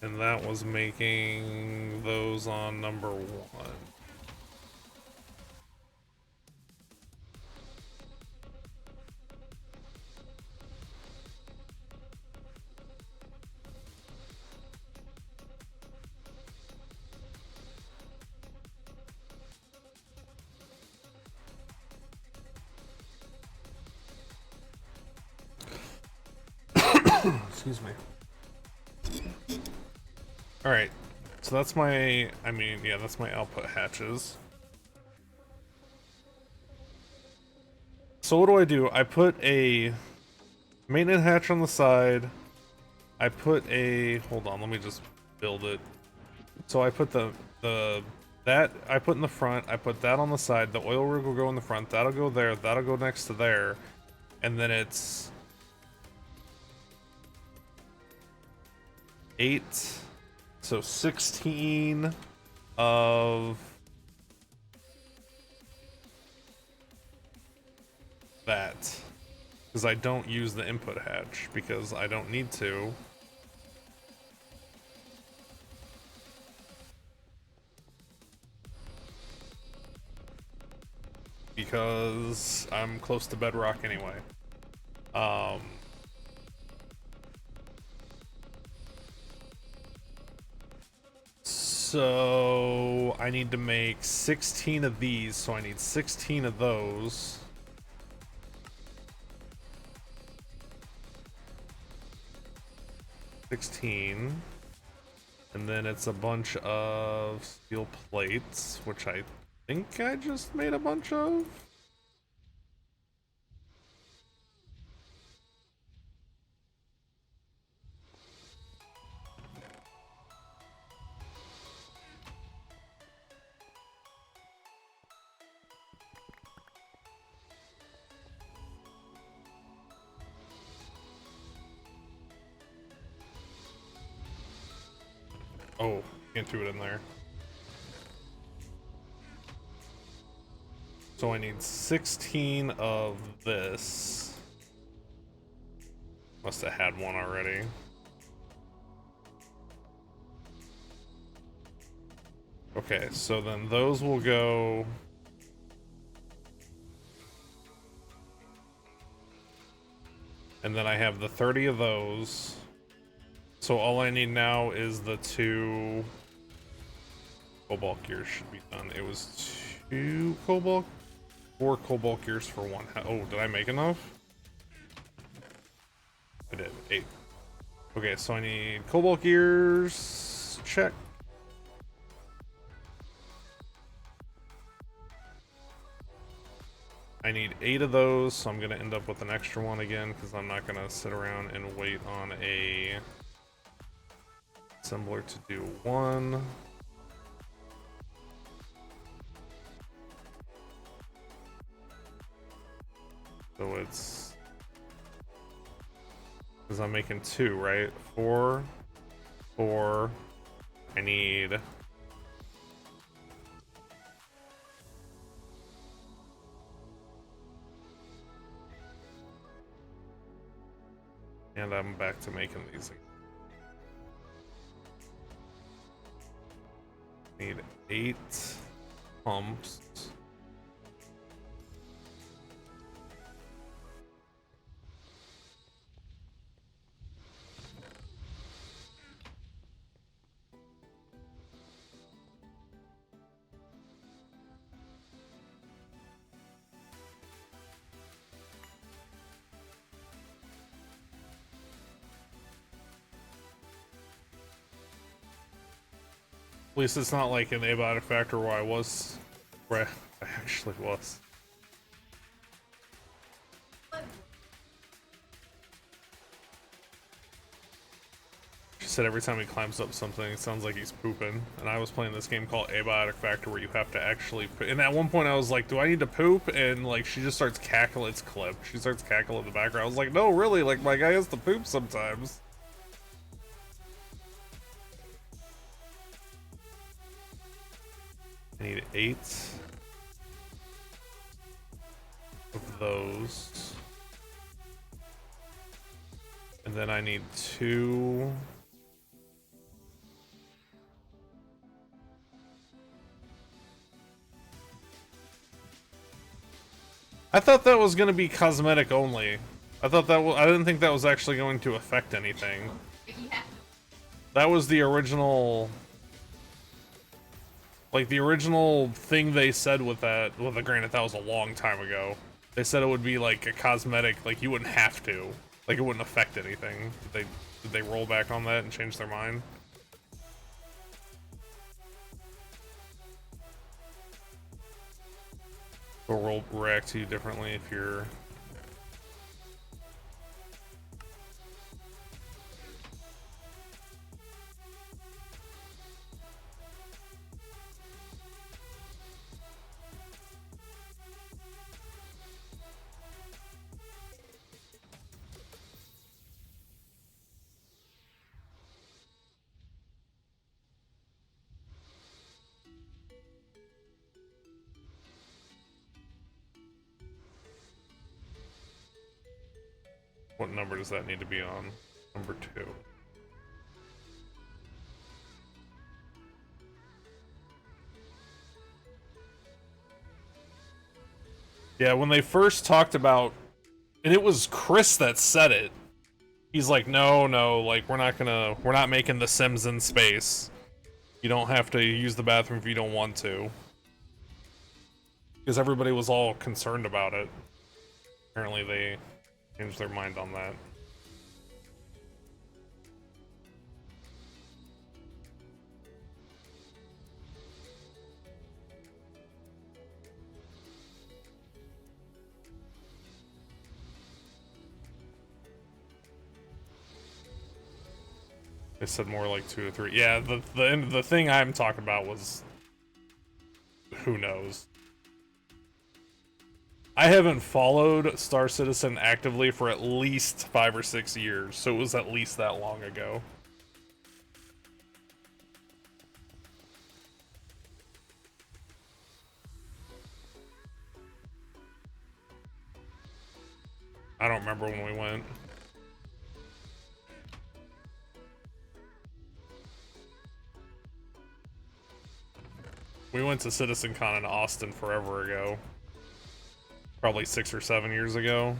And that was making those on number 1. Excuse me. Alright, so that's my, yeah, that's my output hatches. So what do? I put a maintenance hatch on the side. I put a, hold on, let me just build it. So I put that I put in the front, I put that on the side, the oil rig will go in the front, that'll go there, that'll go next to there, and then it's 8, so 16 of that. Because I don't use the input hatch, because I don't need to. Because I'm close to bedrock anyway. So I need to make 16 of these, so I need 16 of those. $16, and then it's a bunch of steel plates, which I think I just made a bunch of. Oh, can't do it in there. So I need 16 of this. Must have had one already. Okay, so then those will go. And then I have the 30 of those. So all I need now is the 2 cobalt gears should be done. It was 2 cobalt, 4 cobalt gears for 1. Oh, did I make enough? I did. 8. Okay, so I need cobalt gears. Check. I need 8 of those, so I'm gonna end up with an extra one again because I'm not gonna sit around and wait on a assembler to do 1. So it's because I'm making 2, right? 4, 4. I need. And I'm back to making these again. Need 8 pumps. At least it's not like an abiotic factor where where I actually was. She said every time he climbs up something, it sounds like he's pooping. And I was playing this game called Abiotic Factor where you have to actually poop. And at one point I was like, do I need to poop? And like, she just starts cackling. It's clip. She starts cackling in the background. I was like, no, really? Like, my guy has to poop sometimes. I need 8 of those. And then I need 2 I thought that was gonna be cosmetic only. I thought that I didn't think that was actually going to affect anything. Yeah. That was the original, like the original thing they said with that. Well, granted, that was a long time ago. They said it would be like a cosmetic, like you wouldn't have to, like it wouldn't affect anything. Did they roll back on that and change their mind? Or react to you differently if you're. What number does that need to be on? Number 2. Yeah, when they first talked about, and it was Chris that said it. He's like, no, like we're not making the Sims in space. You don't have to use the bathroom if you don't want to. Because everybody was all concerned about it. Apparently they changed their mind on that. They said more like 2 or 3. Yeah, the thing I'm talking about was, who knows. I haven't followed Star Citizen actively for at least 5 or 6 years, so it was at least that long ago. I don't remember when we went. We went to CitizenCon in Austin forever ago. Probably 6 or 7 years ago.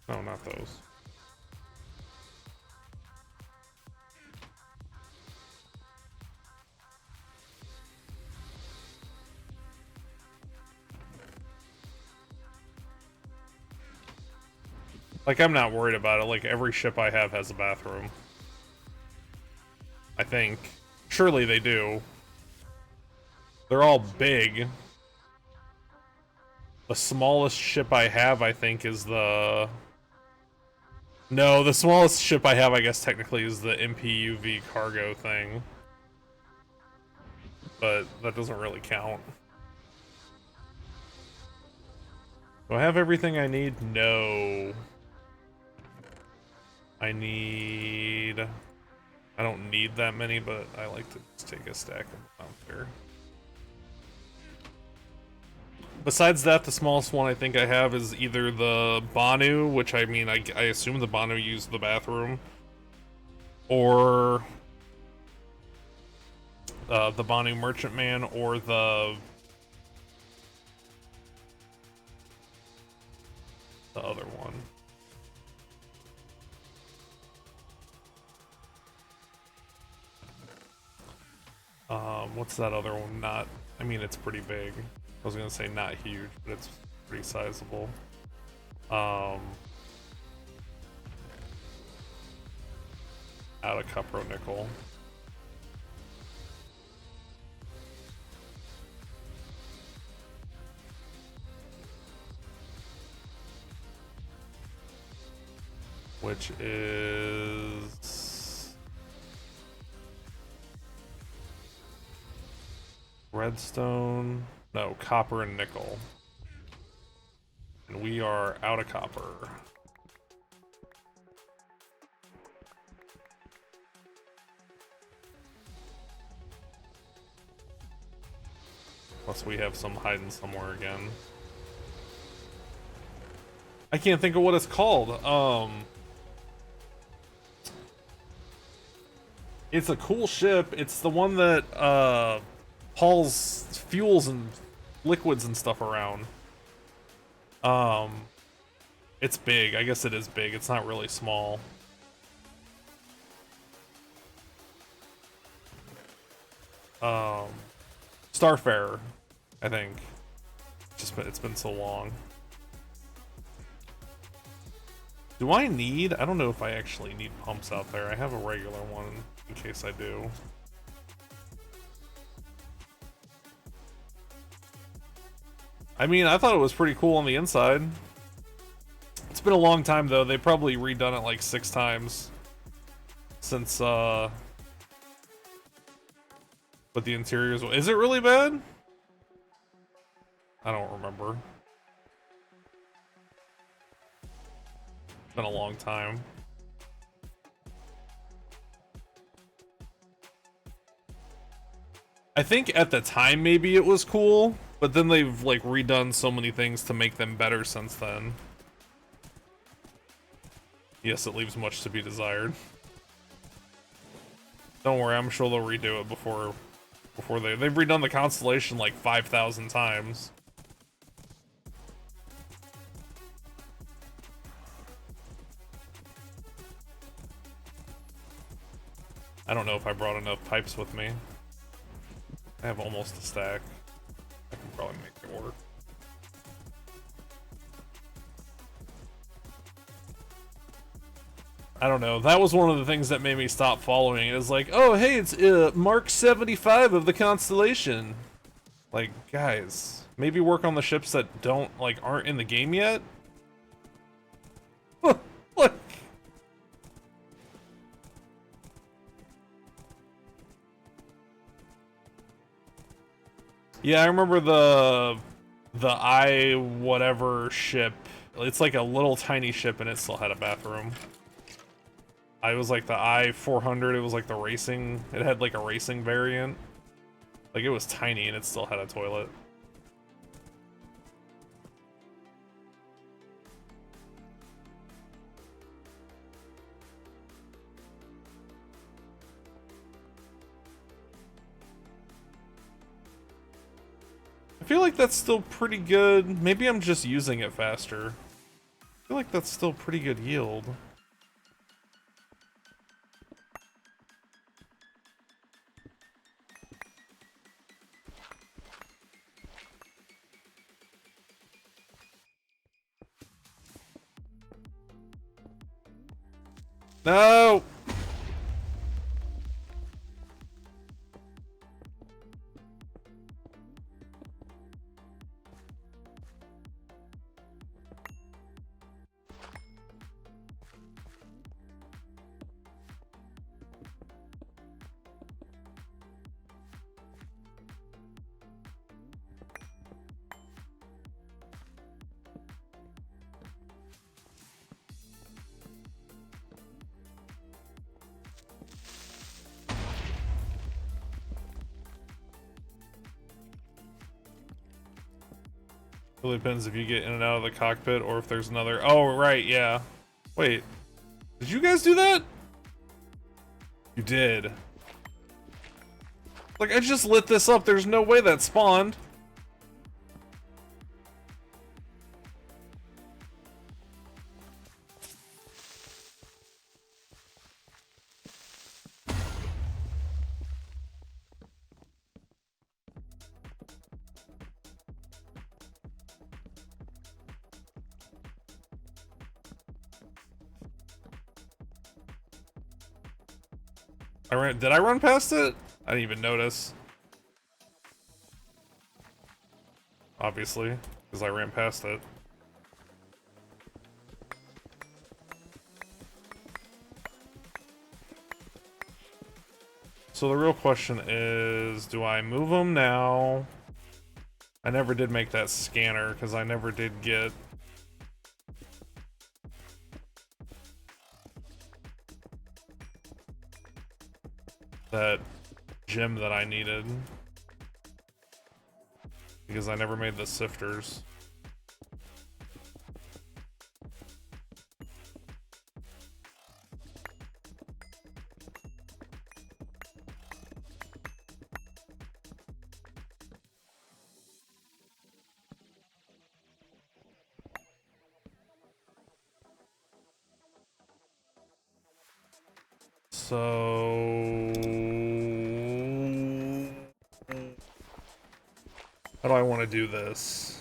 No, not those. Like, I'm not worried about it. Like, every ship I have has a bathroom. I think. Surely they do. They're all big. The smallest ship I have, I think, is the... No, the smallest ship I have, I guess, technically, is the MPUV cargo thing. But that doesn't really count. Do I have everything I need? No. I don't need that many, but I like to just take a stack of them out there. Besides that, the smallest one I think I have is either the Banu, which I mean, I assume the Banu used the bathroom, or the Banu Merchantman, or the other one. What's that other one? Not, I mean, it's pretty big. I was gonna say not huge, but it's pretty sizable. out of copper nickel. Which is redstone, no, copper and nickel. And we are out of copper. Plus we have some hiding somewhere again. I can't think of what it's called. It's a cool ship. It's the one that hauls fuels and liquids and stuff around. It's big. I guess it is big. It's not really small. Starfarer, I think. It's been so long. Do I need? I don't know if I actually need pumps out there. I have a regular one in case I do. I mean, I thought it was pretty cool on the inside. It's been a long time though. They probably redone it like 6 times since but the interiors. Is it really bad? I don't remember. It's been a long time. I think at the time maybe it was cool, but then they've like redone so many things to make them better since then. Yes, it leaves much to be desired. Don't worry, I'm sure they'll redo it before they've redone the constellation like 5,000 times. I don't know if I brought enough pipes with me. I have almost a stack. I can probably make it work. I don't know. That was one of the things that made me stop following. It was like, oh, hey, it's Mark 75 of the constellation. Like, guys, maybe work on the ships that aren't in the game yet? Look. Yeah, I remember the I whatever ship. It's like a little tiny ship and it still had a bathroom. I was like the I-400, it was like the racing, it had like a racing variant. Like it was tiny and it still had a toilet. I feel like that's still pretty good. Maybe I'm just using it faster. I feel like that's still pretty good yield. No! Really depends if you get in and out of the cockpit or if there's another. Oh, right, yeah. Wait. Did you guys do that? You did. Like, I just lit this up. There's no way that spawned. Did I run past it? I didn't even notice. Obviously, because I ran past it. So the real question is, do I move them now? I never did make that scanner because I never did get that gem that I needed because I never made the sifters. So how do I want to do this?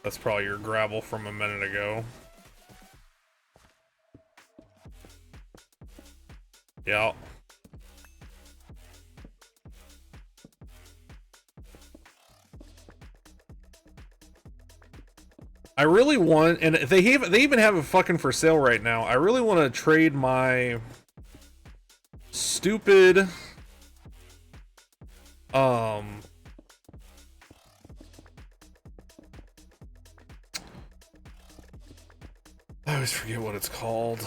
That's probably your gravel from a minute ago. Yeah. I really want, and they even have it fucking for sale right now. I really want to trade my stupid I always forget what it's called.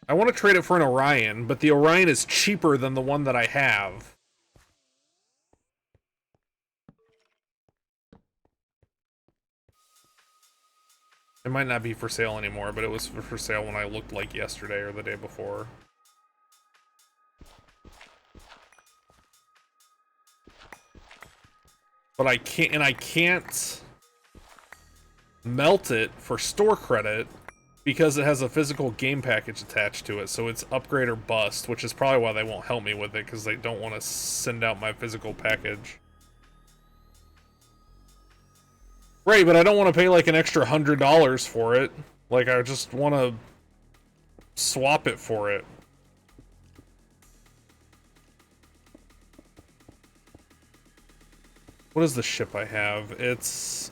I want to trade it for an Orion, but the Orion is cheaper than the one that I have. It might not be for sale anymore, but it was for sale when I looked like yesterday or the day before. But I can't melt it for store credit because it has a physical game package attached to it, so it's upgrade or bust, which is probably why they won't help me with it, because they don't want to send out my physical package. Right, but I don't want to pay like an extra $100 for it. Like, I just want to swap it for it. What is the ship I have? It's...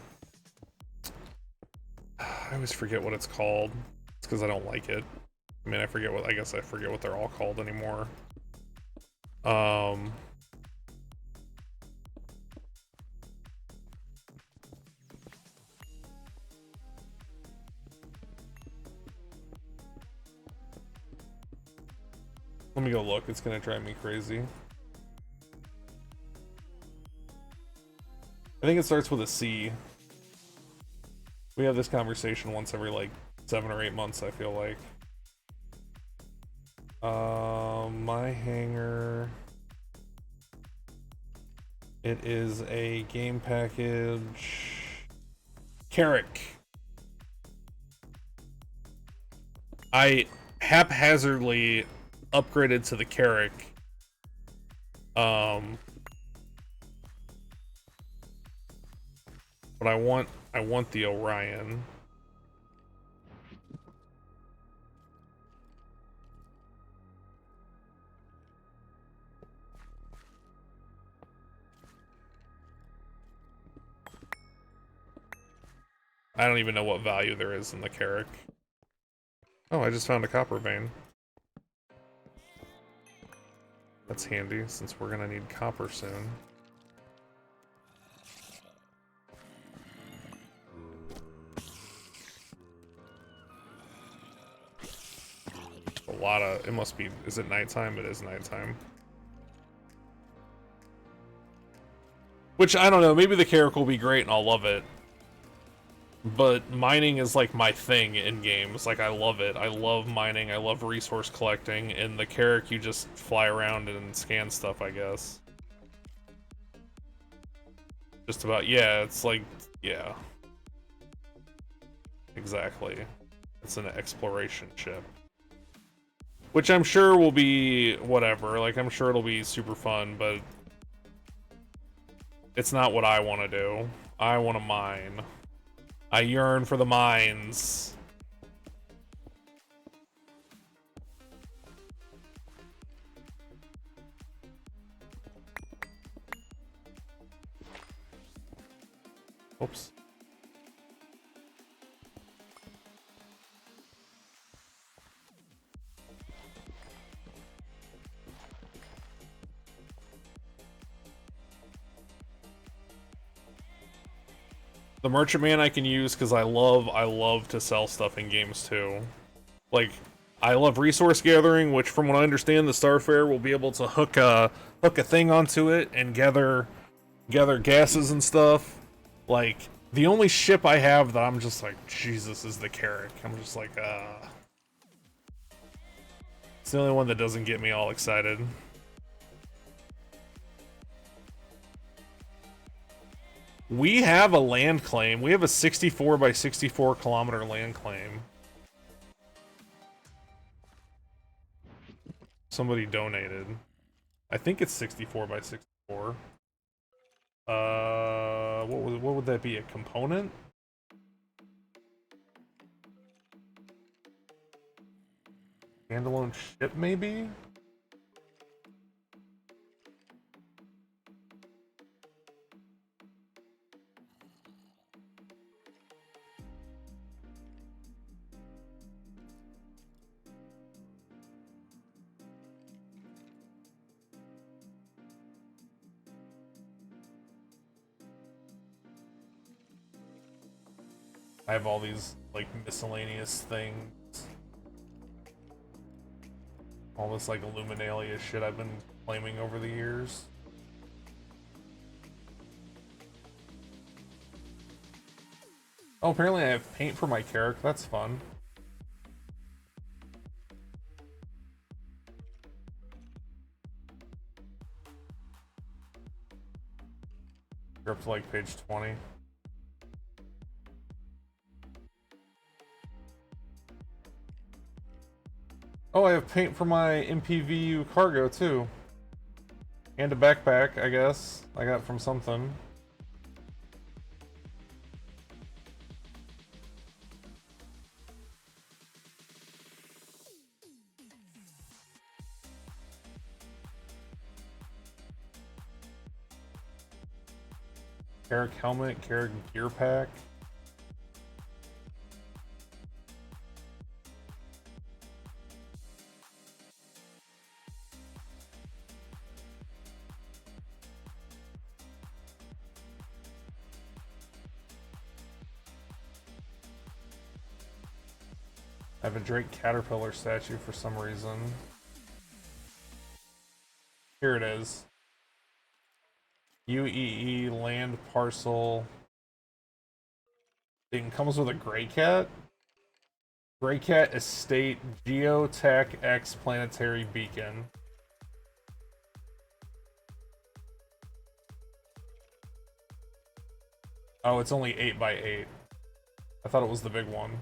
I always forget what it's called. It's because I don't like it. I mean, I guess I forget what they're all called anymore. Let me go look. It's gonna drive me crazy. I think it starts with a C. We have this conversation once every like 7 or 8 months, I feel like. My hangar. It is a game package. Carrick. I haphazardly upgraded to the Carrick. But I want the Orion. I don't even know what value there is in the Carrick. Oh, I just found a copper vein. That's handy, since we're gonna need copper soon. A lot of... It must be... Is it nighttime? It is nighttime. Which, I don't know, maybe the Carrick will be great and I'll love it. But mining is like my thing in games. Like, I love it. I love mining. I love resource collecting. In the Carrick, you just fly around and scan stuff, I guess. Just about, yeah, it's like, yeah. Exactly. It's an exploration ship. Which I'm sure will be whatever. Like, I'm sure it'll be super fun, but It's not what I want to do. I want to mine. I yearn for the mines. Oops. The merchantman I can use because I love to sell stuff in games too. Like, I love resource gathering, which from what I understand, the Starfarer will be able to hook a thing onto it and gather gases and stuff. Like, the only ship I have that I'm just like, Jesus, is the Carrack. I'm just like, it's the only one that doesn't get me all excited. We have a land claim. We have a 64 by 64 kilometer land claim. Somebody donated. I think it's 64 by 64. What would that be? A component? Standalone ship, maybe? I have all these, like, miscellaneous things. All this, like, Illuminalia shit I've been claiming over the years. Oh, apparently I have paint for my character. That's fun. You're up to, like, page 20. Oh, I have paint for my MPVU cargo, too. And a backpack, I guess. I got from something. Carrack helmet, Carrack gear pack. I have a Drake Caterpillar statue for some reason. Here it is. UEE land parcel. It comes with a Grey Cat. Grey Cat Estate Geotech X Planetary Beacon. Oh, it's only 8 by 8. I thought it was the big one.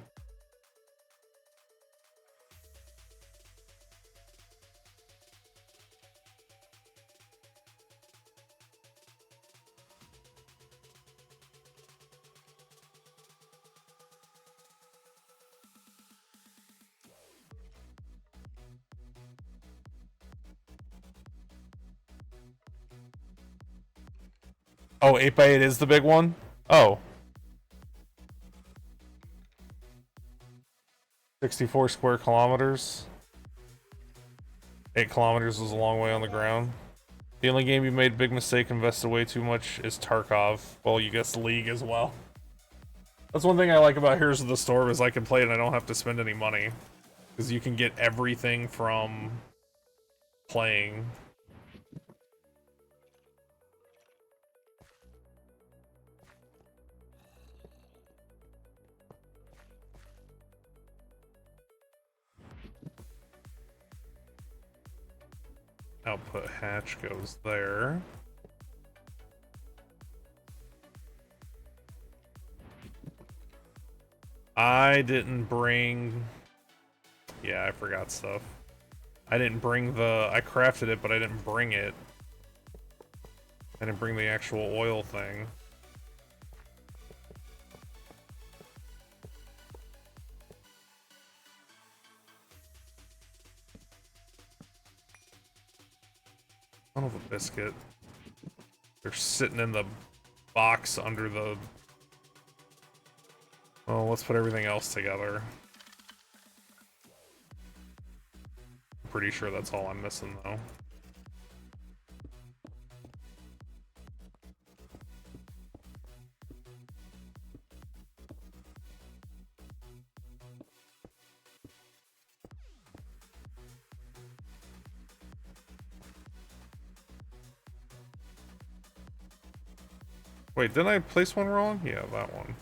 Oh, 8 by 8 is the big one? Oh. 64 square kilometers. 8 kilometers is a long way on the ground. The only game you made big mistake, invested way too much, is Tarkov. Well, you guessed League as well. That's one thing I like about Heroes of the Storm is I can play it and I don't have to spend any money. Because you can get everything from playing. Output hatch goes there. I didn't bring... Yeah, I forgot stuff. I didn't bring the... I crafted it, but I didn't bring it. I didn't bring the actual oil thing. Son of a biscuit. They're sitting in the box under the... Oh, let's put everything else together. I'm pretty sure that's all I'm missing, though. Wait, didn't I place one wrong? Yeah, that one.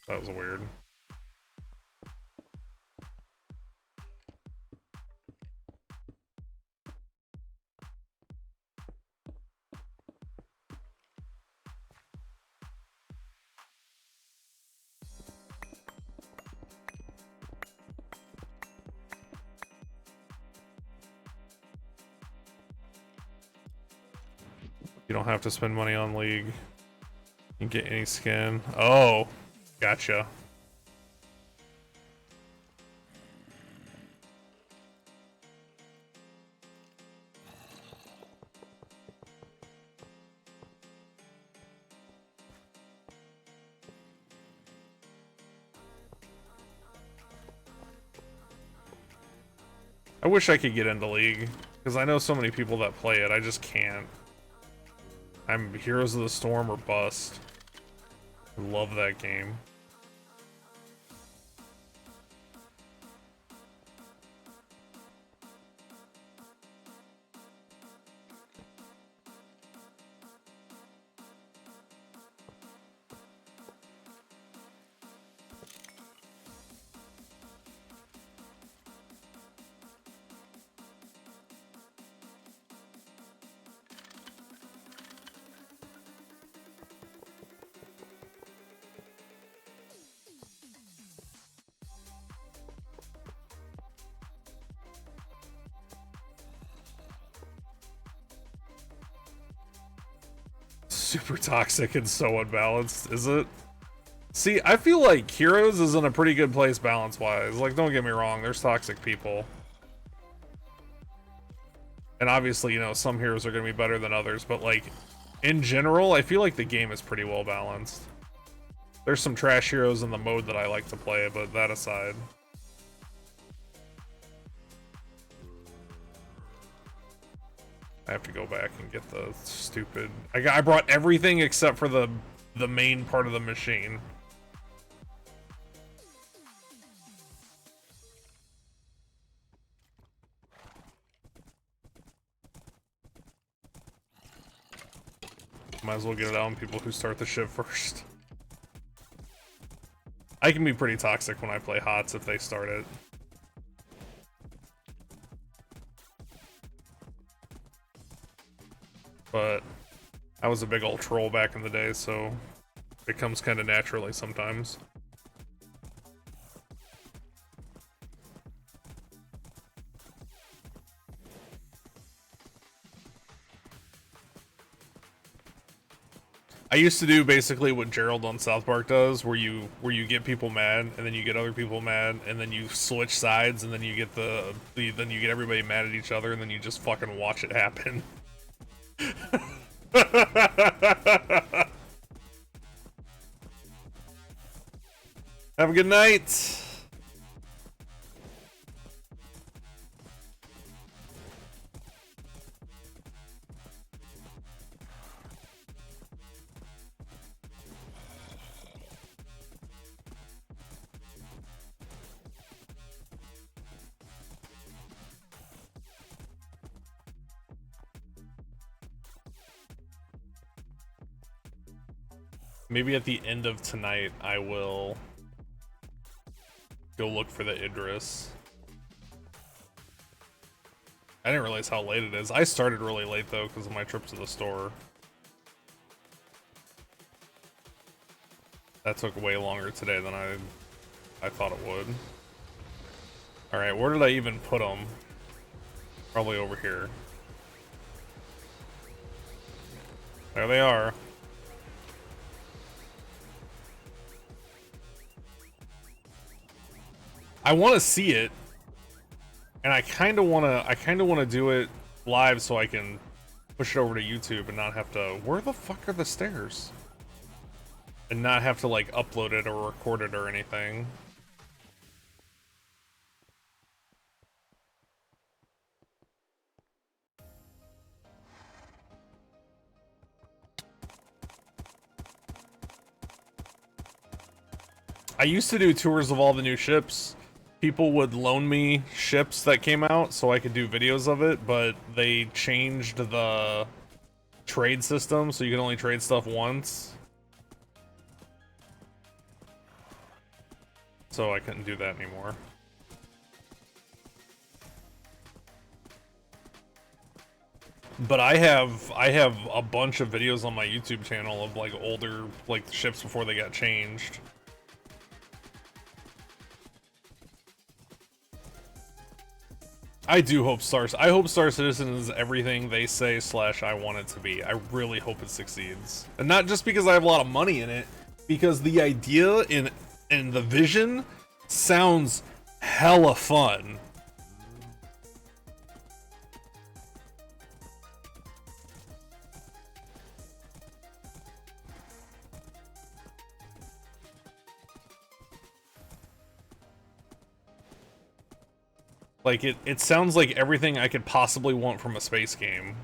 That was weird. You don't have to spend money on League. You can get any skin. Oh, gotcha. I wish I could get into League, because I know so many people that play it. I just can't. I'm Heroes of the Storm or bust. I love that game. Super toxic and so unbalanced, is it? See, I feel like Heroes is in a pretty good place balance-wise. Like, don't get me wrong, there's toxic people. And obviously, you know, some heroes are going to be better than others, but like, in general, I feel like the game is pretty well balanced. There's some trash heroes in the mode that I like to play, but that aside. I have to go back and get the stupid... I brought everything except for the main part of the machine. Might as well get it out on people who start the ship first. I can be pretty toxic when I play HOTS if they start it. But I was a big old troll back in the day, so it comes kind of naturally sometimes. I used to do basically what Gerald on South Park does, where you get people mad, and then you get other people mad, and then you switch sides, and then you get then you get everybody mad at each other, and then you just fucking watch it happen. Have a good night. Maybe at the end of tonight, I will go look for the Idris. I didn't realize how late it is. I started really late, though, because of my trip to the store. That took way longer today than I thought it would. Alright, where did I even put them? Probably over here. There they are. I want to see it, and I kind of want to do it live so I can push it over to YouTube and not have to. Where the fuck are the stairs? And not have to like upload it or record it or anything. I used to do tours of all the new ships. People would loan me ships that came out so I could do videos of it, but they changed the trade system so you can only trade stuff once. So I couldn't do that anymore. But I have a bunch of videos on my YouTube channel of like older like ships before they got changed. I do hope I hope Star Citizen is everything they say / I want it to be. I really hope it succeeds. And not just because I have a lot of money in it, because the idea and the vision sounds hella fun. Like, it sounds like everything I could possibly want from a space game.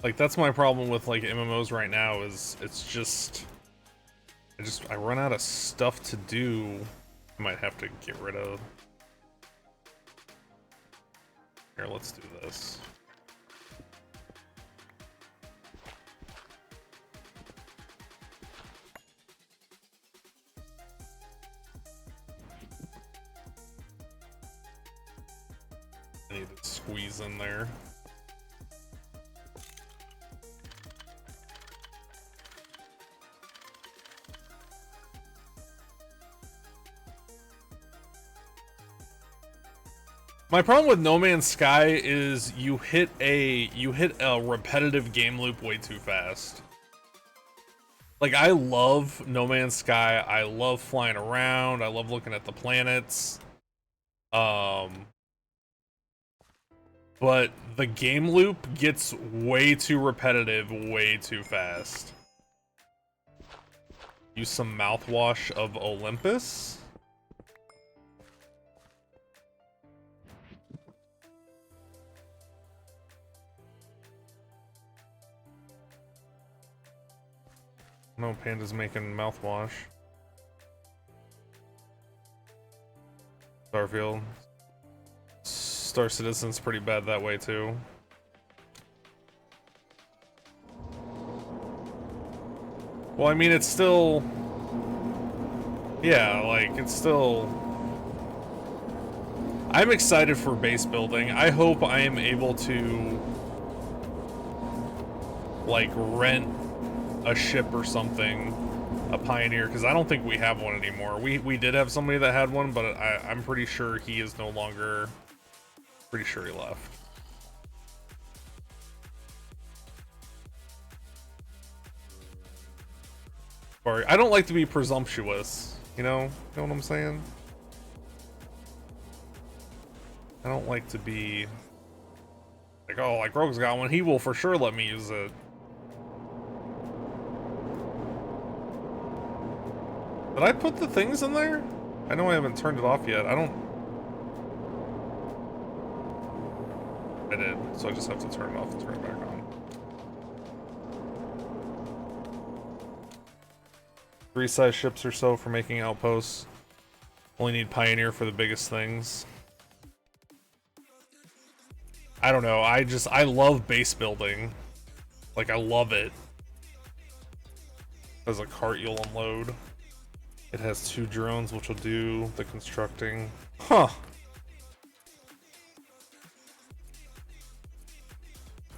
Like, that's my problem with, like, MMOs right now, is it's just... I run out of stuff to do. I might have to get rid of... Here, let's do this. I need to squeeze in there. My problem with No Man's Sky is you hit a repetitive game loop way too fast. Like, I love No Man's Sky. I love flying around. I love looking at the planets. But the game loop gets way too repetitive, way too fast. Use some mouthwash of Olympus. No, Panda's making mouthwash. Starfield. Star Citizen's pretty bad that way too. Well, I mean, it's still... Yeah, like, it's still... I'm excited for base building. I hope I am able to... like, rent a ship or something, a Pioneer, because I don't think we have one anymore. We did have somebody that had one, but I'm pretty sure he is no longer... Pretty sure he left. Sorry, I don't like to be presumptuous, you know what I'm saying? I don't like to be like, oh, like Rogue's got one, he will for sure let me use it. Did I put the things in there? I know I haven't turned it off yet. I did, so I just have to turn it off and turn it back on. 3 size ships or so for making outposts. Only need Pioneer for the biggest things. I don't know, I love base building. Like, I love it. As a cart you'll unload. It has 2 drones, which will do the constructing. Huh.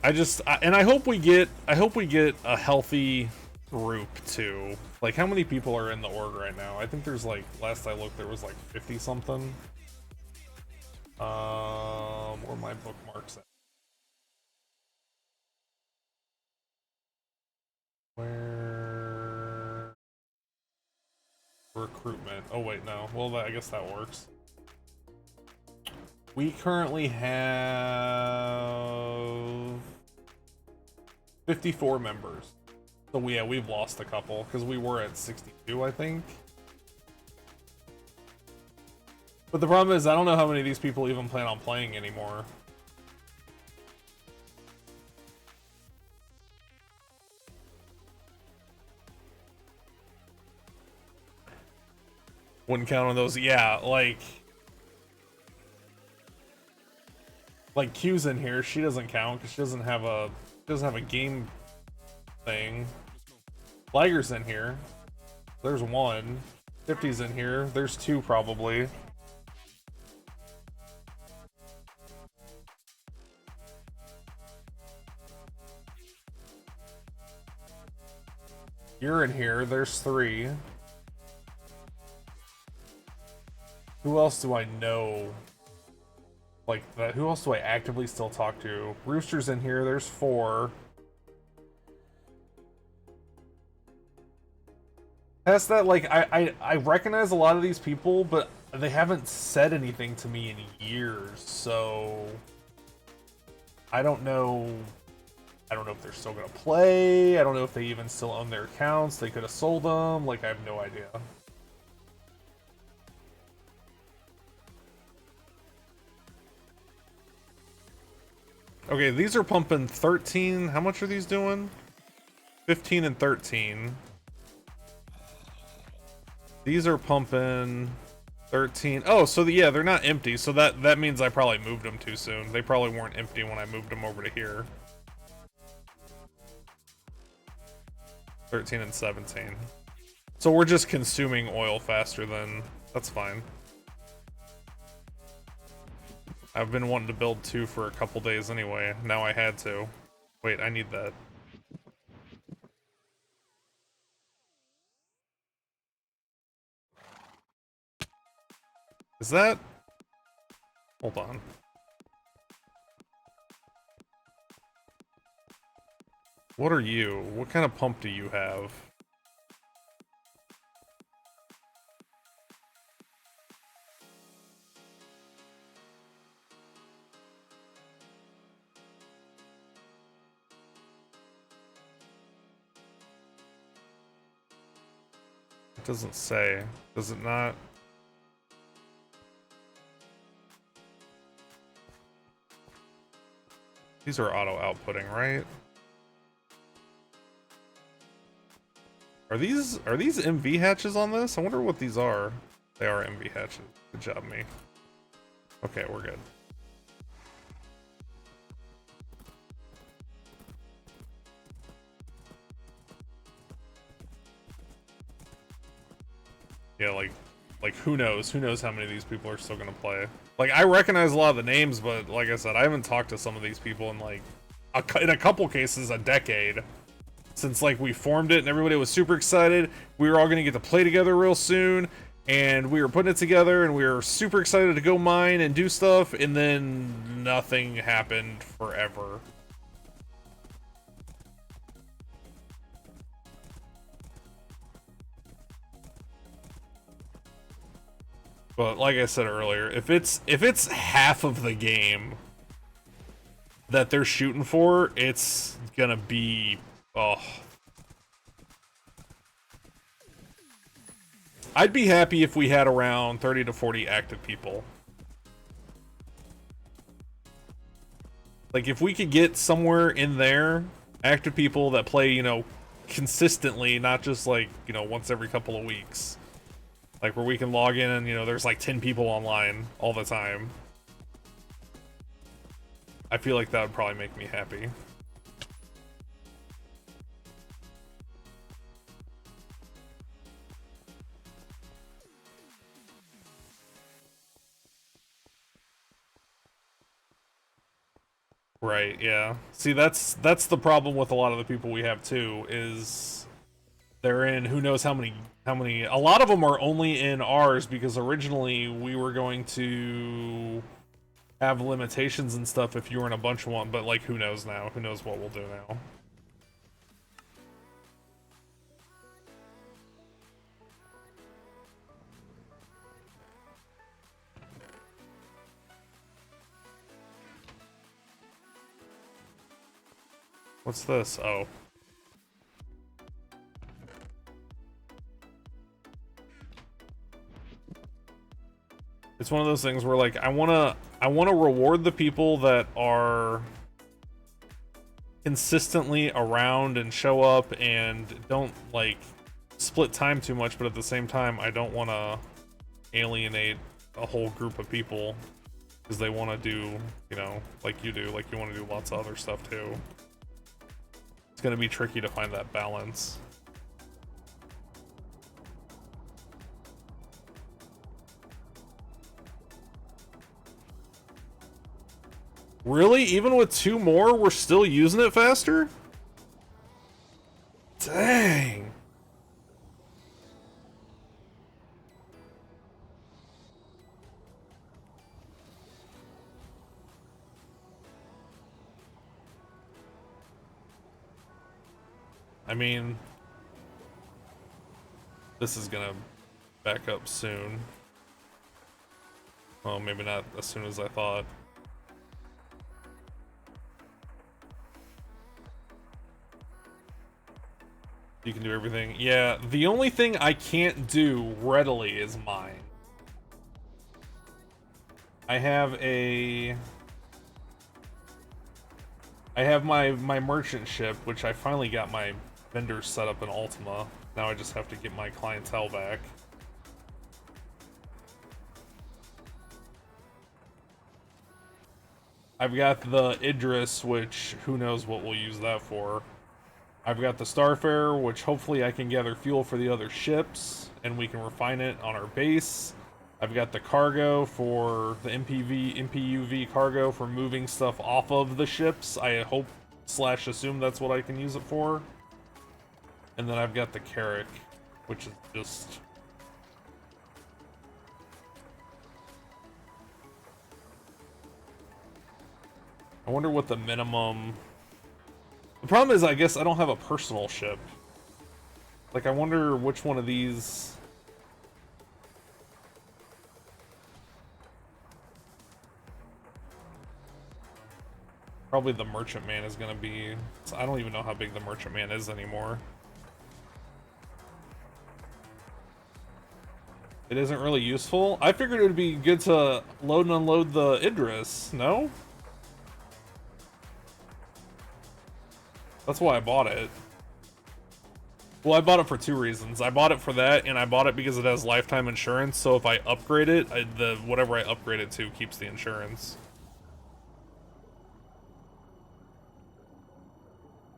I hope we get a healthy group too. Like, how many people are in the org right now? I think there's like, last I looked, there was like 50 something. Where are my bookmarks at? Where? Recruitment. Oh wait, no. Well, I guess that works. We currently have 54 members. So yeah, we've lost a couple because we were at 62, I think. But the problem is, I don't know how many of these people even plan on playing anymore. Wouldn't count on those. Yeah, like Q's in here. She doesn't count because she doesn't have a game thing. Flagger's in here. There's 1. 50's in here. There's 2 probably. You're in here. There's 3. Who else do I know? Like that. Who else do I actively still talk to? Rooster's in here. There's 4. Past that, like, I recognize a lot of these people, but they haven't said anything to me in years, so I don't know. I don't know if they're still gonna play. I don't know if they even still own their accounts. They could have sold them. Like, I have no idea. Okay, these are pumping 13. How much are these doing? 15 and 13. These are pumping 13. Oh, so yeah, they're not empty. So that means I probably moved them too soon. They probably weren't empty when I moved them over to here. 13 and 17. So we're just consuming oil faster than... That's fine. I've been wanting to build 2 for a couple days anyway. Now I had to. Wait, I need that. Is that... Hold on. What are you? What kind of pump do you have? It doesn't say. Does it not? These are auto-outputting, right? Are these MV hatches on this? I wonder what these are. They are MV hatches. Good job, me. Okay, we're good. Yeah, like who knows? Who knows how many of these people are still gonna play? Like, I recognize a lot of the names, but like I said, I haven't talked to some of these people in like in a couple cases a decade. Since like we formed it and everybody was super excited. We were all gonna get to play together real soon, and we were putting it together, and we were super excited to go mine and do stuff, and then nothing happened forever. But like I said earlier, if it's half of the game that they're shooting for, it's gonna be, oh. I'd be happy if we had around 30 to 40 active people. Like, if we could get somewhere in there, active people that play, you know, consistently, not just like, you know, once every couple of weeks. Like, where we can log in and, you know, there's like 10 people online all the time. I feel like that would probably make me happy. Right, yeah. See, that's the problem with a lot of the people we have too, is they're in who knows how many a lot of them are only in ours because originally we were going to have limitations and stuff if you were in a bunch of one, but like who knows now? Who knows what we'll do now? What's this? Oh. It's one of those things where like I wanna reward the people that are consistently around and show up and don't like split time too much, but at the same time I don't wanna alienate a whole group of people because they wanna do, you know, like you do, like you wanna do lots of other stuff too. It's gonna be tricky to find that balance. Really? Even with 2 more, we're still using it faster? Dang. I mean, this is gonna back up soon. Well, maybe not as soon as I thought. You can do everything. Yeah, the only thing I can't do readily is mine. I have my merchant ship, which I finally got my vendors set up in Ultima. Now I just have to get my clientele back. I've got the Idris, which who knows what we'll use that for. I've got the Starfarer, which hopefully I can gather fuel for the other ships, and we can refine it on our base. I've got the cargo for the MPUV cargo for moving stuff off of the ships. I hope / assume that's what I can use it for. And then I've got the Carrack, which is just... I wonder what the minimum... The problem is, I guess I don't have a personal ship. Like, I wonder which one of these... Probably the Merchantman is gonna be... I don't even know how big the Merchantman is anymore. It isn't really useful? I figured it would be good to load and unload the Idris, no? That's why I bought it. Well, I bought it for 2 reasons. I bought it for that, and I bought it because it has lifetime insurance, so if I upgrade it, whatever I upgrade it to keeps the insurance.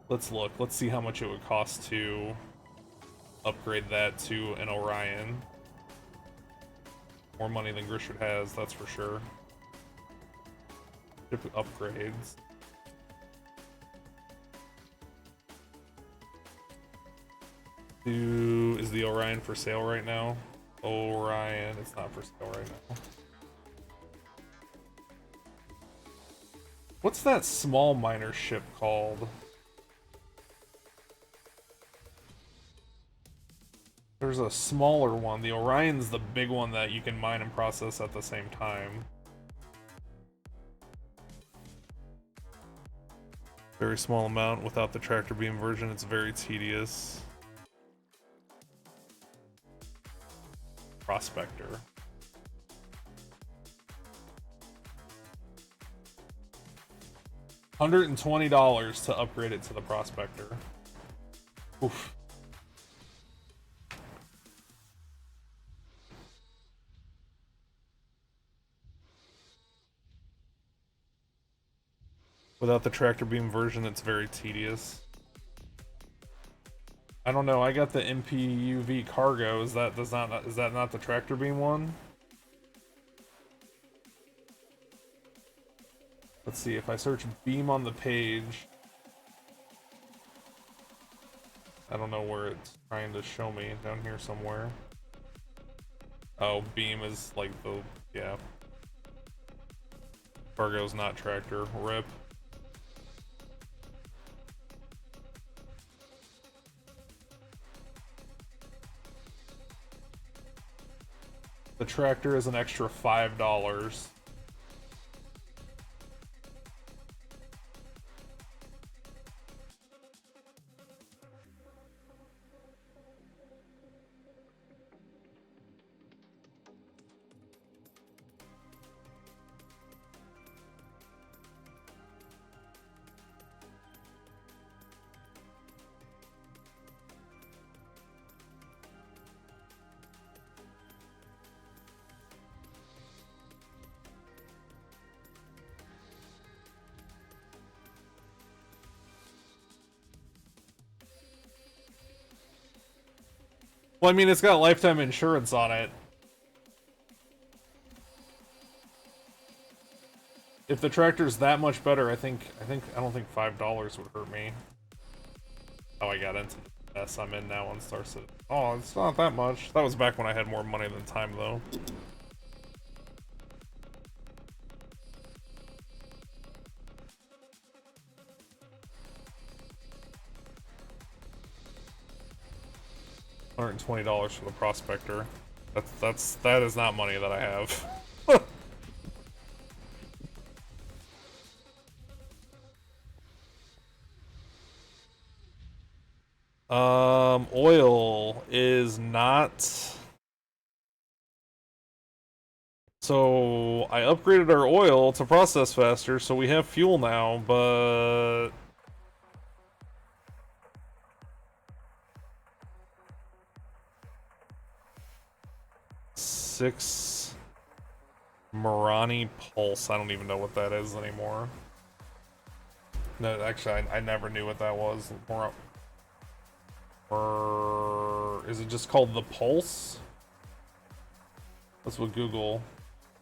Let's look. Let's see how much it would cost to upgrade that to an Orion. More money than Grishard has, that's for sure. Ship upgrades. Is the Orion for sale right now? Orion, it's not for sale right now. What's that small miner ship called? There's a smaller one. The Orion's the big one that you can mine and process at the same time. Very small amount without the tractor beam version. It's very tedious. Prospector. $120 to upgrade it to the Prospector. Oof. Without the tractor beam version, it's very tedious. I don't know. I got the MPUV cargo. Is that not the tractor beam one? Let's see, if I search beam on the page, I don't know where it's trying to show me, down here somewhere. Oh, beam is like the, yeah. Cargo's not tractor, rip. The tractor is an extra $5. Well, I mean, it's got lifetime insurance on it. If the tractor's that much better, I don't think $5 would hurt me. Oh, I got into the mess I'm in now on Star Citizen. Oh, it's not that much. That was back when I had more money than time, though. $120 for the prospector. That is not money that I have. Oil is not. So I upgraded our oil to process faster, so we have fuel now, but six Marani Pulse. I don't even know what that is anymore. No, actually, I never knew what that was. Or is it just called the Pulse? That's what Google.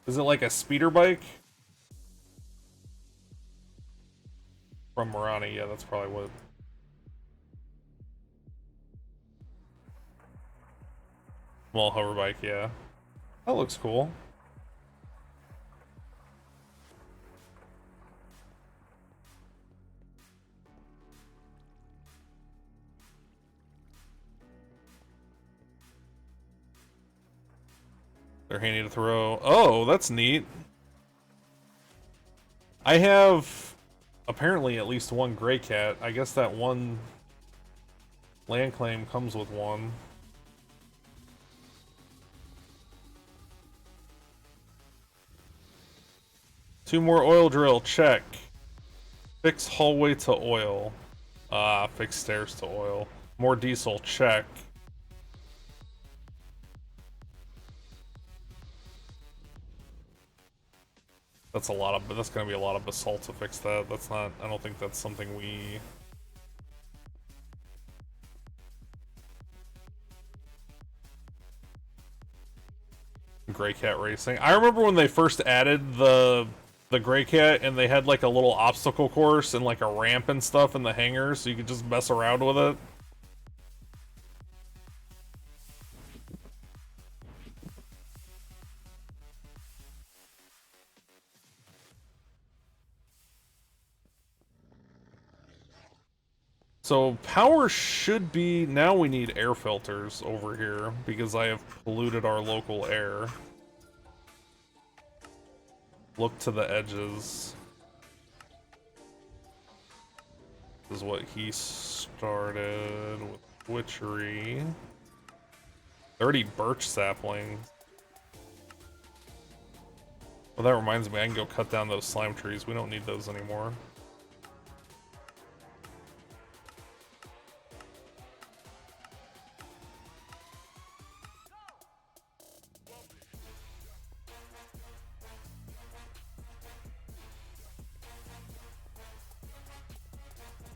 Is it like a speeder bike? From Marani, yeah, that's probably what. Well, hover bike, yeah. That looks cool. They're handy to throw. Oh, that's neat. I have apparently at least one gray cat. I guess that one land claim comes with one. Two more oil drill, check. Fix hallway to oil. Fix stairs to oil. More diesel, check. That's gonna be a lot of basalt to fix that. I don't think that's something we... Gray Cat Racing. I remember when they first added the Gray Cat and they had like a little obstacle course and like a ramp and stuff in the hangar so you could just mess around with it. So power should be... Now we need air filters over here because I have polluted our local air. Look to the edges. This is what he started with witchery. 30 birch saplings. Well, that reminds me, I can go cut down those slime trees. We don't need those anymore.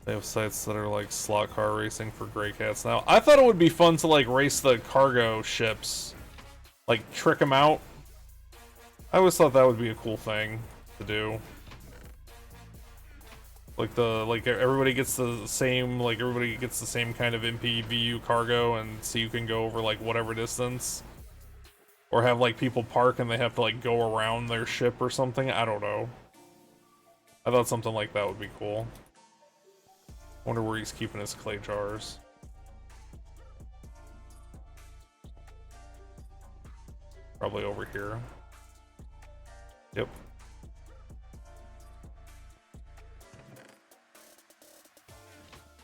They have sites that are like slot car racing for gray cats now. I thought it would be fun to like race the cargo ships. Like trick them out. I always thought that would be a cool thing to do. Like everybody gets the same kind of MPVU cargo, and so you can go over like whatever distance, or have like people park and they have to like go around their ship or something. I don't know. I thought something like that would be cool. Wonder where he's keeping his clay jars. Probably over here. Yep.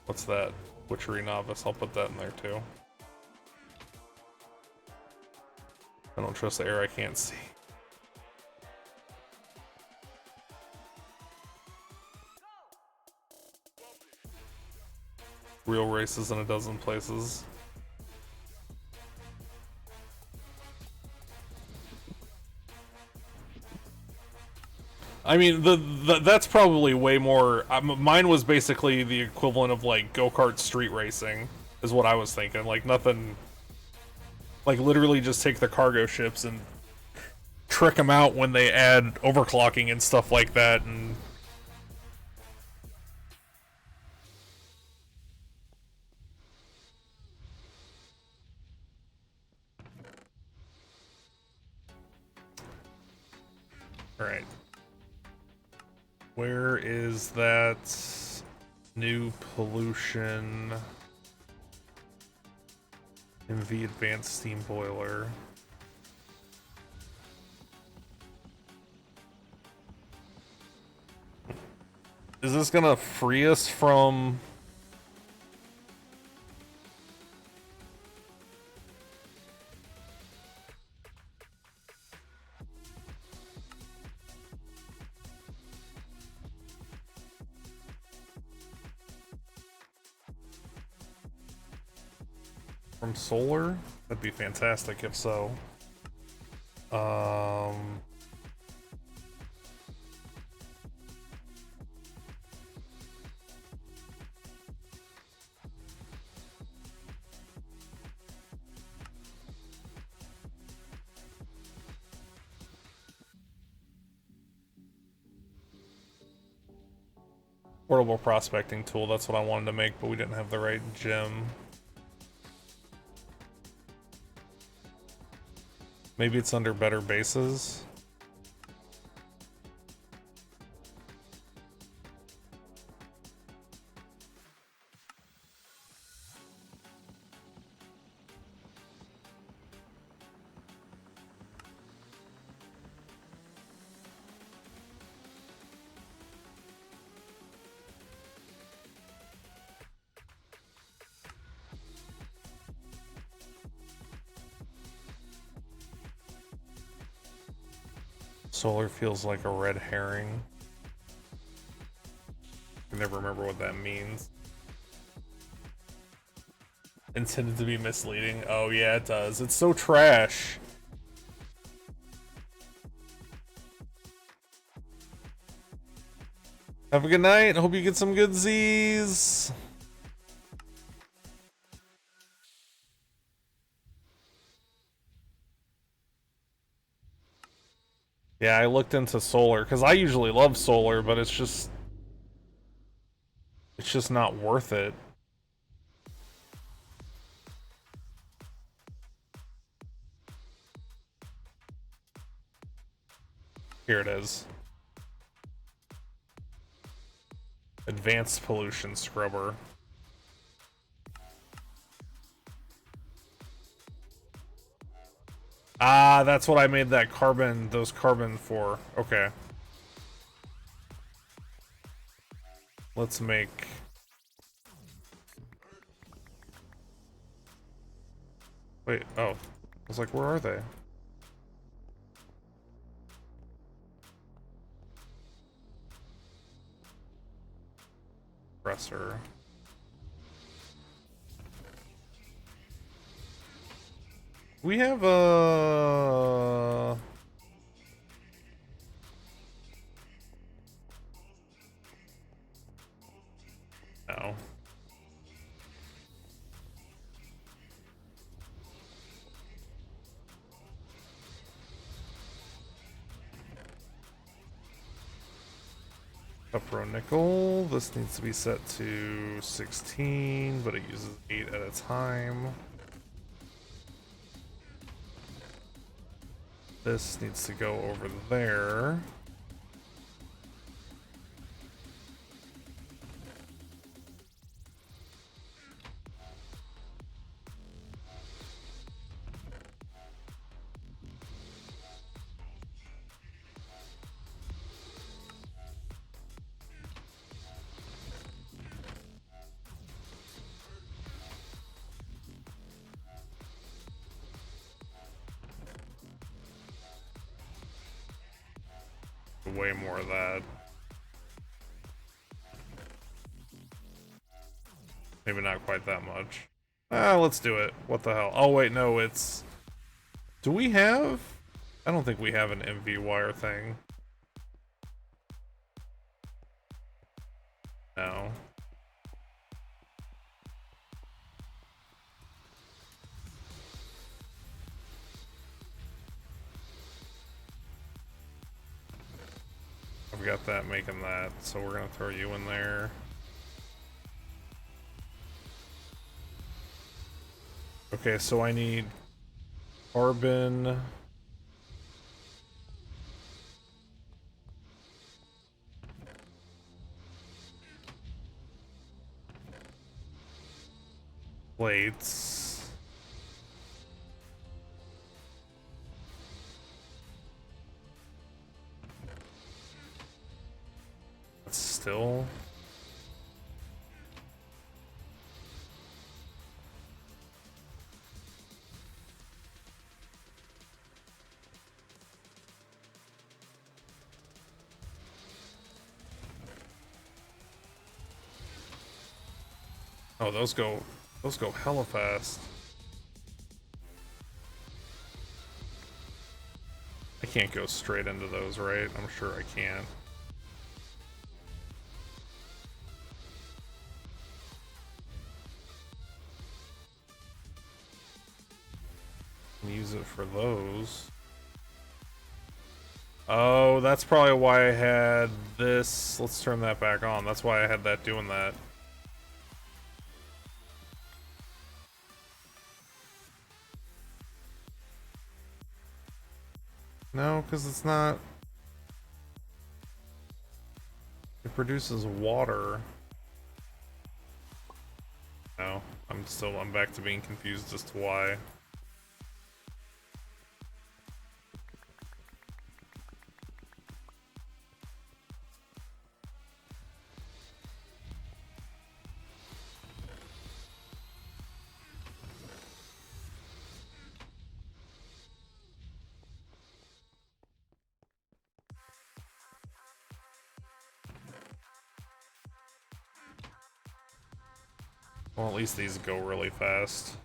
What's that? Witchery Novice. I'll put that in there too. I don't trust the air I can't see. Real races in a dozen places. I mean, that's probably way more. Mine was basically the equivalent of like go-kart street racing, is what I was thinking. Like nothing. Like literally just take the cargo ships and trick them out when they add overclocking and stuff like that, and all right. Where is that new pollution? MV advanced steam boiler. Is this gonna free us from solar? That'd be fantastic if so. Portable prospecting tool, that's what I wanted to make, but we didn't have the right gem. Maybe it's under better bases. Solar feels like a red herring. I never remember what that means. Intended to be misleading. Oh yeah, it does. It's so trash. Have a good night. Hope you get some good Z's. Yeah, I looked into solar because I usually love solar, but it's just not worth it. Here it is. Advanced pollution scrubber. Ah, that's what I made that those carbon for. Okay. Let's make... Wait, oh. I was like, where are they? Compressor. We have a... No. Copper nickel. This needs to be set to 16, but it uses 8 at a time. This needs to go over there. Way more of that. Maybe not quite that much. Let's do it. What the hell? Oh wait, no, it's... Do we have... I don't think we have an MV wire thing. No. I've got that making that, so we're gonna throw you in there. Okay, so I need carbon. Plates. That's still... Oh, those go hella fast. I can't go straight into those, right? I'm sure I can't. Use it for those. Oh, that's probably why I had this. Let's turn that back on. That's why I had that doing that. No, because it's not... It produces water. No, I'm back to being confused as to why. Well, at least these go really fast.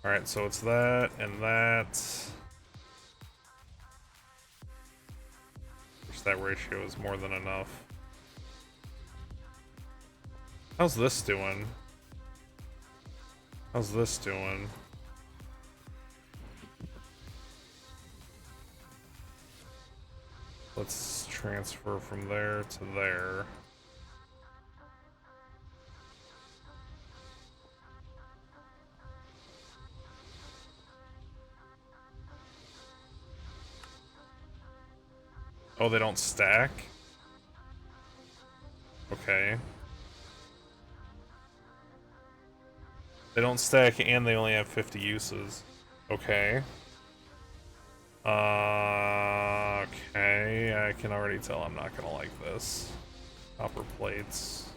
Alright, so it's that and that. Which that ratio is more than enough. How's this doing? How's this doing? Let's transfer from there to there. Oh, they don't stack? Okay. They don't stack and they only have 50 uses. Okay. Okay, I can already tell I'm not gonna like this. Copper plates.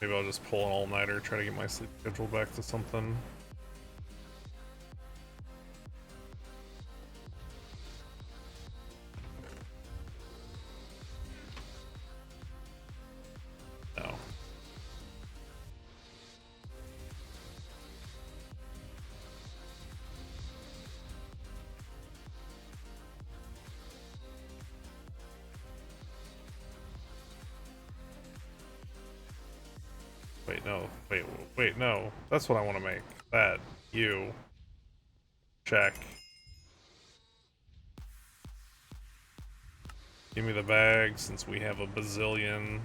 Maybe I'll just pull an all-nighter, try to get my sleep schedule back to something. No. Wait, no. Wait, no. That's what I want to make. That. You. Check. Give me the bag since we have a bazillion.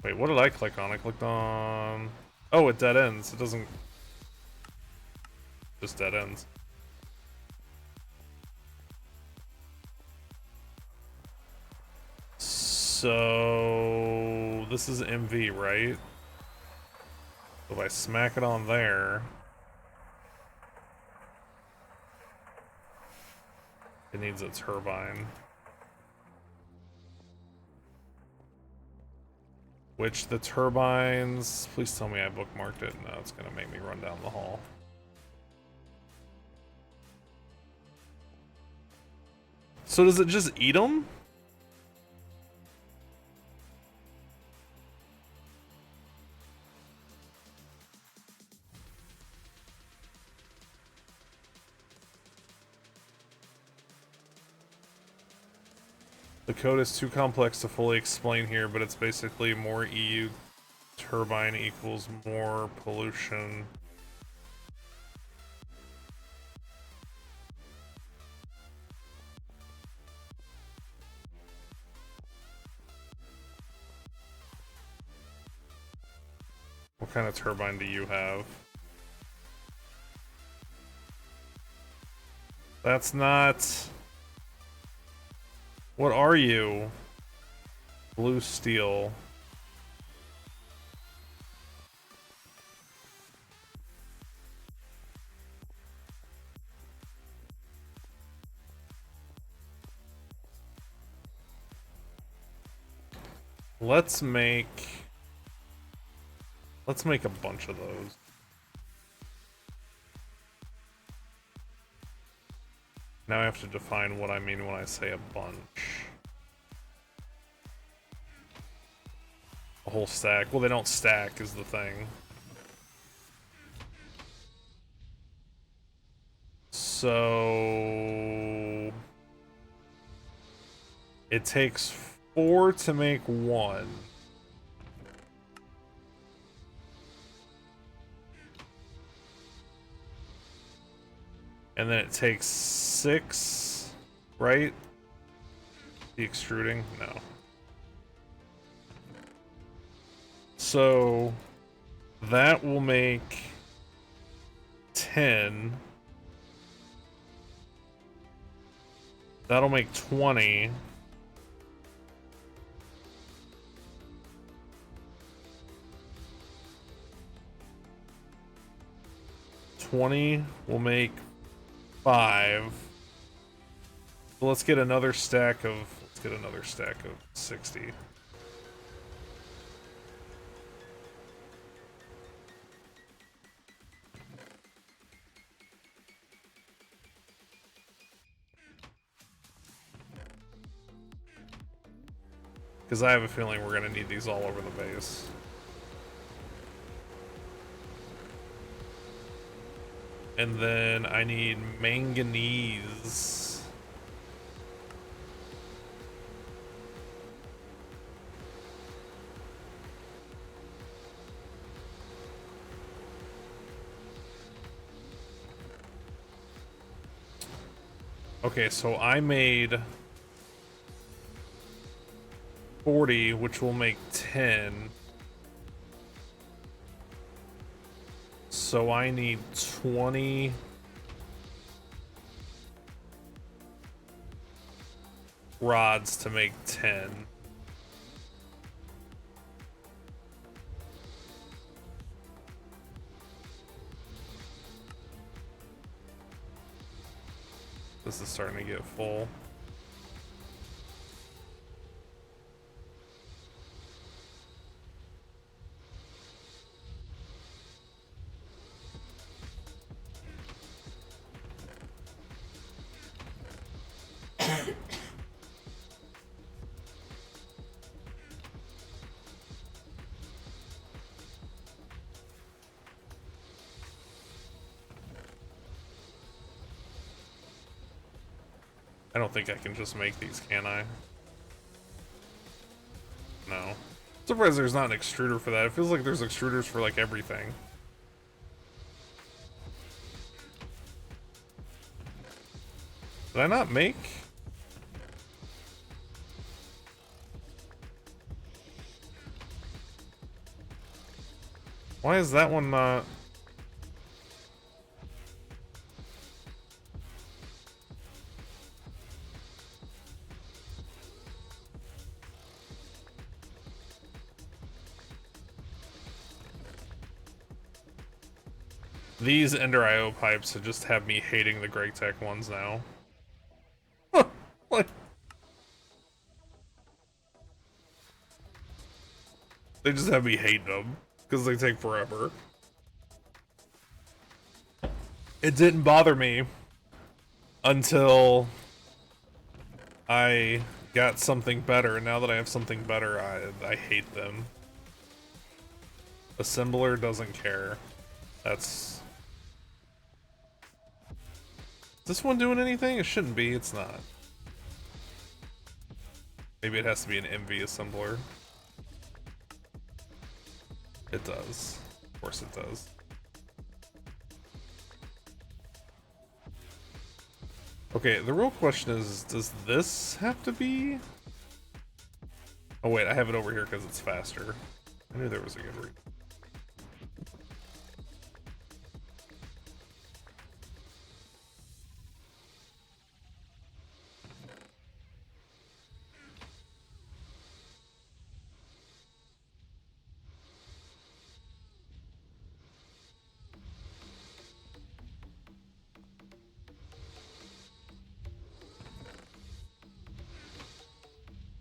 Wait, what did I click on? I clicked on... Oh, it dead ends. It doesn't... Just dead ends. So... This is MV, right? So if I smack it on there... It needs a turbine. Which the turbines... Please tell me I bookmarked it. No, it's gonna make me run down the hall. So does it just eat them? The code is too complex to fully explain here, but it's basically more EU turbine equals more pollution. What kind of turbine do you have? That's not... What are you? Blue steel. Let's make a bunch of those. Now I have to define what I mean when I say a bunch. A whole stack. Well, they don't stack is the thing. So... It takes 4 to make 1. And then it takes 6, right? The extruding? No. So that will make 10. That'll make 20. Will make 5. So let's get another stack of 60. Because I have a feeling we're gonna need these all over the base. And then I need manganese. Okay, so I made 40, which will make 10. So I need 20 rods to make 10. This is starting to get full. I don't think I can just make these, can I? Surprised there's not an extruder for that. It feels like there's extruders for like everything. Did I not make? Why is that one not? These Ender IO pipes just have me hating the Greg Tech ones now. Like, they just have me hate them because they take forever. It didn't bother me until I got something better. Now that I have something better, I hate them. Assembler doesn't care. That's... Is this one doing anything? It shouldn't be, it's not. Maybe it has to be an MV assembler. It does. Of course it does. Okay, the real question is, does this have to be... Oh wait, I have it over here because it's faster. I knew there was a good reason.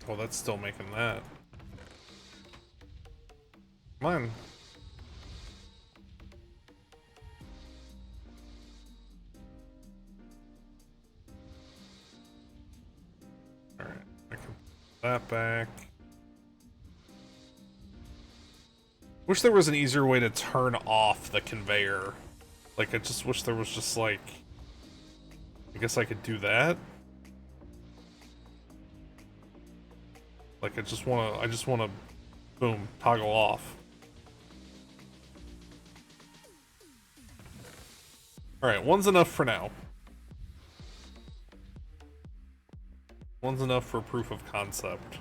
Oh, that's still making that. Come on. Alright, I can put that back. Wish there was an easier way to turn off the conveyor. Like, I just wish there was just like... I guess I could do that? Like, I just wanna, boom, toggle off. Alright, one's enough for now. One's enough for proof of concept.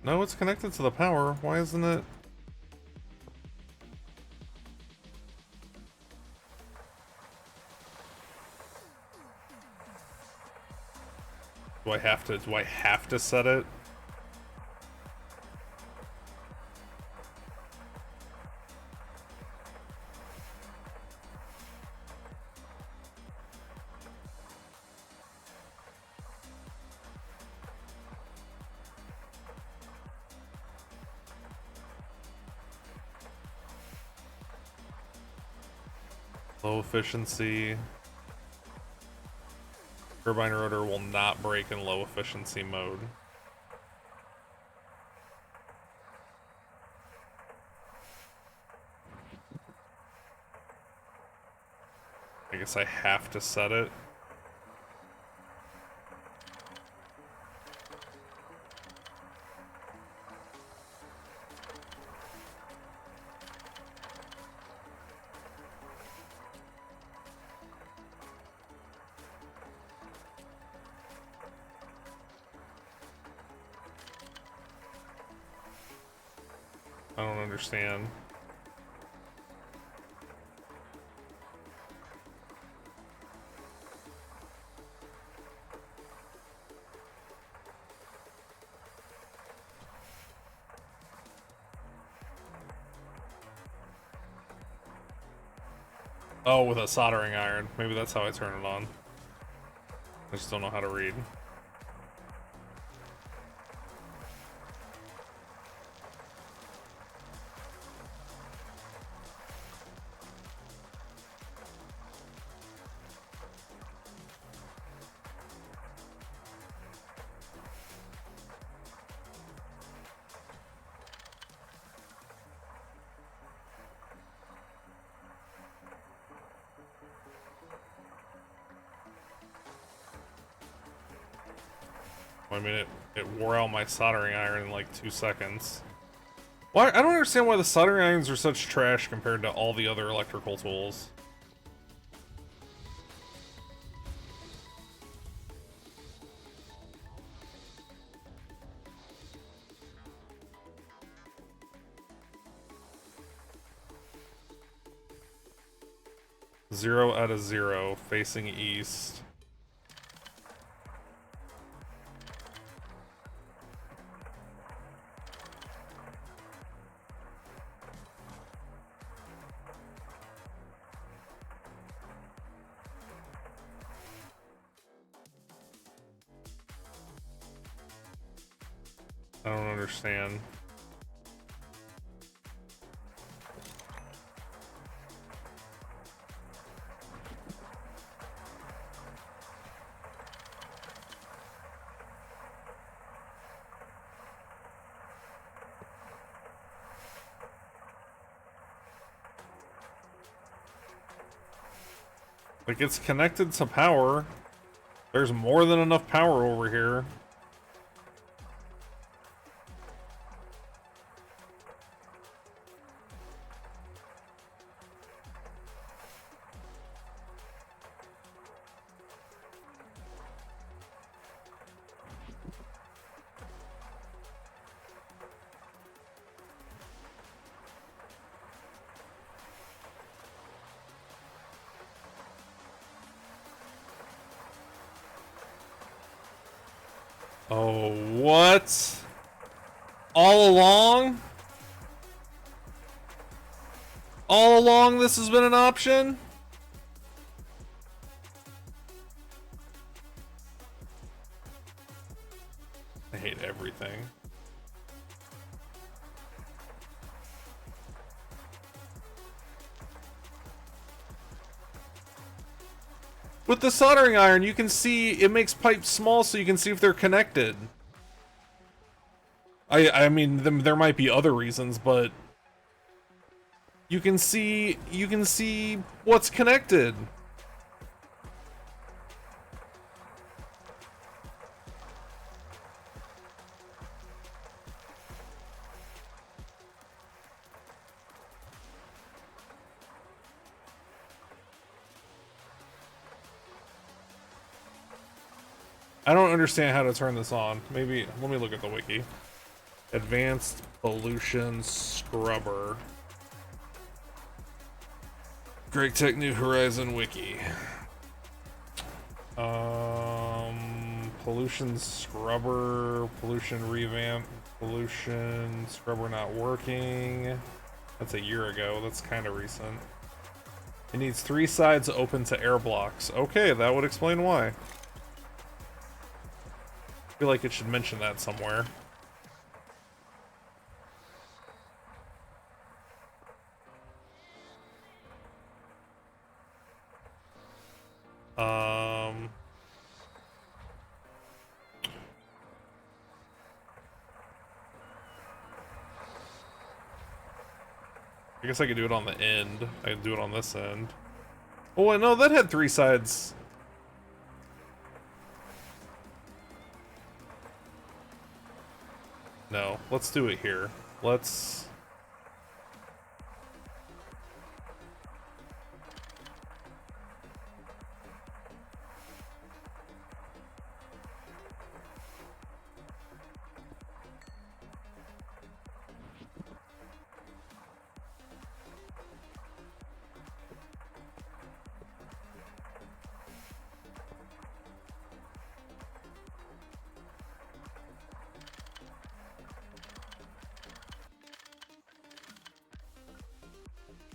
No, it's connected to the power. Why isn't it? Do I have to set it? Low efficiency. Turbine rotor will not break in low efficiency mode. I guess I have to set it. I don't understand. Oh, with a soldering iron. Maybe that's how I turn it on. I just don't know how to read. I mean, it wore out my soldering iron in like 2 seconds. Why? I don't understand why the soldering irons are such trash compared to all the other electrical tools. Zero out of 0, facing east. I don't understand. Like, it's connected to power. There's more than enough power over here. Oh, what? All along? All along this has been an option? I hate everything. With the soldering iron, you can see it makes pipes small so you can see if they're connected. I mean, there might be other reasons, but you can see what's connected. I don't understand how to turn this on. Maybe, let me look at the wiki. Advanced Pollution Scrubber. Great Tech New Horizon wiki. Pollution Scrubber, pollution revamp, pollution scrubber not working. That's a year ago. That's kind of recent. It needs 3 sides open to air blocks. Okay, that would explain why. I feel like it should mention that somewhere. I guess I could do it on the end. I could do it on this end. Oh, wait, no, that had 3 sides. No, let's do it here. Let's...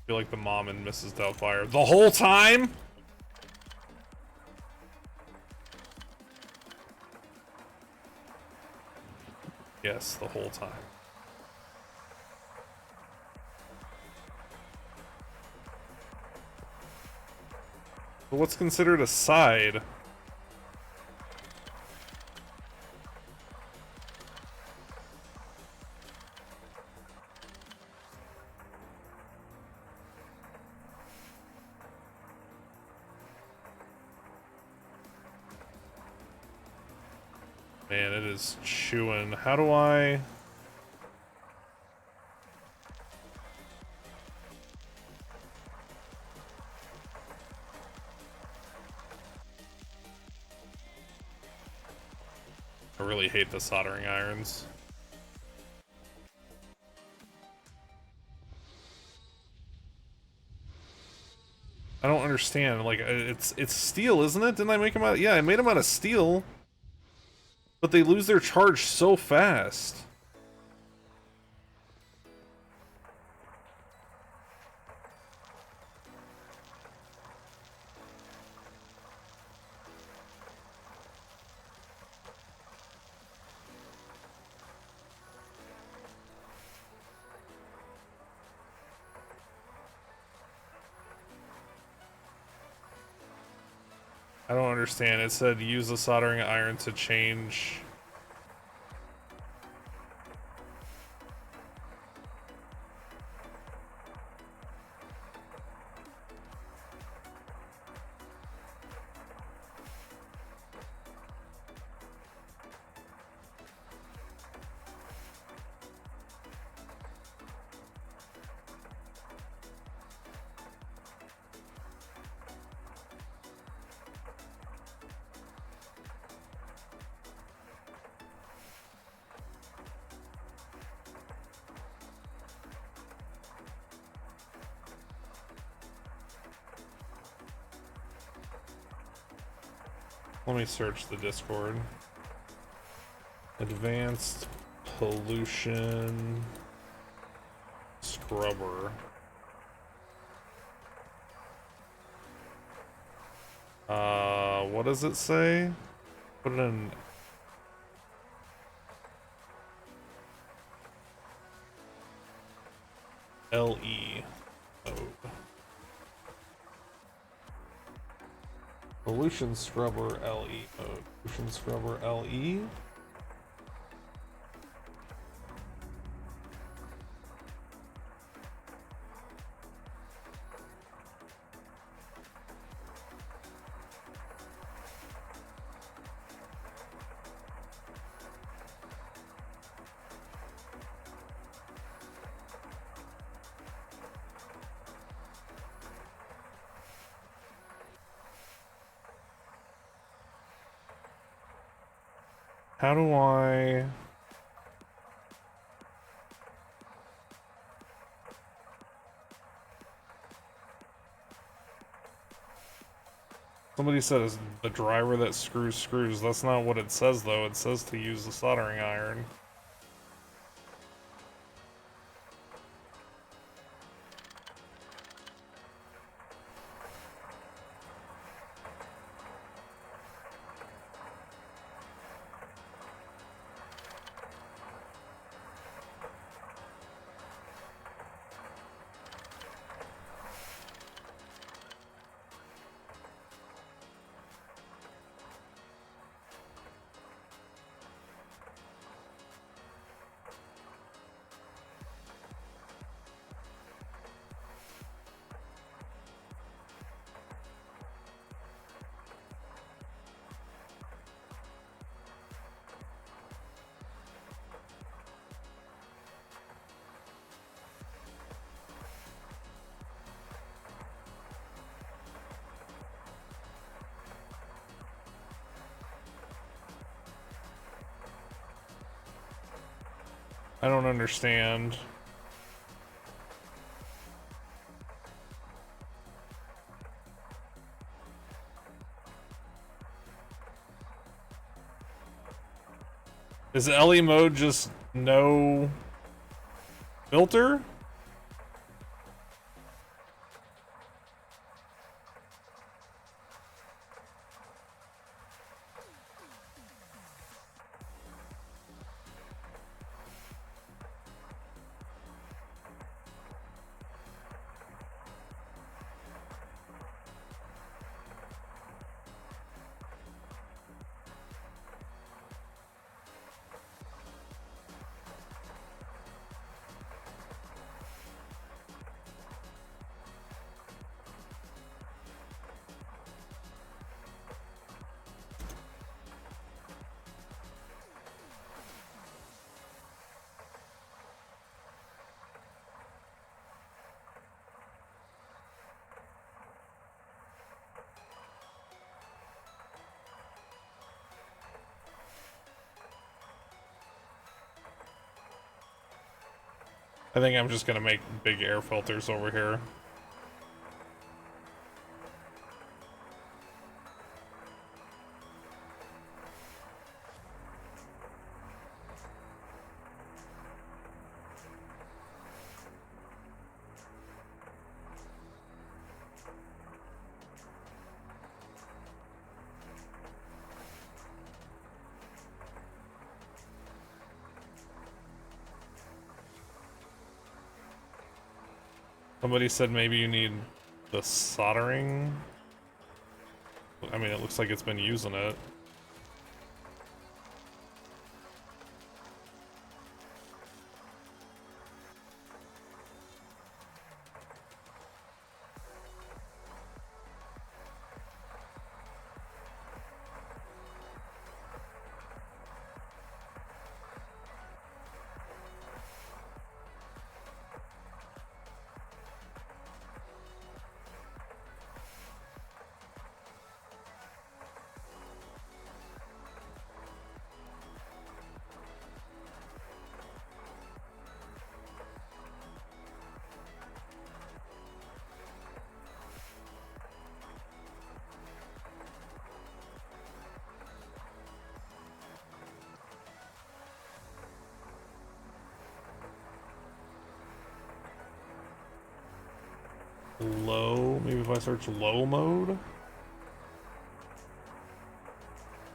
feel like the mom and Mrs. Doubtfire the whole time? Yes, the whole time. But what's considered a side? Man, it is chewing. How do I... I really hate the soldering irons. I don't understand. Like, it's steel, isn't it? Didn't I make them out? Yeah, I made them out of steel. But they lose their charge so fast. I don't understand. It said use the soldering iron to change. Let me search the Discord. Advanced pollution scrubber. What does it say? Put it in LE mode. Pollution scrubber LE mode. Pollution scrubber LE? How do I... Somebody said it's the driver that screws screws. That's not what it says, though. It says to use the soldering iron. I don't understand. Is LE mode just no filter? I think I'm just gonna make big air filters over here. Somebody said maybe you need the soldering. I mean, it looks like it's been using it. Low, maybe if I search low mode?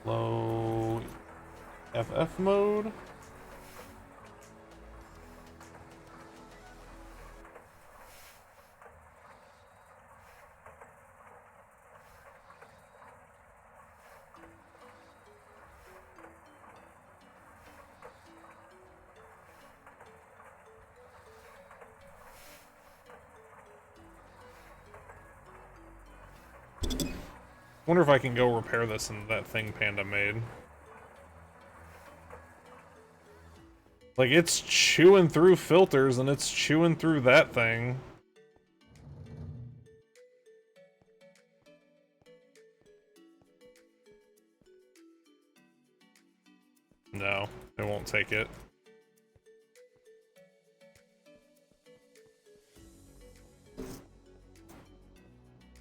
Low FF mode? Wonder if I can go repair this in that thing Panda made. Like, it's chewing through filters and it's chewing through that thing. No, it won't take it.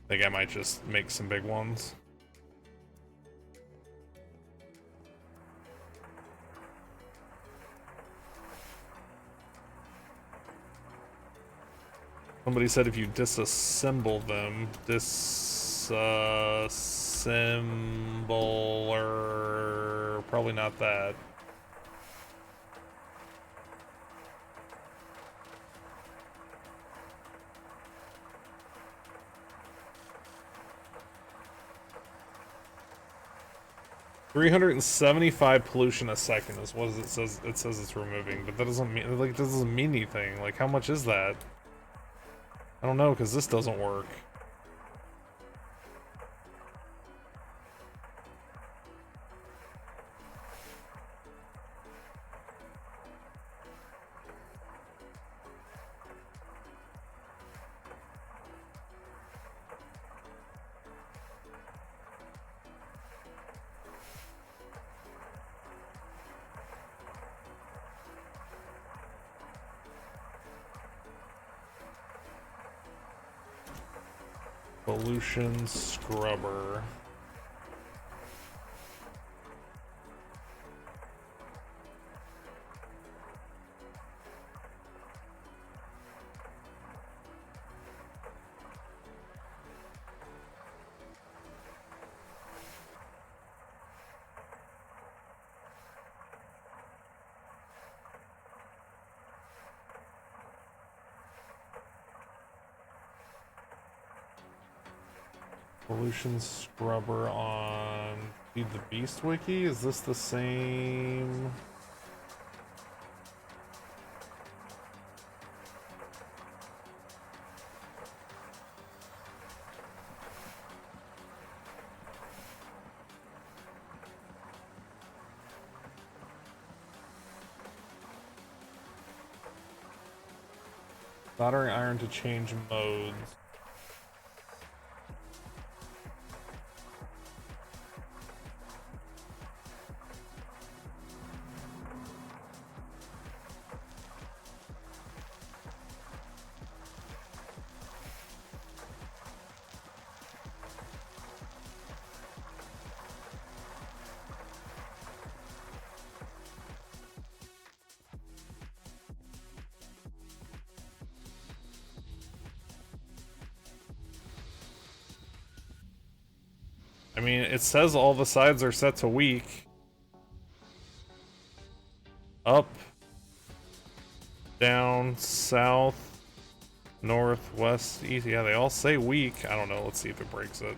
I think I might just make some big ones. Somebody said if you disassemble them, disassembler, probably not that. $375 pollution a second is what it says. It says it's removing, but that doesn't mean, like, it doesn't mean anything. Like, how much is that? I don't know, because this doesn't work. Pollution scrubber. Pollution scrubber on Feed the Beast wiki? Is this the same? Soldering iron to change modes. I mean, it says all the sides are set to weak. Up, down, south, north, west, east. Yeah, they all say weak. I don't know. Let's see if it breaks it.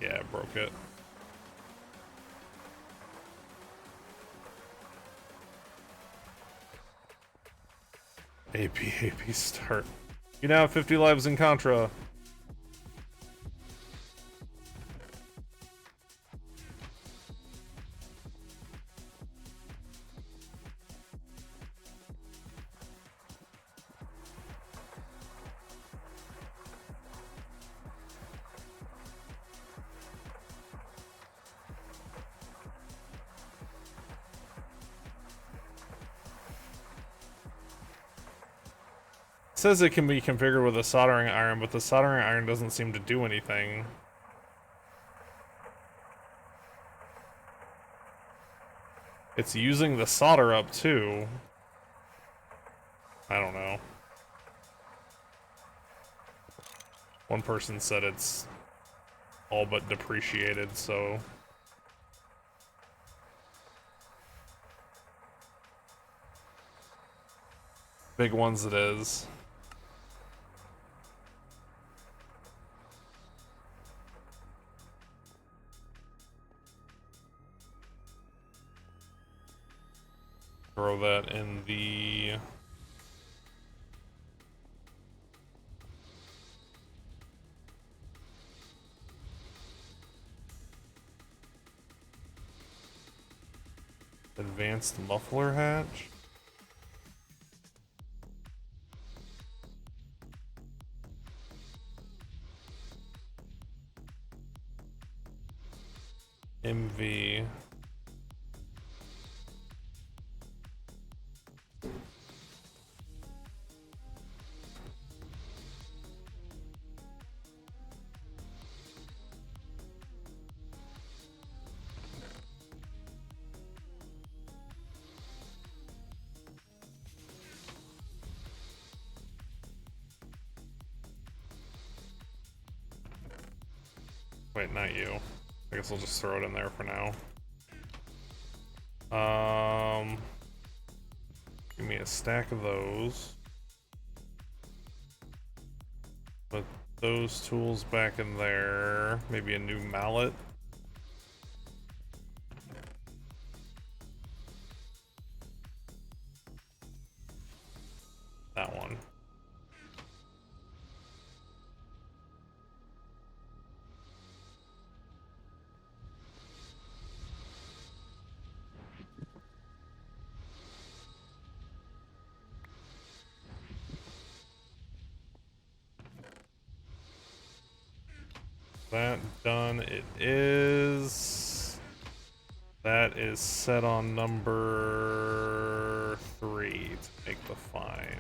Yeah, it broke it. AP start. You now have 50 lives in Contra. Says it can be configured with a soldering iron, but the soldering iron doesn't seem to do anything. It's using the solder up too. I don't know. One person said it's all but depreciated, so... Big ones it is. Throw that in the... Advanced muffler hatch? MV. Wait, not you. I guess I'll just throw it in there for now. Give me a stack of those. Put those tools back in there. Maybe a new mallet. That one. That done it is. That is set on number 3 to make the fine.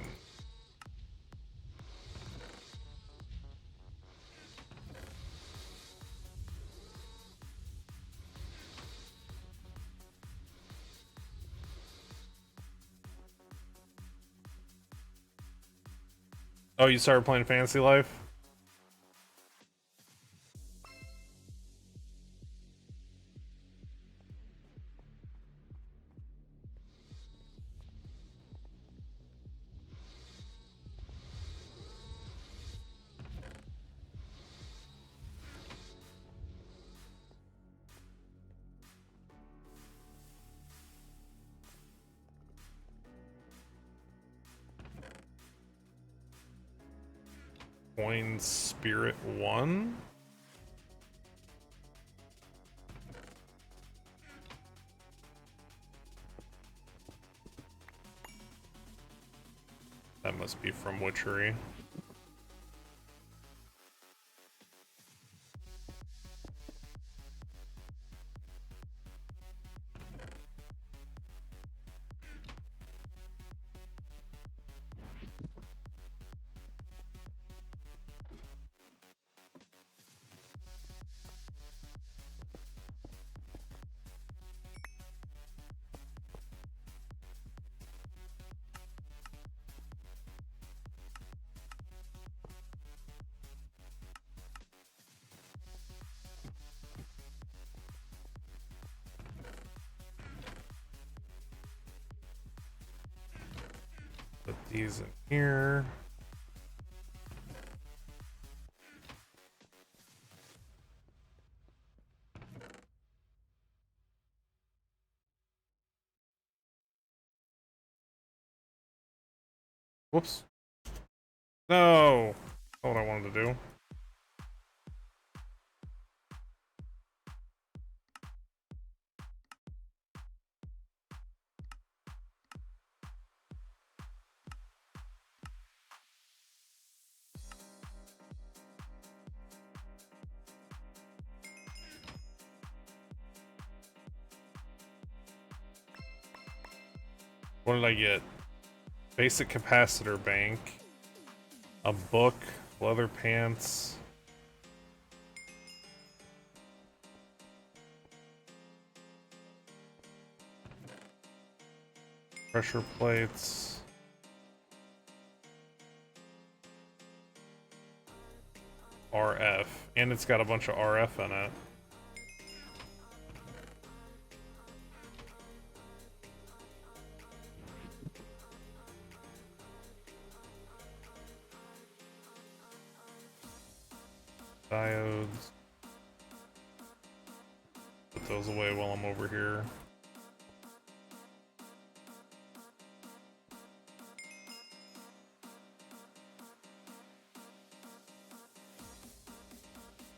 Oh, you started playing Fantasy Life? Coin Spirit 1? That must be from Witchery. Put these in here. Whoops. No! That's what I wanted to do. What did I get? Basic capacitor bank. A book. Leather pants. Pressure plates. RF. And it's got a bunch of RF in it. Diodes. Put those away while I'm over here.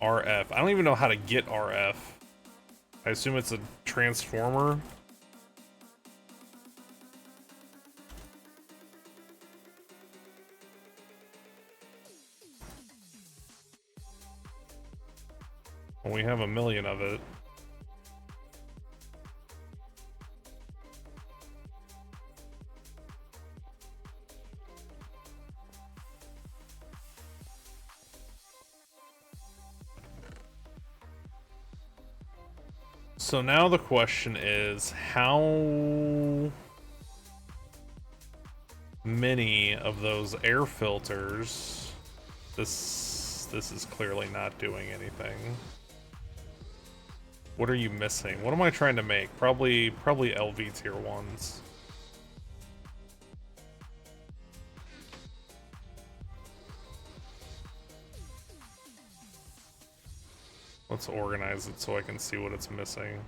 RF. I don't even know how to get RF. I assume it's a transformer. Well, we have a million of it. So now the question is, how many of those air filters? This is clearly not doing anything. What are you missing? What am I trying to make? Probably LV tier 1s. Let's organize it so I can see what it's missing.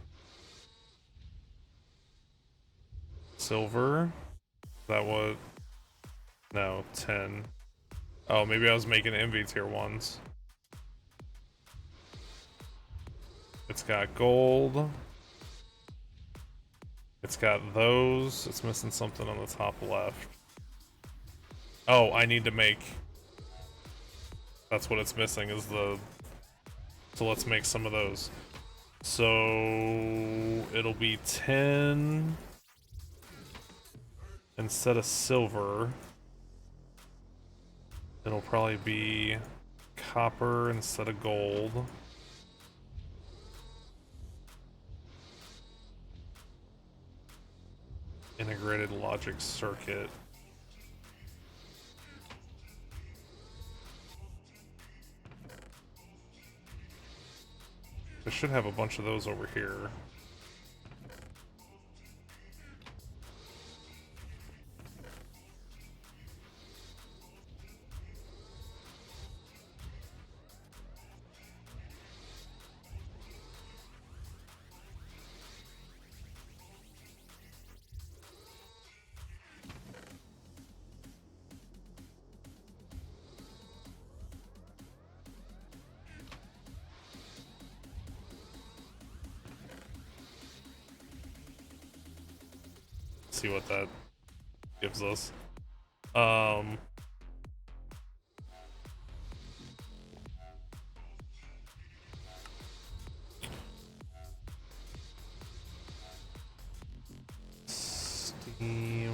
Silver. Is that what? No, 10. Oh, maybe I was making MV tier 1s. It's got gold. It's got those. It's missing something on the top left. Oh, I need to make... That's what it's missing, is the... So let's make some of those. So... It'll be 10... Instead of silver... It'll probably be... Copper instead of gold. Integrated logic circuit. I should have a bunch of those over here. See what that gives us. Steam.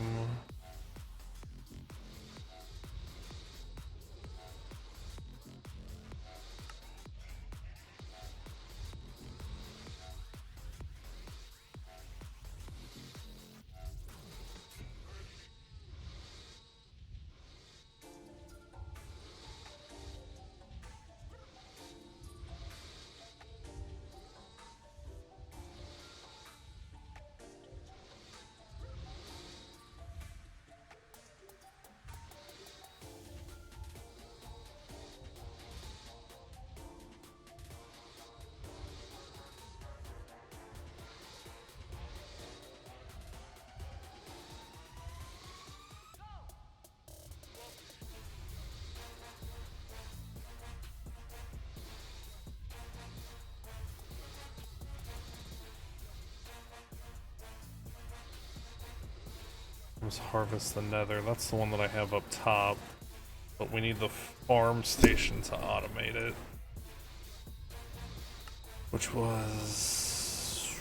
farms harvest the nether. That's the one that I have up top. But we need the farm station to automate it. Which was...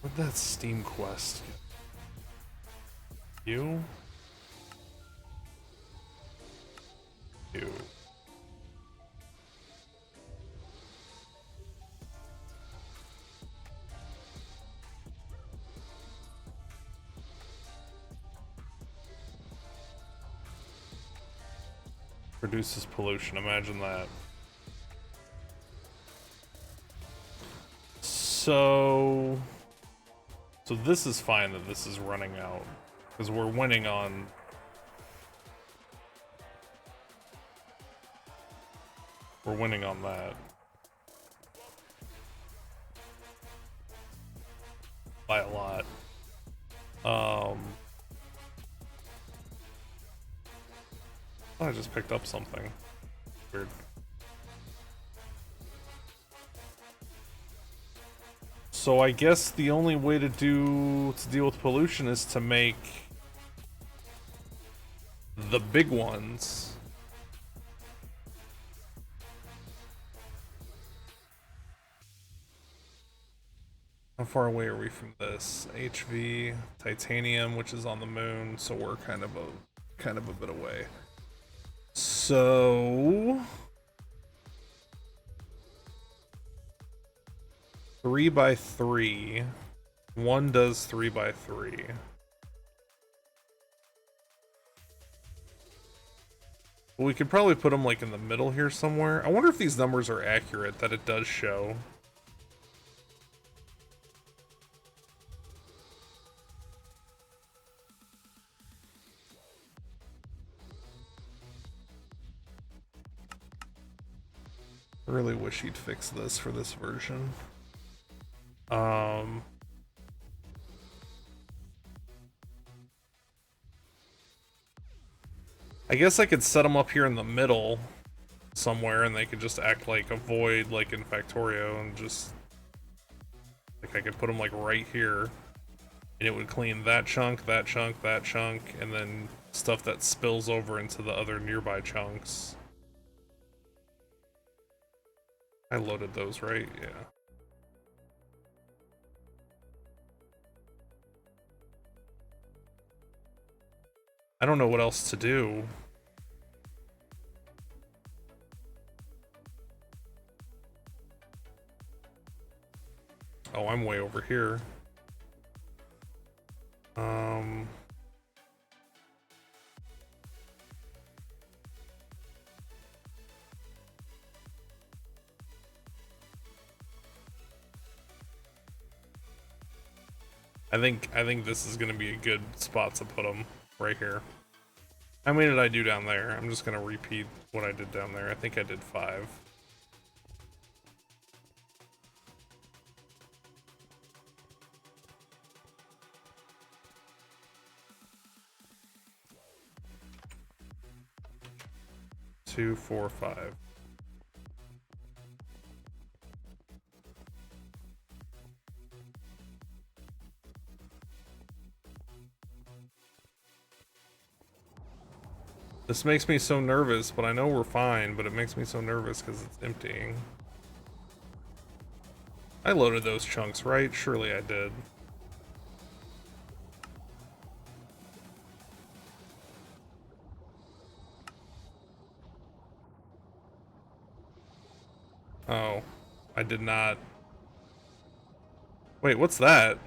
Where'd that Steam quest get? You? You. Produces pollution, imagine that. So this is fine that this is running out, because we're winning on... We're winning on that. By a lot. I just picked up something. Weird. So I guess the only way to deal with pollution is to make the big ones. How far away are we from this? HV, titanium, which is on the moon, so we're kind of a bit away. So 3 by 3. One does 3 by 3. Well, we could probably put them like in the middle here somewhere. I wonder if these numbers are accurate, that it does show. I really wish he'd fix this for this version. I guess I could set them up here in the middle somewhere, and they could just act like a void, like in Factorio, and just... Like, I could put them, like, right here, and it would clean that chunk, that chunk, that chunk, and then stuff that spills over into the other nearby chunks. I loaded those, right? Yeah. I don't know what else to do. Oh, I'm way over here. I think this is gonna be a good spot to put them right here. How many did I do down there? I'm just gonna repeat what I did down there. I think I did 5. Two, 4, 5. This makes me so nervous, but I know we're fine, but it makes me so nervous because it's emptying. I loaded those chunks, right? Surely I did. Oh, I did not. Wait, what's that?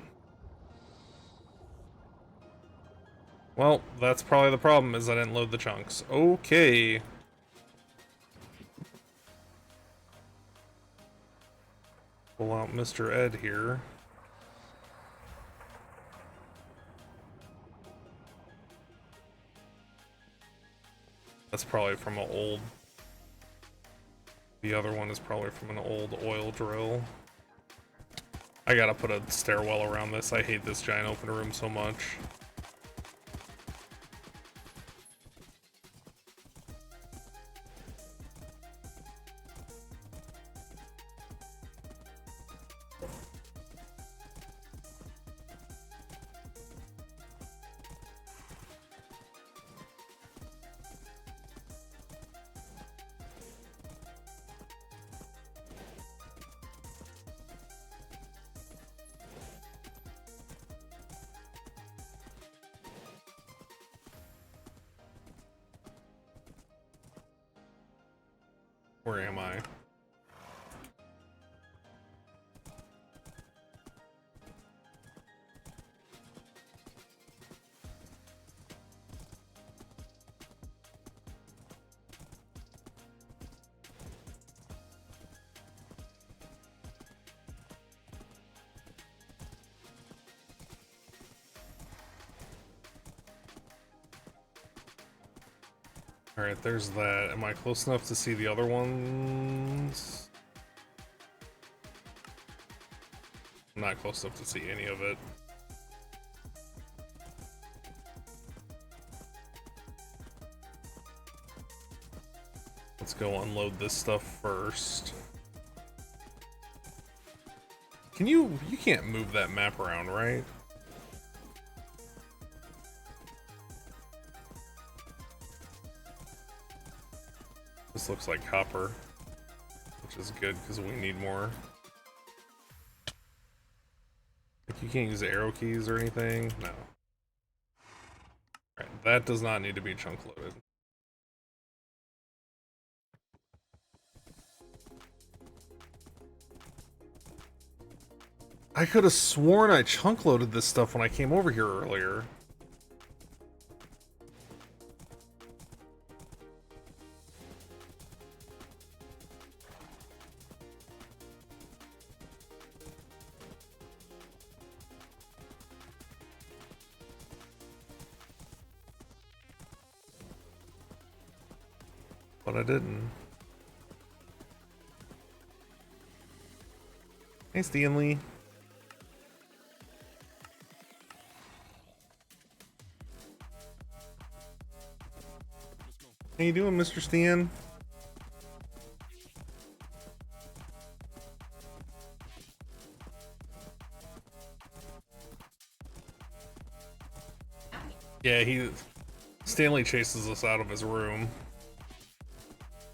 Well, that's probably the problem, is I didn't load the chunks. Okay. Pull out Mr. Ed here. That's probably from an old... The other one is probably from an old oil drill. I gotta put a stairwell around this. I hate this giant open room so much. Where am I? Alright, there's that. Am I close enough to see the other ones? I'm not close enough to see any of it. Let's go unload this stuff first. You can't move that map around, right? This looks like copper, which is good because we need more. Like, you can't use the arrow keys or anything? No. Alright, that does not need to be chunk loaded. I could have sworn I chunk loaded this stuff when I came over here earlier. But I didn't. Hey, Stanley. How you doing, Mr. Stan? Yeah, Stanley chases us out of his room.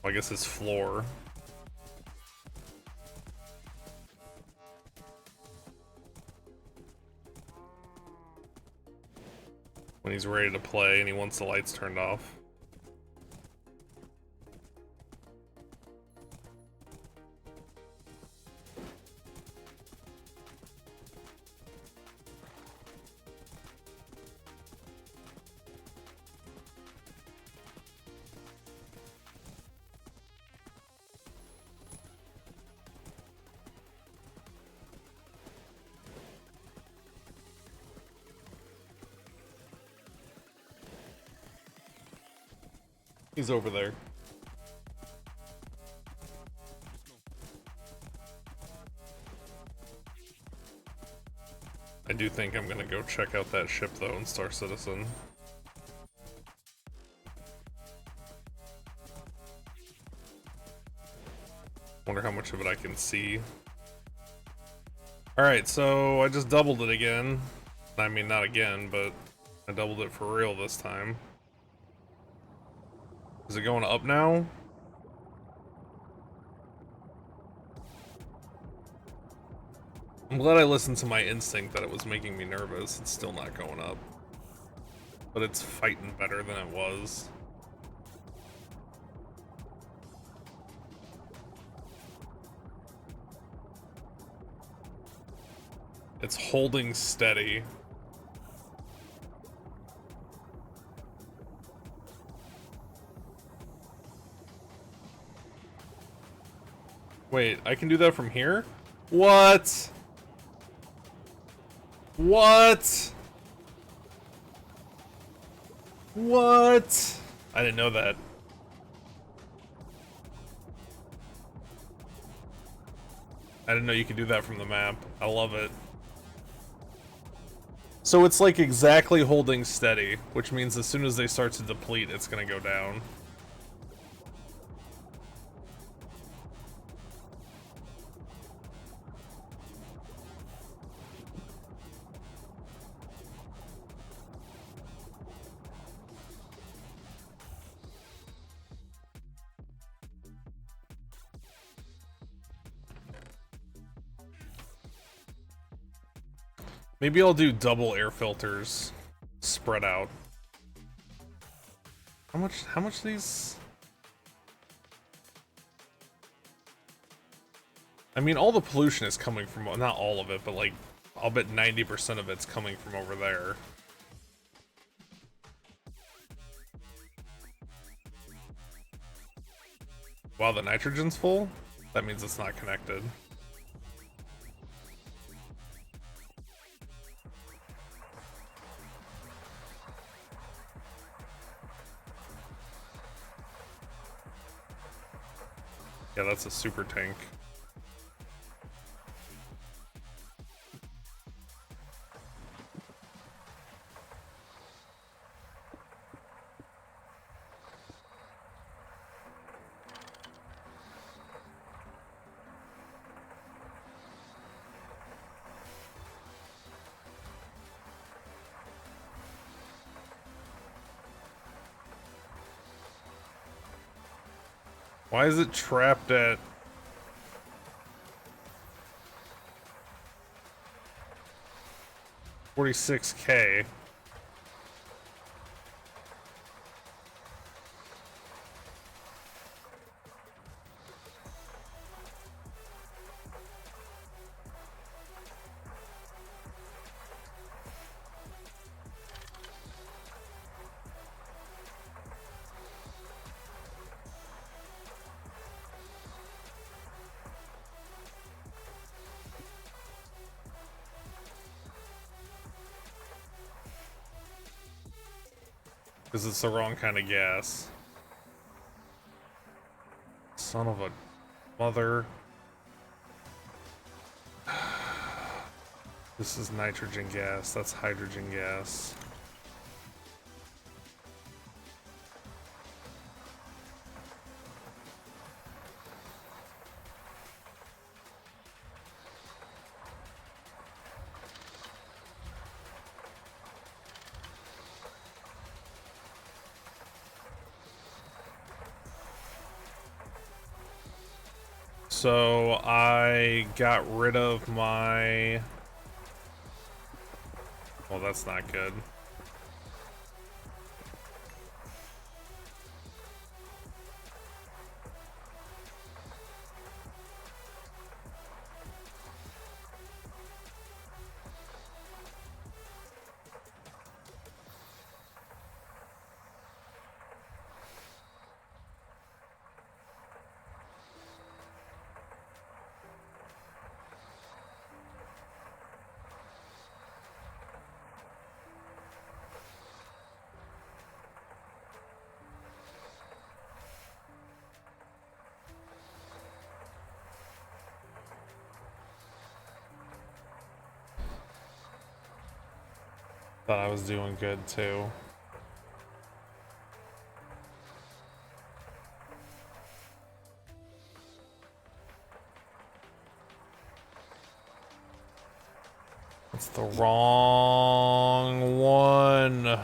I guess his floor. When he's ready to play and he wants the lights turned off. He's over there. I do think I'm gonna go check out that ship though in Star Citizen. Wonder how much of it I can see. Alright, so I just doubled it again. I mean, not again, but I doubled it for real this time. Is it going up now? I'm glad I listened to my instinct that it was making me nervous. It's still not going up. But it's fighting better than it was. It's holding steady. Wait, I can do that from here? What? What? What? I didn't know that. I didn't know you could do that from the map. I love it. So it's like exactly holding steady, which means as soon as they start to deplete, it's gonna go down. Maybe I'll do double air filters spread out. How much these? I mean, all the pollution is coming from, not all of it, but like, I'll bet 90% of it's coming from over there. Wow, the nitrogen's full? That means it's not connected. Yeah, that's a super tank. Why is it trapped at 46K? Because it's the wrong kind of gas. Son of a mother. This is nitrogen gas, that's hydrogen gas. So I got rid of my... Well, that's not good. Thought I was doing good too. It's the wrong one.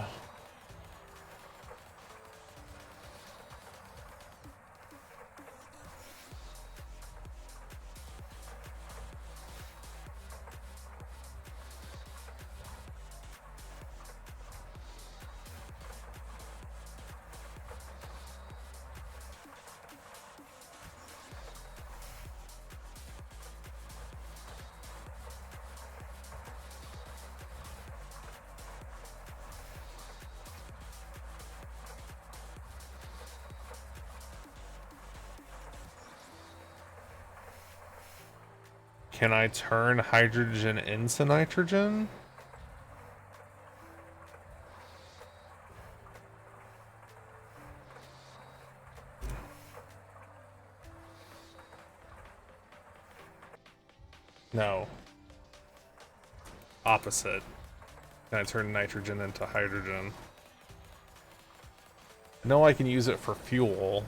Can I turn hydrogen into nitrogen? No. Opposite. Can I turn nitrogen into hydrogen? I know I can use it for fuel.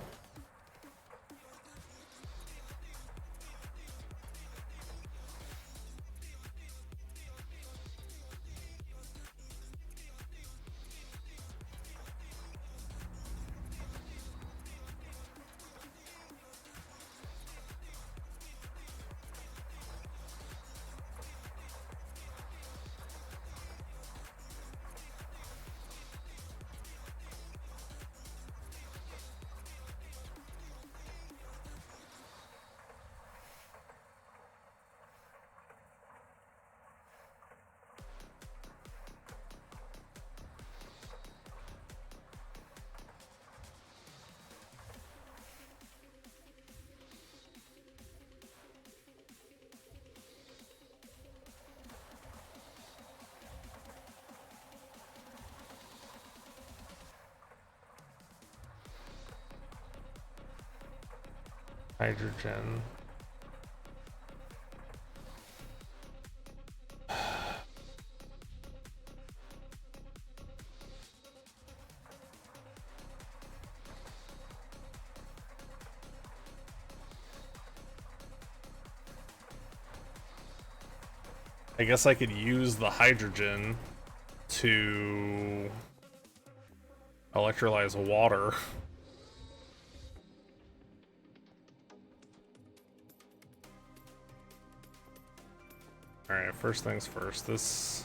Hydrogen. I guess I could use the hydrogen to electrolyze water. Alright, first things first. Let's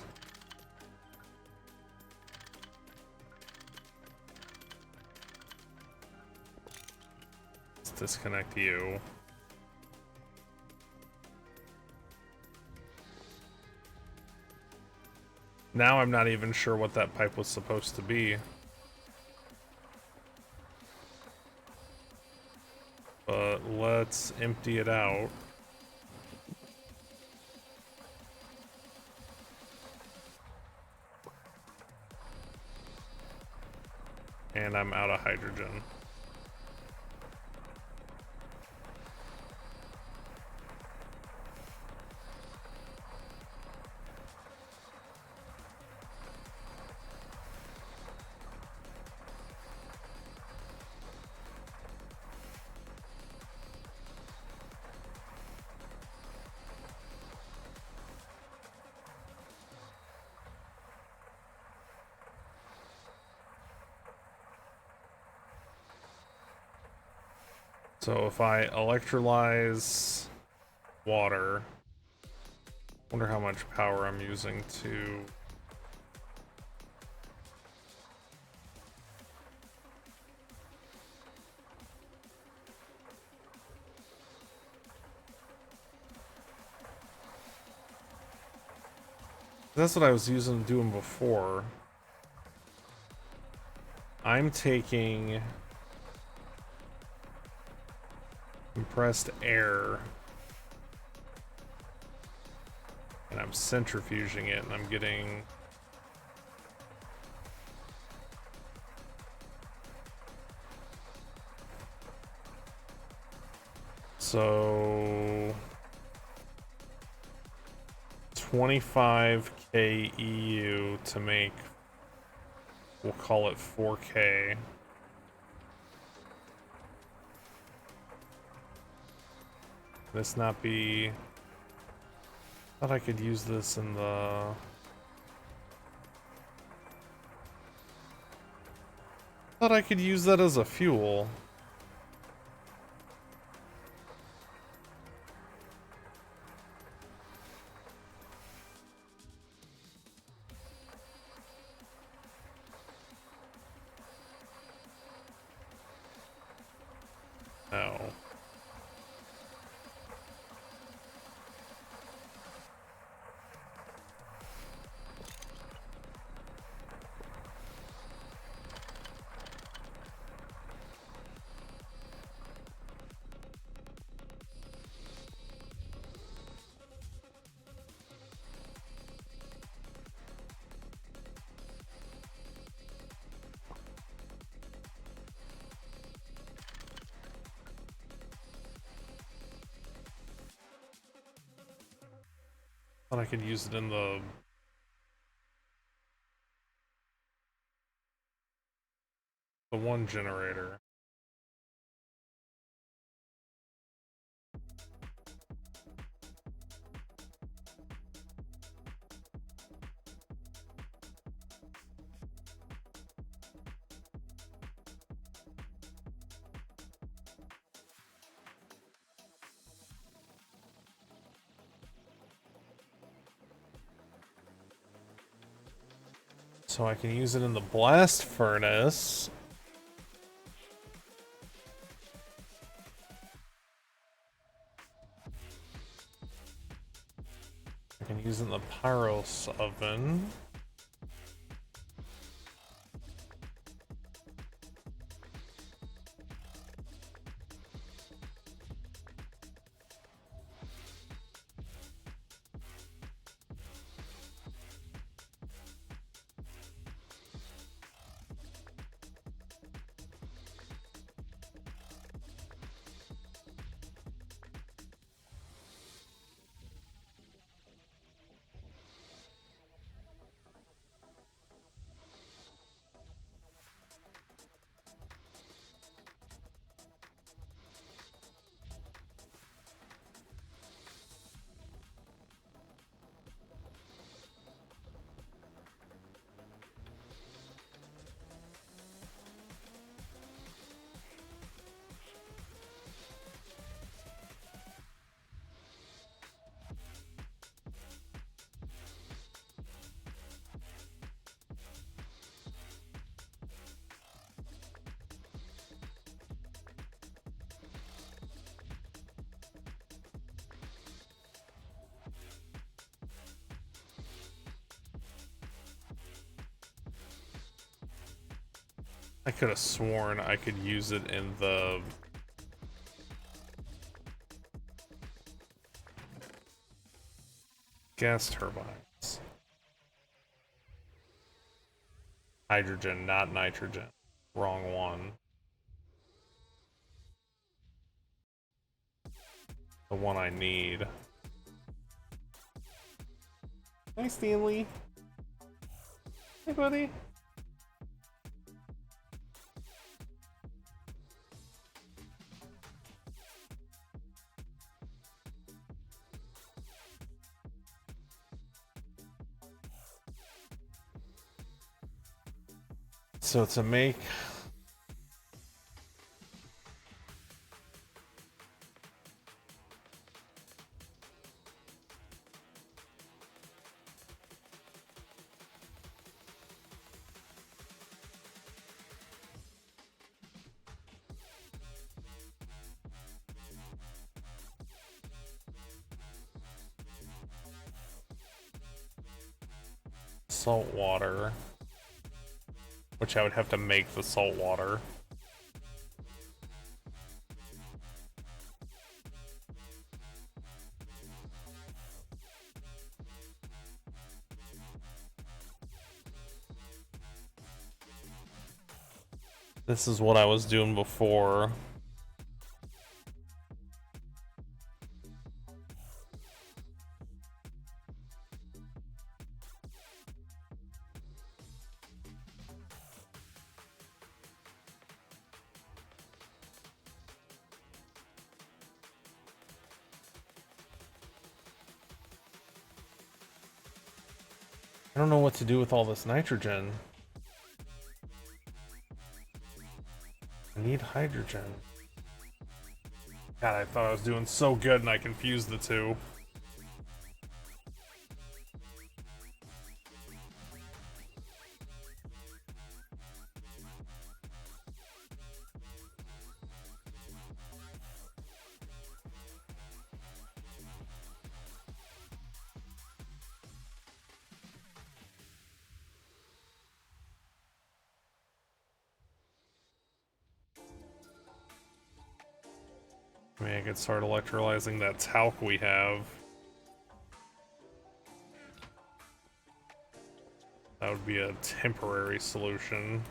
disconnect you. Now I'm not even sure what that pipe was supposed to be. But let's empty it out. And I'm out of hydrogen. So if I electrolyze water, wonder how much power I'm using to... That's what I was doing before. I'm taking compressed air and I'm centrifuging it, and I'm getting so 25 kEU to make, we'll call it 4K. This not be... Thought I could use this in the... Thought I could use that as a fuel. No. Thought I could use it in the one generator. So I can use it in the blast furnace. I can use it in the pyros oven. I could have sworn I could use it in the gas turbines. Hydrogen, not nitrogen. Wrong one. The one I need. Hi, Stanley. Hey, buddy. So to make salt water, which I would have to make the salt water. This is what I was doing before. I don't know what to do with all this nitrogen. I need hydrogen. God, I thought I was doing so good and I confused the two. I mean, I could start electrolyzing that talc we have. That would be a temporary solution.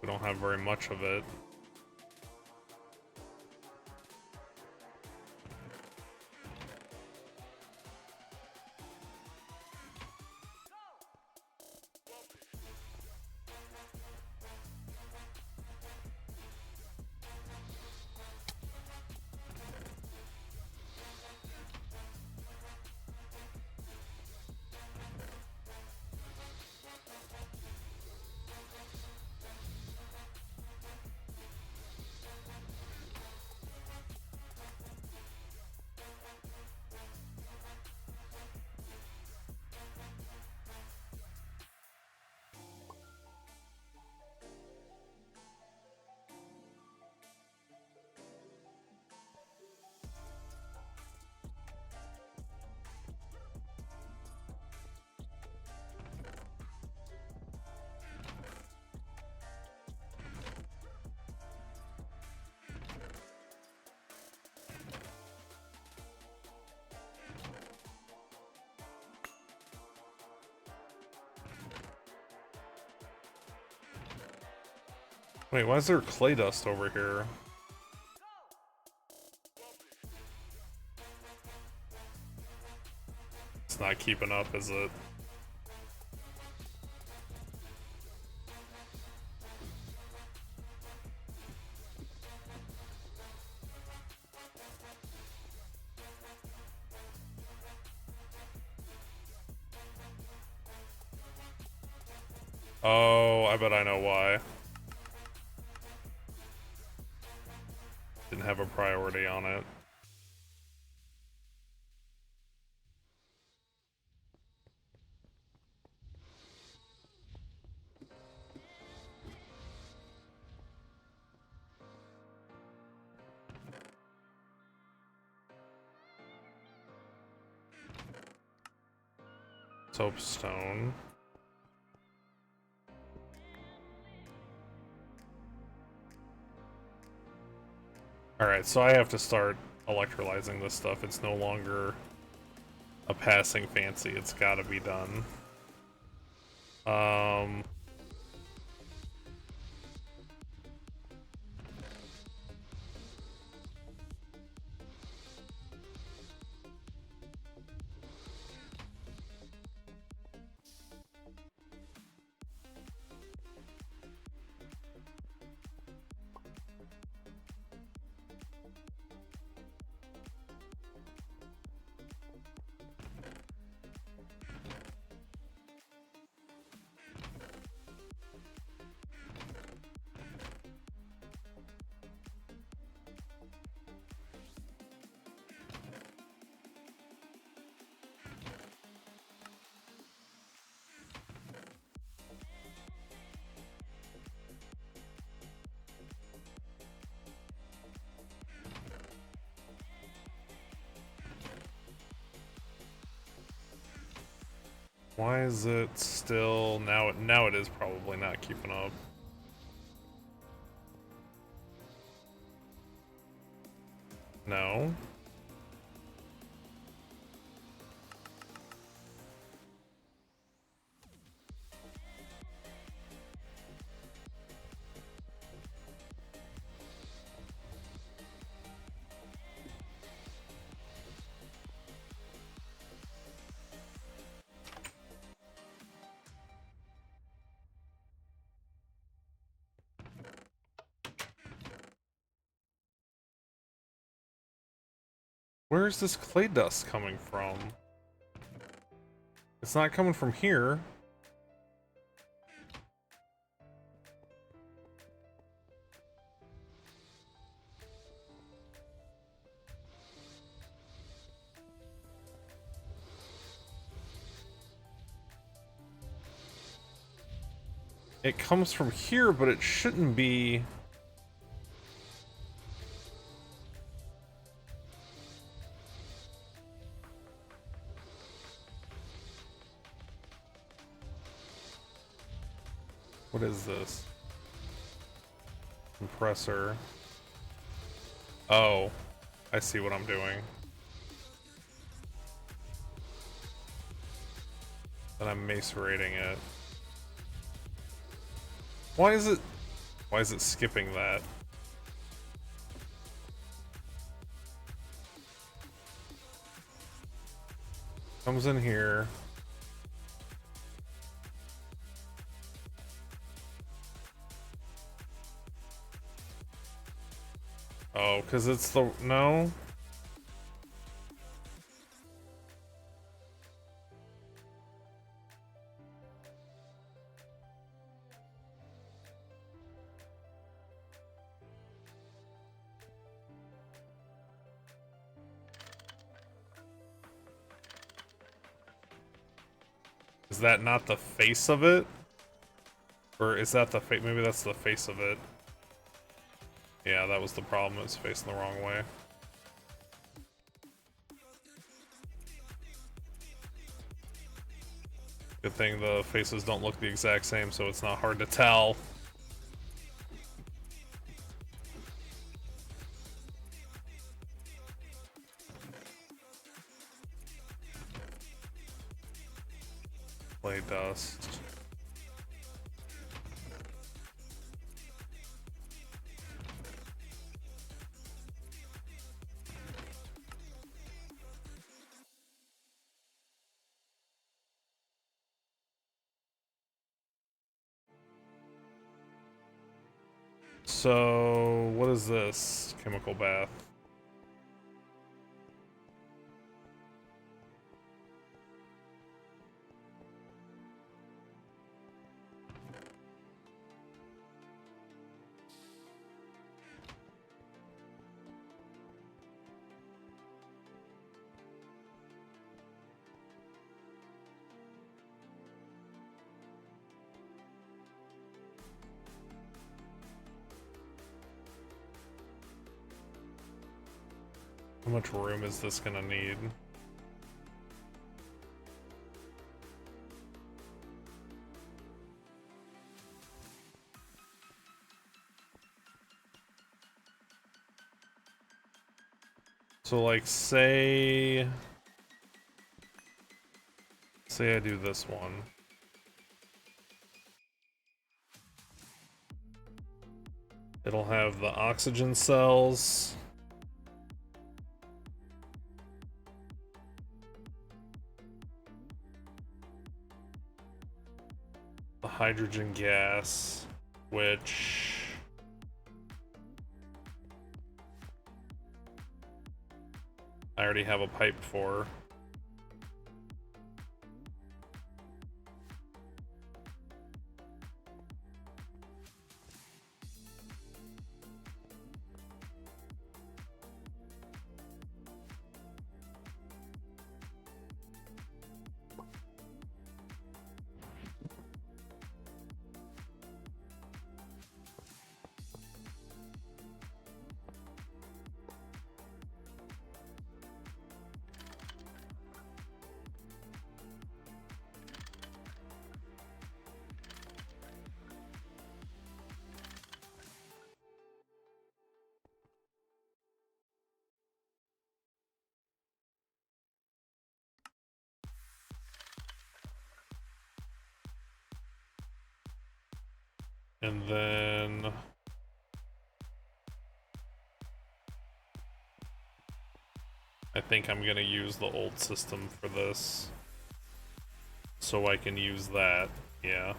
We don't have very much of it. Wait, why is there clay dust over here? It's not keeping up, is it? Oh, I bet I know why. Didn't have a priority on it. Soapstone. Alright, so I have to start electrolyzing this stuff. It's no longer a passing fancy. It's gotta be done. Why is it still now it is probably not keeping up. No. Where is this clay dust coming from? It's not coming from here. It comes from here, but it shouldn't be. What is this? Compressor. Oh, I see what I'm doing. Then I'm macerating it. Why is it skipping that? Comes in here. Oh, because it's the... No? Is that not the face of it? Or is that the face? Maybe that's the face of it. Yeah, that was the problem. It's facing the wrong way. Good thing the faces don't look the exact same, so it's not hard to tell. Clay dust. So, what is this? Chemical bath. How much room is this gonna need? So like say I do this one. It'll have the oxygen cells. The hydrogen gas, which I already have a pipe for. And then I think I'm gonna use the old system for this. So I can use that, yeah.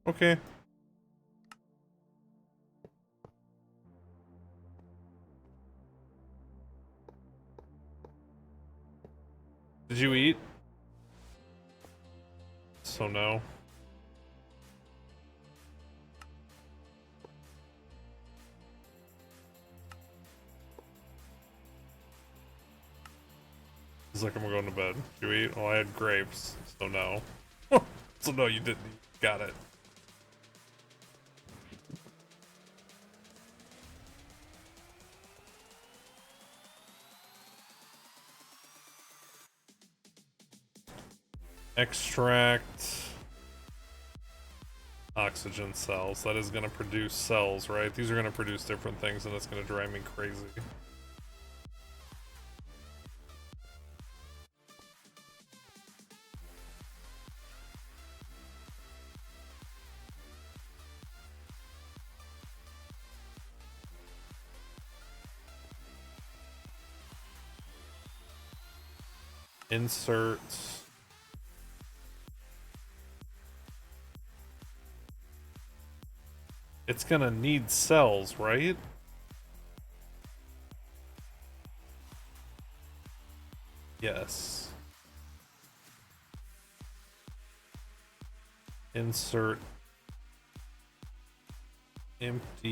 Okay. Did you eat? So no. He's like, I'm going to bed. Did you eat? Oh, I had grapes, so no. So no, you didn't. Got it. Extract oxygen cells. That is going to produce cells, right? These are going to produce different things, and it's going to drive me crazy. Insert. It's gonna need cells, right? Yes. Insert empty.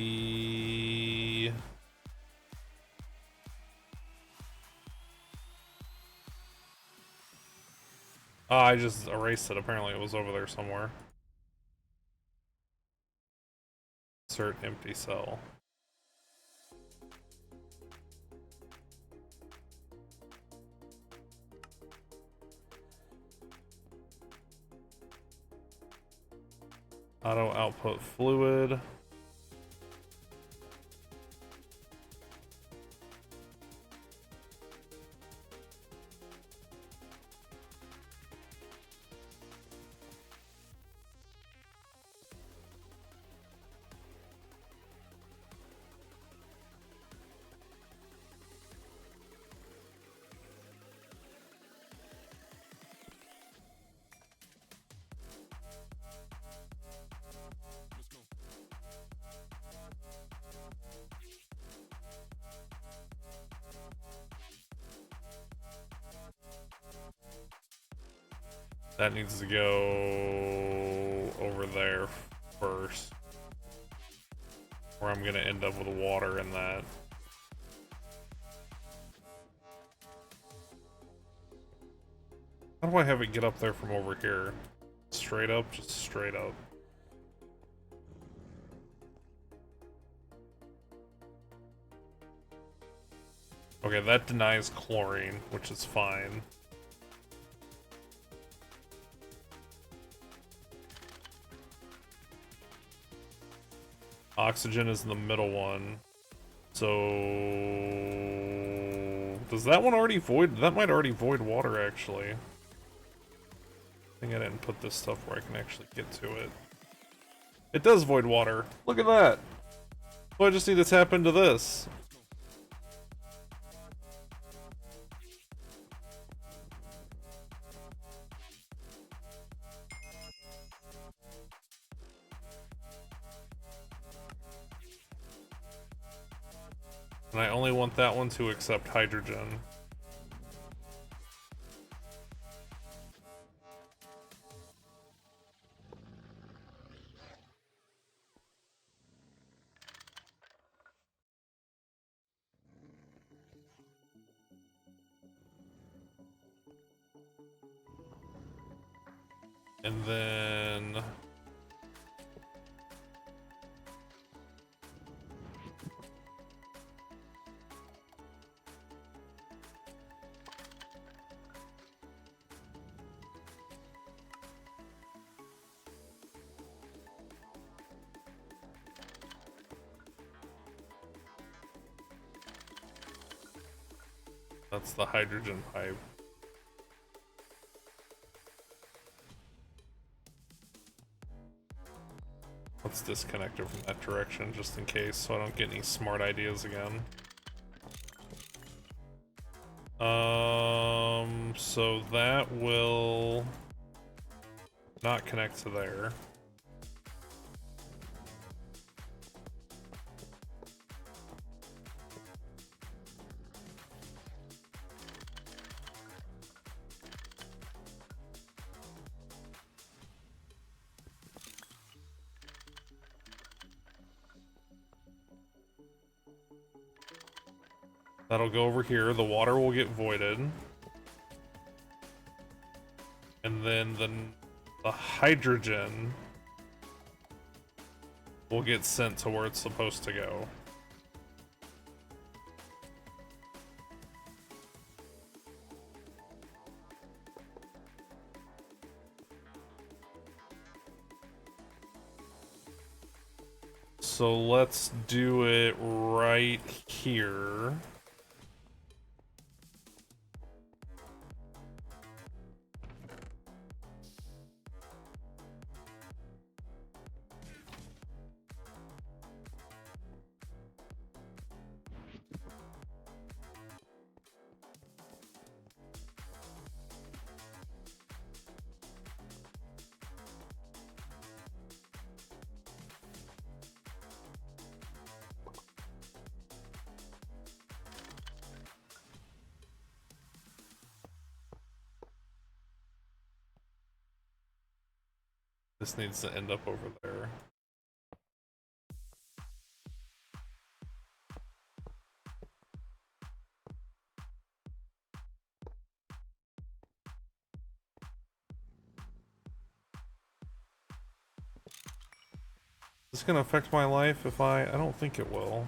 Oh, I just erased it. Apparently it was over there somewhere. Insert empty cell. Auto output fluid. That needs to go over there first. Or I'm gonna end up with water in that. How do I have it get up there from over here? Straight up? Just straight up. Okay, that denies chlorine, which is fine. Oxygen is the middle one. So... does that one already void? That might already void water, actually. I think I didn't put this stuff where I can actually get to it. It does void water. Look at that! Well, I just need to tap into this. And I only want that one to accept hydrogen. And then... that's the hydrogen pipe. Let's disconnect it from that direction just in case so I don't get any smart ideas again. So that will not connect to there. That'll go over here. The water will get voided. And then the hydrogen will get sent to where it's supposed to go. So let's do it right here. This needs to end up over there. Is this gonna affect my life if I don't think it will.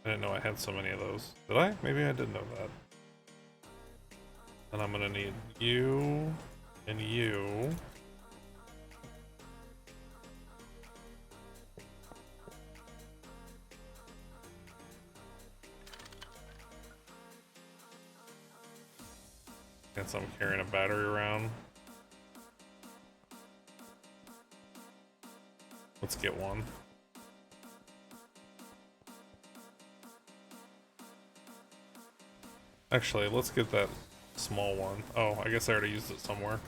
I didn't know I had so many of those. Did I? Maybe I did know that. And I'm gonna need you and you. Guess I'm carrying a battery around. Let's get one. Actually, let's get that small one. Oh, I guess I already used it somewhere.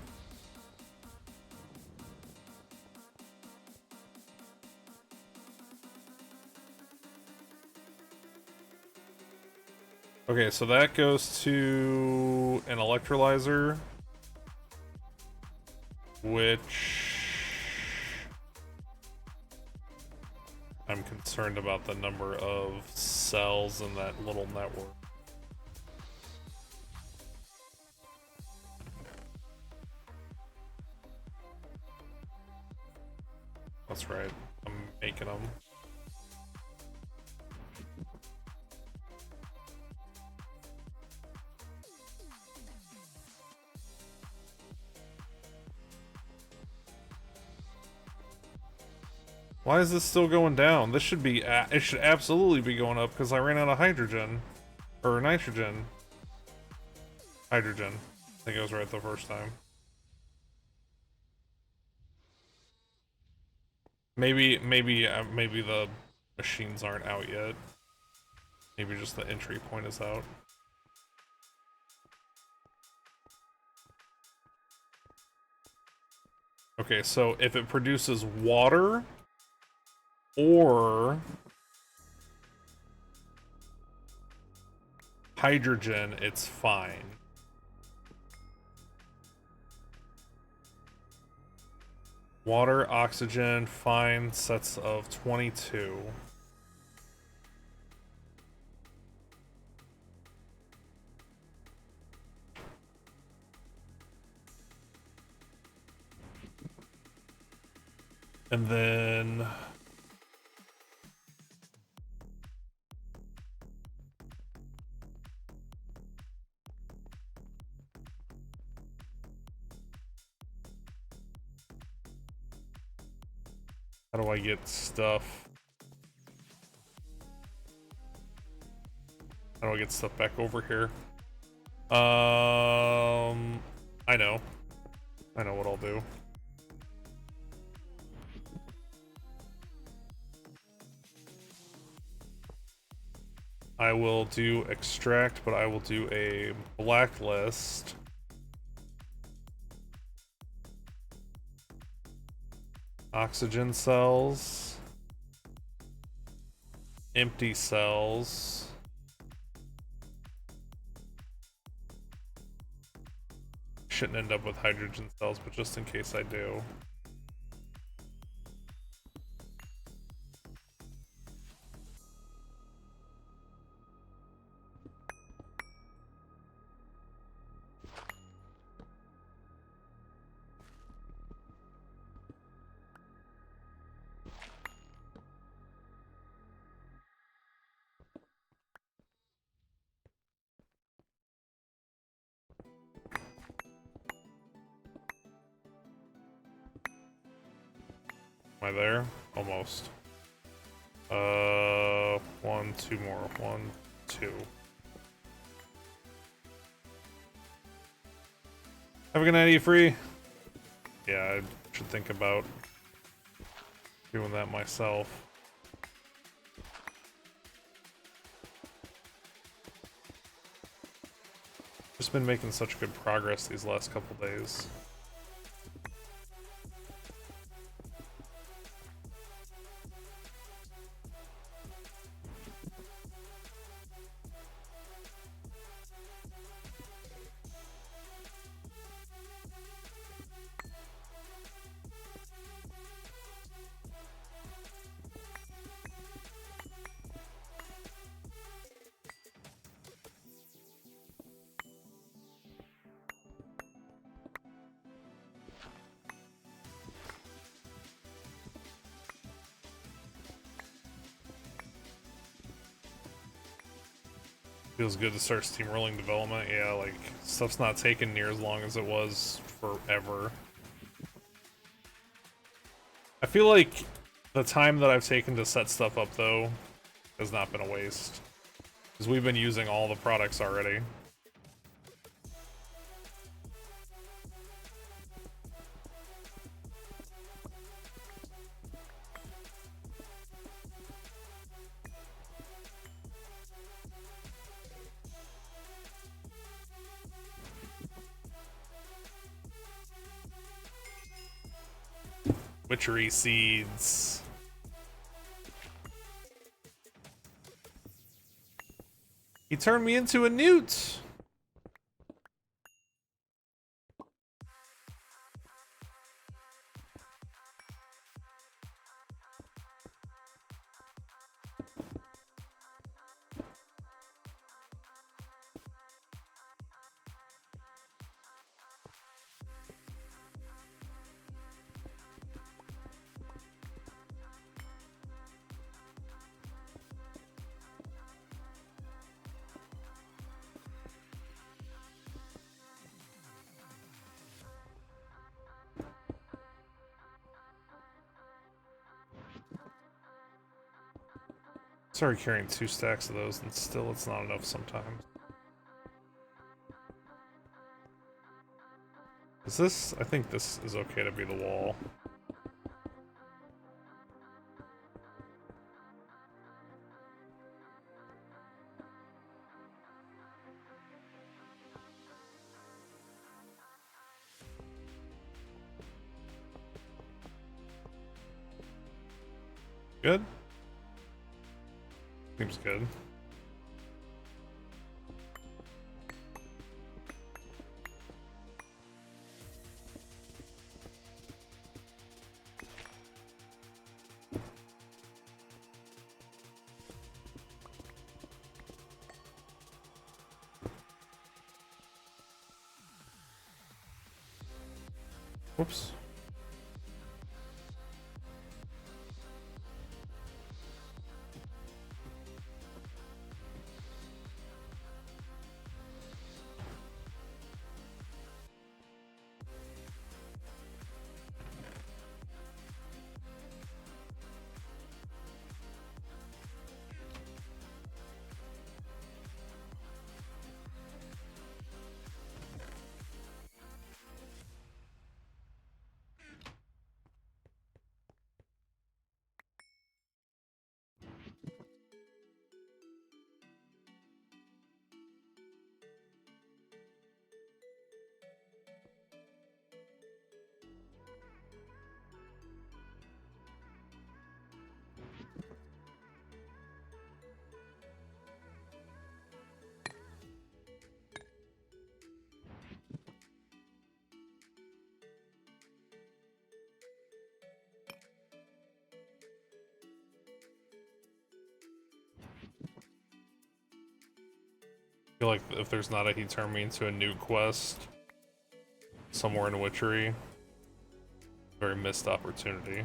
Okay, so that goes to an electrolyzer. which I'm concerned about the number of cells in that little network. That's right, I'm making them. Why is this still going down? This should be, it should absolutely be going up because I ran out of hydrogen. Or nitrogen. Hydrogen. I think I was right the first time. Maybe the machines aren't out yet. Maybe just the entry point is out. Okay, so if it produces water or hydrogen, it's fine. Water, oxygen, fine, sets of 22. And then how do I get stuff? How do I get stuff back over here? I know what I'll do. I will do extract, but I will do a blacklist. Oxygen cells. Empty cells. Shouldn't end up with hydrogen cells, but just in case I do. Am I there? Almost. One, two more. One, two. Have a good night, E-Free. Yeah, I should think about doing that myself. Just been making such good progress these last couple days. Feels good to start steamrolling development. Yeah, like, stuff's not taking near as long as it was forever. I feel like the time that I've taken to set stuff up, though, has not been a waste. Because we've been using all the products already. Witchery seeds. He turned me into a newt. Started carrying 2 stacks of those, and still it's not enough sometimes. Is this... I think this is okay to be the wall. Good? Seems good. Whoops. I feel like if there's not a he turned me into a new quest somewhere in Witchery, very missed opportunity.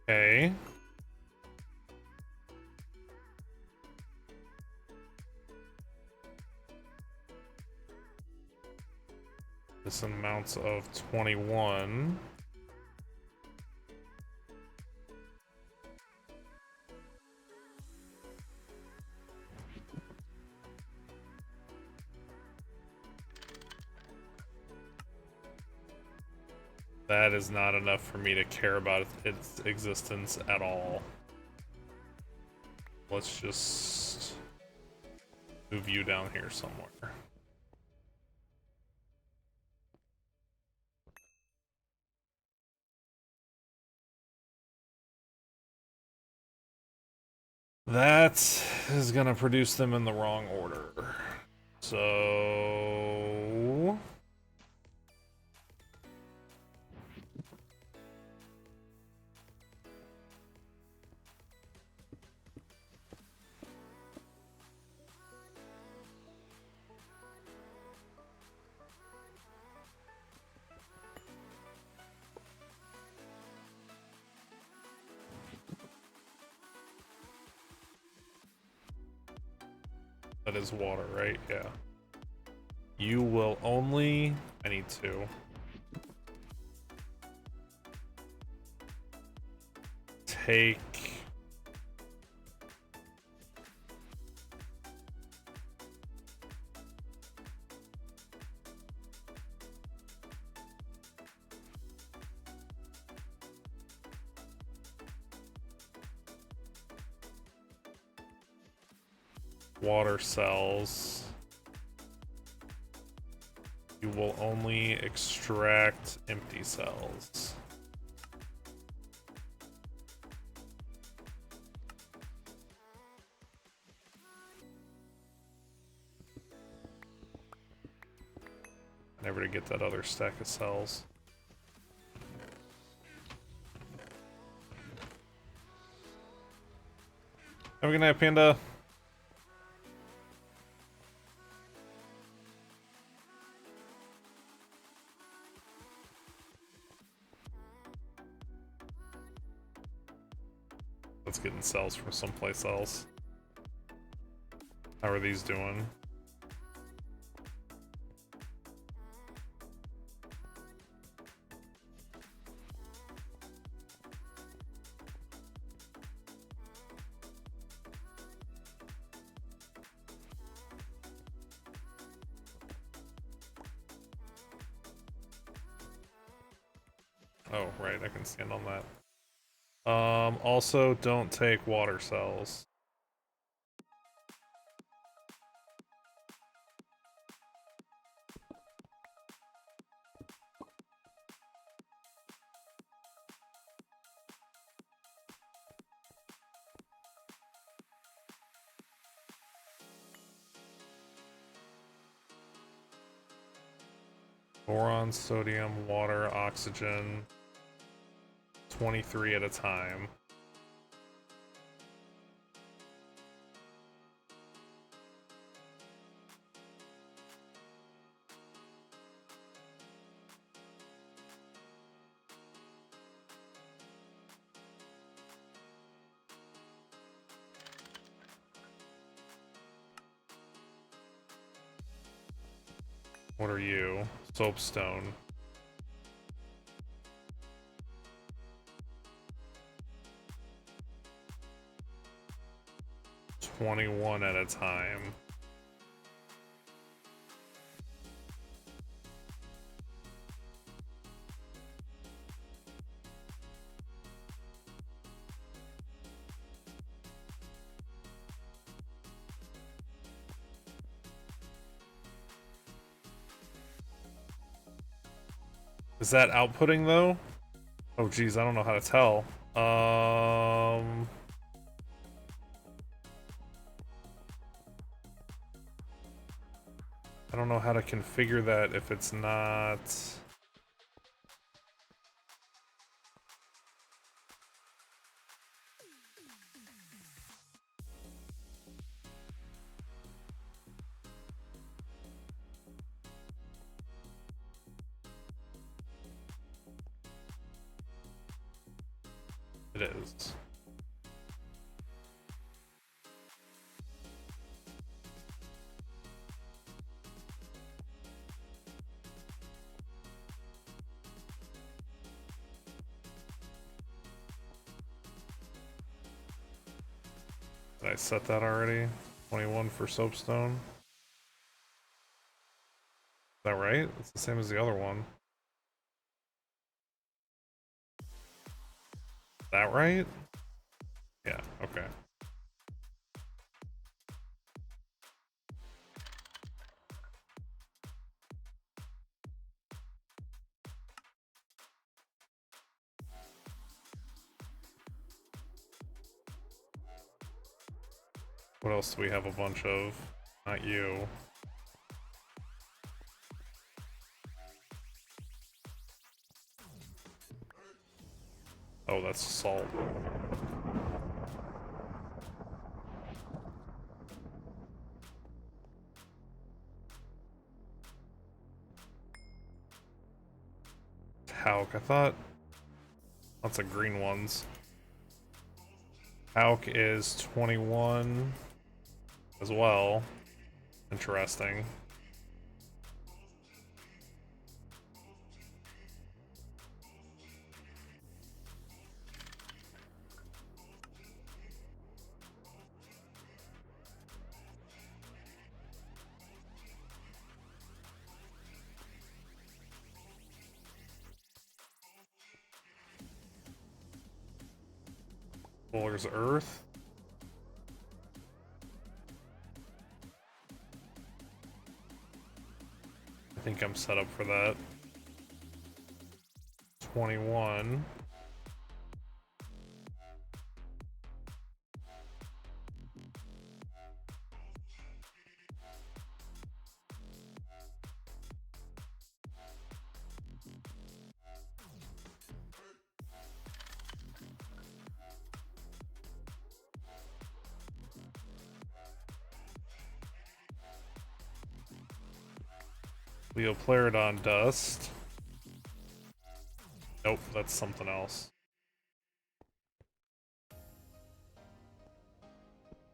Okay. This amounts of 21. That is not enough for me to care about its existence at all. Let's just move you down here somewhere. That is gonna produce them in the wrong order. So... That is water, right? Yeah. You will only... I need to. Take... water cells. You will only extract empty cells. Never to get that other stack of cells. Have a good night, Panda. Let's get in cells from someplace else. How are these doing? Oh, right, I can stand on that. Also, don't take water cells. Boron, sodium, water, oxygen. 23 at a time. What are you? Soapstone. $21 at a time. Is that outputting though? Oh geez, I don't know how to tell. I don't know how to configure that if it's not. It is. Did I set that already? 21 for soapstone. Is that right? It's the same as the other one. Is that right? Yeah, okay. What else do we have a bunch of? Not you. Oh, that's salt. Talc, I thought. Lots of green ones. Talc is 21 as well. Interesting. Fuller's Earth. I think I'm set up for that. 21. Leoplerodon dust. Nope, that's something else.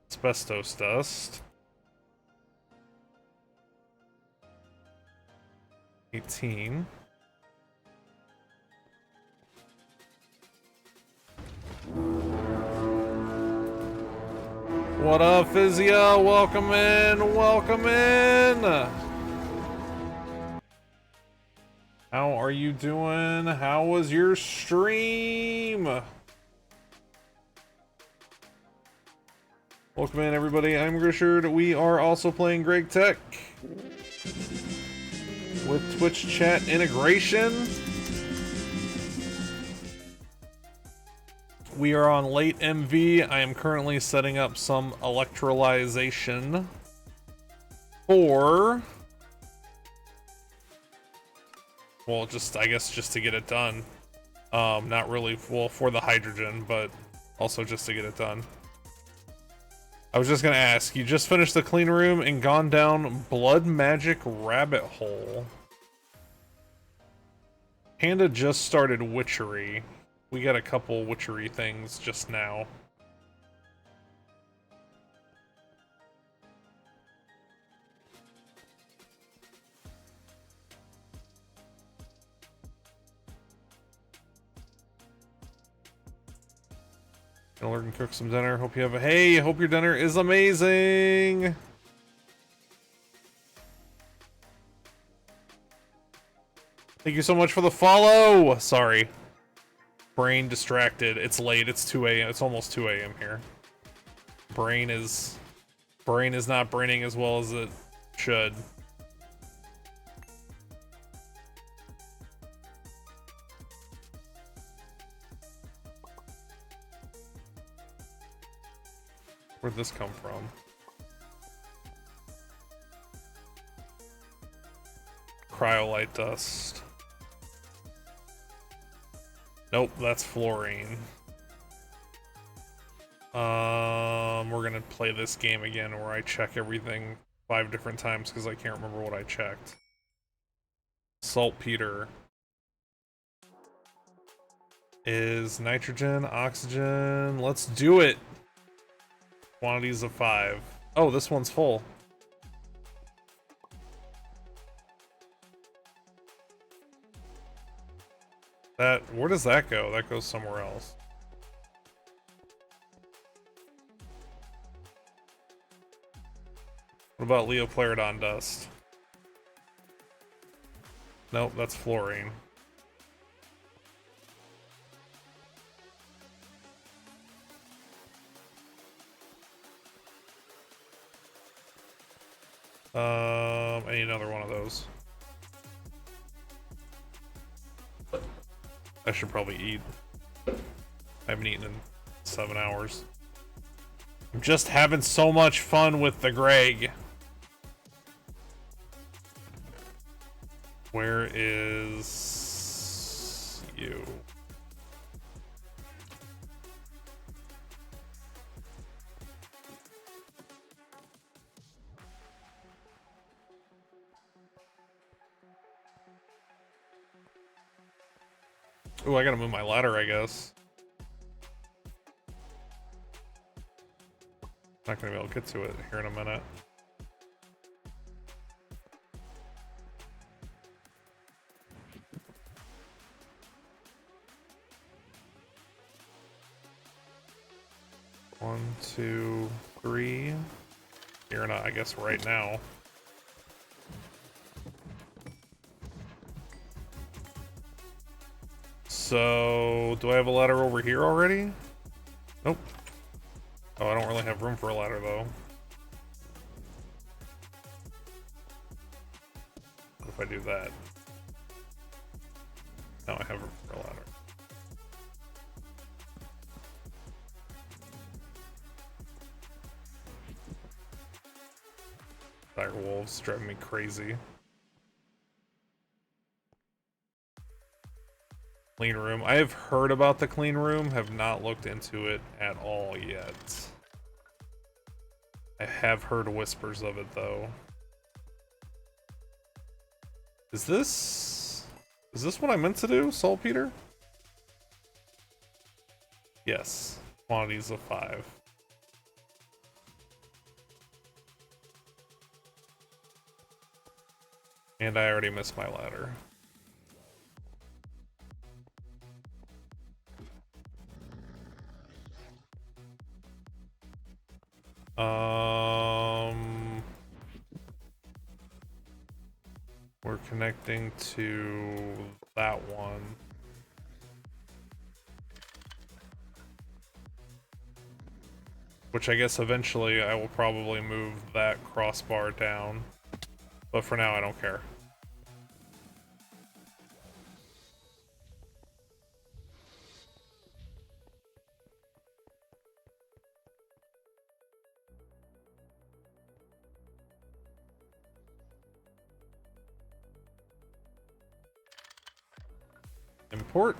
Asbestos dust. 18. What up, Physio? Welcome in, welcome in! How are you doing? How was your stream? Welcome in, everybody. I'm Grishard. We are also playing Greg Tech with Twitch chat integration. We are on late MV. I am currently setting up some electrolyzation for... well, just, I guess, just to get it done. Not really, well, for the hydrogen, but also just to get it done. I was just gonna ask, you just finished the clean room and gone down Blood Magic Rabbit Hole. Panda just started Witchery. We got a couple Witchery things just now. Gonna learn and cook some dinner. Hope you have a... hey, hope your dinner is amazing! Thank you so much for the follow! Sorry. Brain distracted. It's late. It's 2 a.m. It's almost 2 a.m. here. Brain is not braining as well as it should. Where'd this come from? Cryolite dust. Nope, that's fluorine. We're gonna play this game again where I check everything 5 different times because I can't remember what I checked. Saltpeter is nitrogen, oxygen. Let's do it. Quantities of 5. Oh, this one's full. Where does that go? That goes somewhere else. What about Leoplerodon dust? Nope, that's fluorine. I need another one of those. I should probably eat. I haven't eaten in 7 hours. I'm just having so much fun with the Greg. Where is you? Ooh, I gotta move my ladder, I guess. Not gonna be able to get to it here in a minute. One, two, three. Here not, I guess right now. So, do I have a ladder over here already? Nope. Oh, I don't really have room for a ladder, though. What if I do that. Now I have a ladder. Dire wolves driving me crazy. Clean room. I have heard about the clean room, have not looked into it at all yet. I have heard whispers of it though. Is this what I meant to do, saltpeter? Yes. Quantities of 5. And I already missed my ladder. We're connecting to that one. Which I guess eventually I will probably move that crossbar down. But for now I don't care. Import.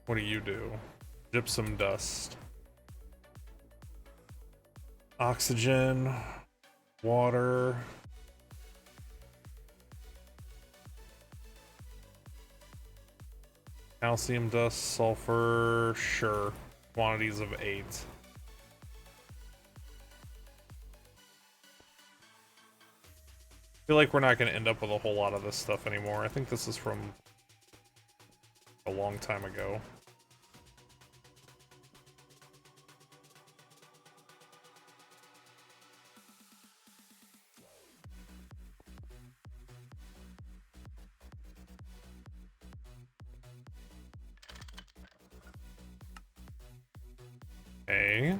What do you do? Gypsum dust. Oxygen. Water. Calcium dust, sulfur, sure. Quantities of 8. I feel like we're not going to end up with a whole lot of this stuff anymore. I think this is from a long time ago. Okay.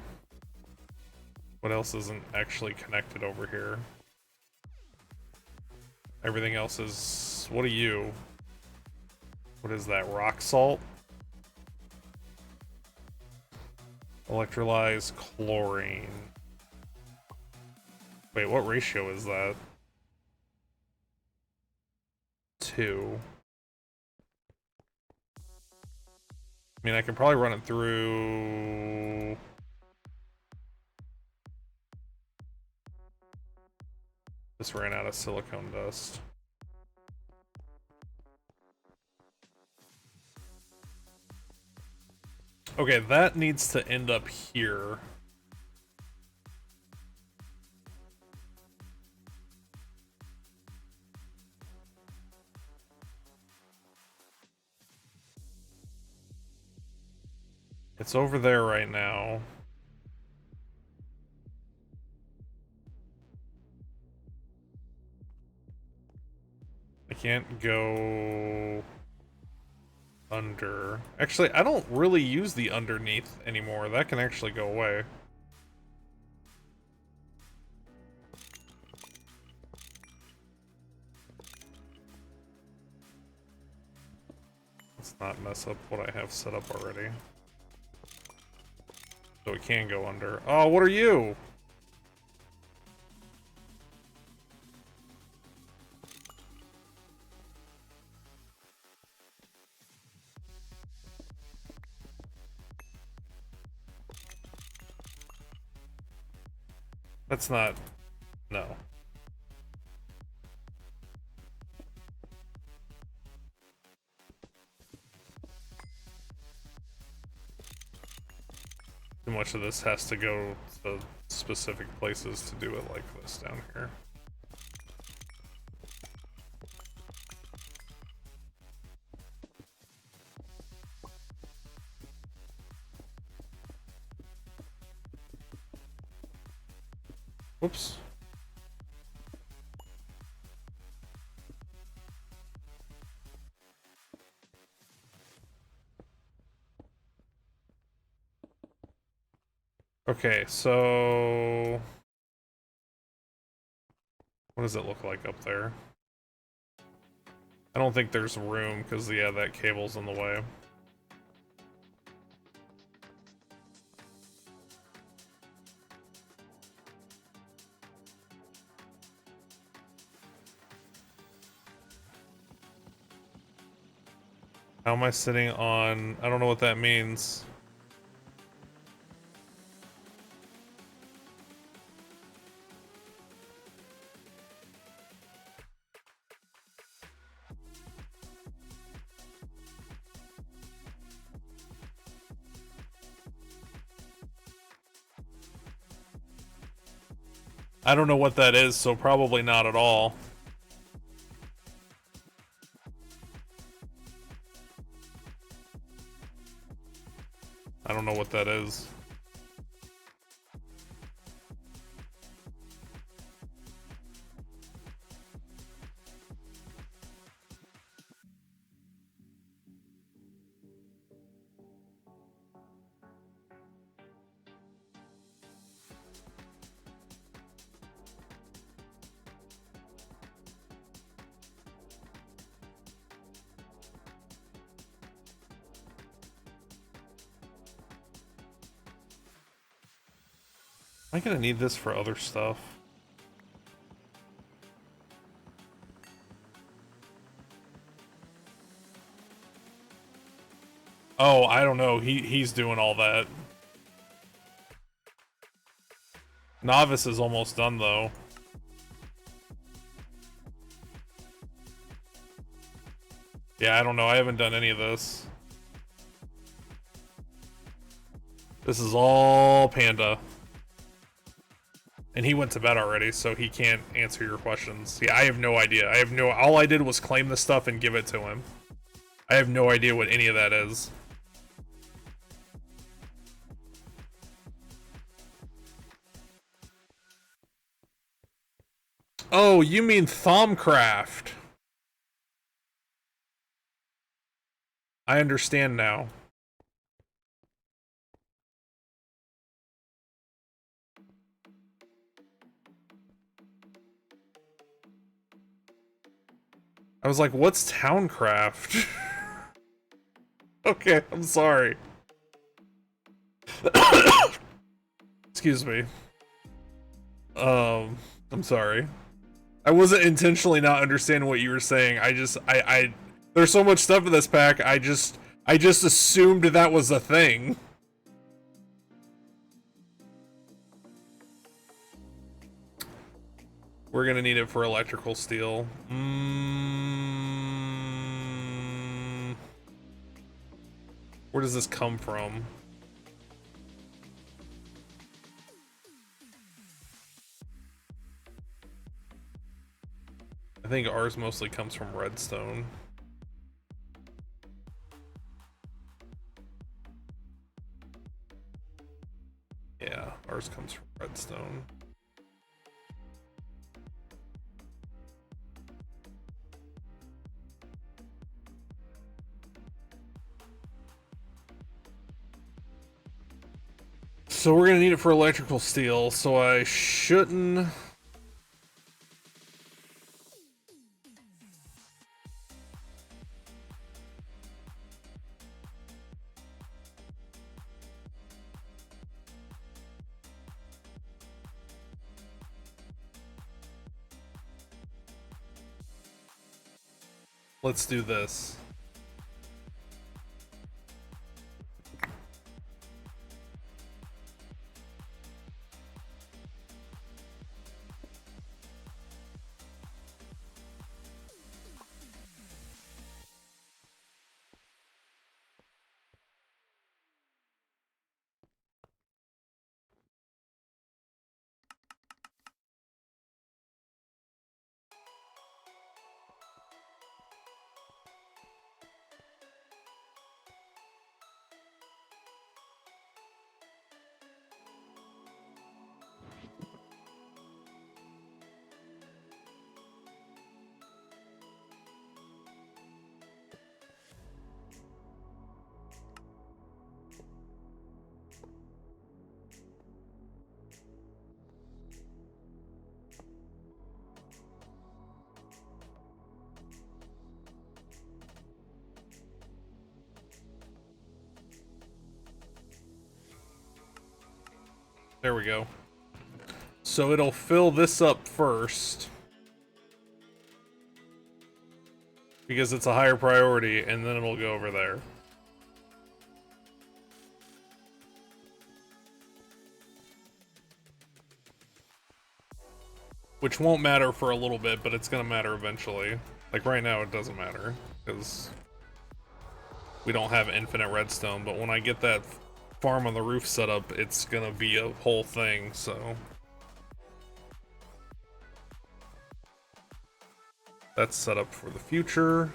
What else isn't actually connected over here? Everything else is... What are you? What is that? Rock salt? Electrolyzed chlorine. Wait, what ratio is that? 2. I mean, I could probably run it through... Just ran out of silicone dust. Okay, that needs to end up here. It's over there right now. I can't go under. Actually, I don't really use the underneath anymore. That can actually go away. Let's not mess up what I have set up already. So it can go under. Oh, what are you? That's not... No. Too much of this has to go to specific places to do it like this down here. Whoops. Okay, so What does it look like up there? I don't think there's room, because, yeah, that cable's in the way. How am I sitting on... I don't know what that means. I don't know what that is, so probably not at all. I don't know what that is. Am I gonna need this for other stuff? Oh, I don't know. He's doing all that. Novice is almost done, though. Yeah, I don't know. I haven't done any of this. This is all Panda. And he went to bed already, so he can't answer your questions. Yeah, I have no idea. All I did was claim the stuff and give it to him. I have no idea what any of that is. Oh, you mean Thaumcraft. I understand now. I was like, what's Towncraft? Okay, I'm sorry. Excuse me. I'm sorry. I wasn't intentionally not understanding what you were saying. There's so much stuff in this pack, I just assumed that was a thing. We're gonna need it for electrical steel. Where does this come from? I think ours mostly comes from redstone. Yeah, ours comes from redstone. So we're gonna need it for electrical steel, so I shouldn't... Let's do this. There we go. So it'll fill this up first, because it's a higher priority, and then it'll go over there. Which won't matter for a little bit, but it's gonna matter eventually. Like right now it doesn't matter, because we don't have infinite redstone, but when I get that farm on the roof set up, it's gonna be a whole thing, so... That's set up for the future.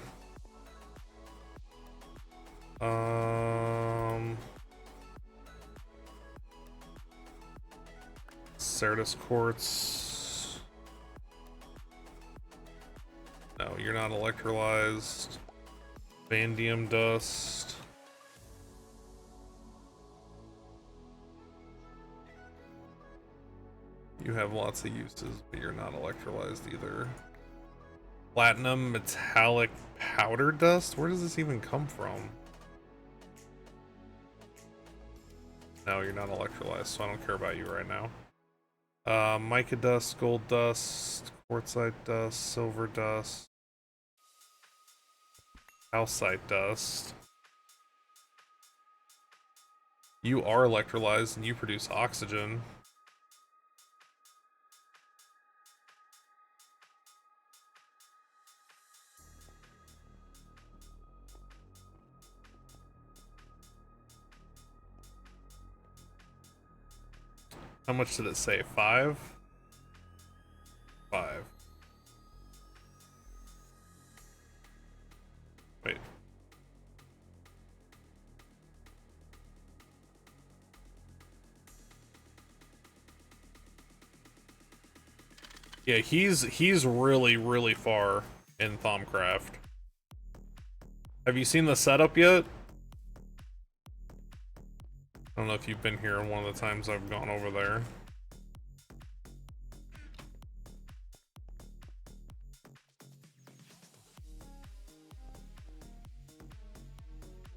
Certus quartz. No, you're not electrolyzed. Vanadium dust. You have lots of uses, but you're not electrolyzed either. Platinum metallic powder dust? Where does this even come from? No, you're not electrolyzed, so I don't care about you right now. Mica dust, gold dust, quartzite dust, silver dust, calcite dust. You are electrolyzed and you produce oxygen. How much did it say? 5? 5. Wait. Yeah, he's really far in Thaumcraft. Have you seen the setup yet? I don't know if you've been here one of the times I've gone over there.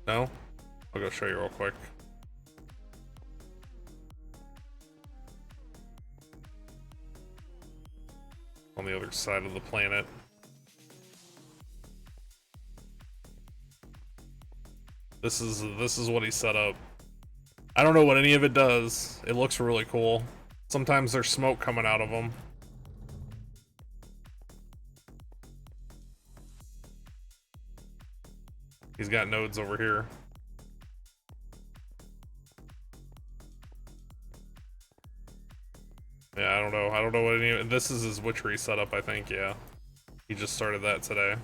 No? I'll go show you real quick. On the other side of the planet. This is what he set up. I don't know what any of it does. It looks really cool. Sometimes there's smoke coming out of them. He's got nodes over here. Yeah, I don't know. I don't know what any of this is. His witchery setup, I think. Yeah, he just started that today.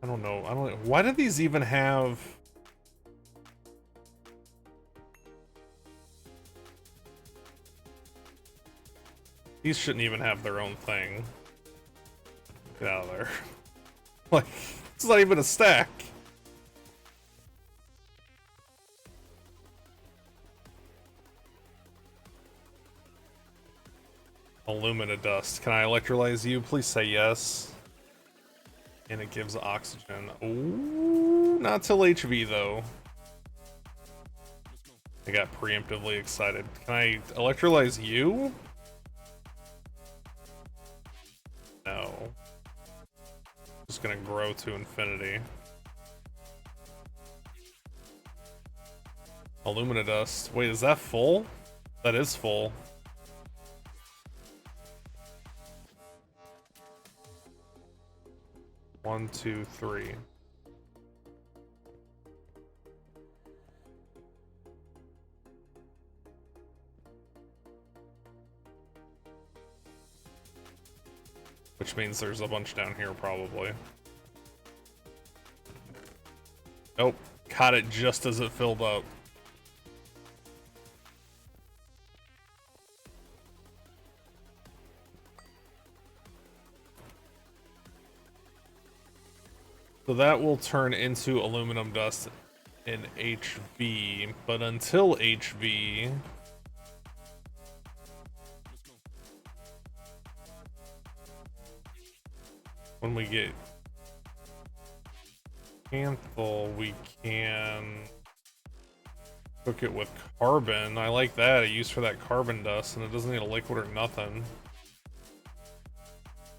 I don't know. I don't. Why do these even have? These shouldn't even have their own thing. Get out of there. Like, it's not even a stack. Alumina dust. Can I electrolyze you? Please say yes. And it gives oxygen. Ooh, not till HV though. I got preemptively excited. Can I electrolyze you? No. Just gonna grow to infinity. Alumina dust. Wait, is that full? That is full. One, two, three. Which means there's a bunch down here, probably. Nope. Caught it just as it filled up. So that will turn into aluminum dust in HV, but until HV, when we get Canthal, we can cook it with carbon. I like that. I use for that carbon dust, and it doesn't need a liquid or nothing.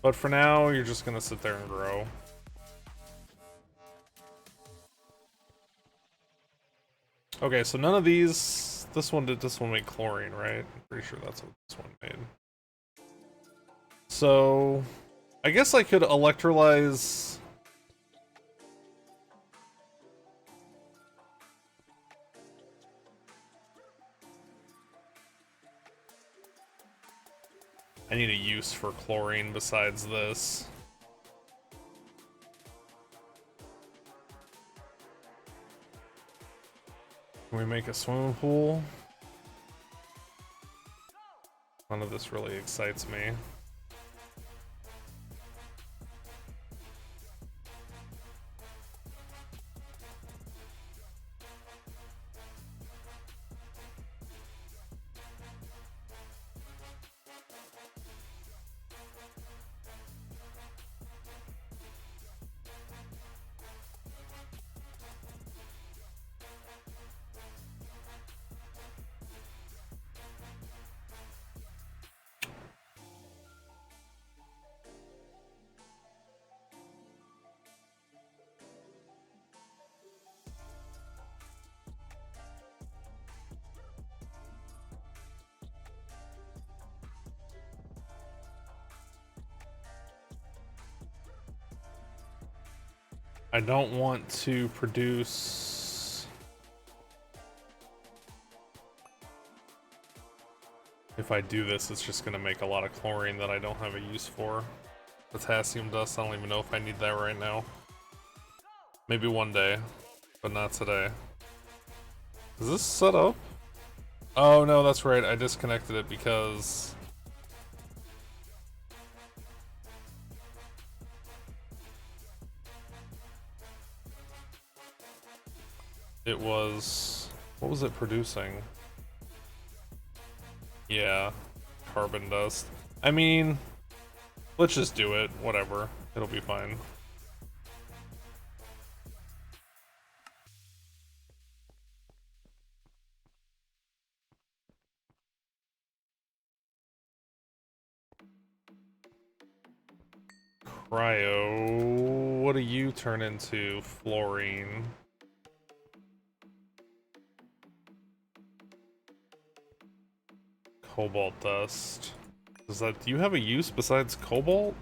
But for now, you're just gonna sit there and grow. Okay, so none of these. This one make chlorine, right? I'm pretty sure that's what this one made. So, I guess I could electrolyze. I need a use for chlorine besides this. Can we make a swimming pool? None of this really excites me. I don't want to produce... If I do this, it's just gonna make a lot of chlorine that I don't have a use for. Potassium dust, I don't even know if I need that right now. Maybe one day, but not today. Is this set up? Oh no, that's right, I disconnected it because... It was... What was it producing? Yeah, carbon dust. I mean, let's just do it. Whatever. It'll be fine. Cryo... What do you turn into? Fluorine. Cobalt dust. Does that... Do you have a use besides cobalt?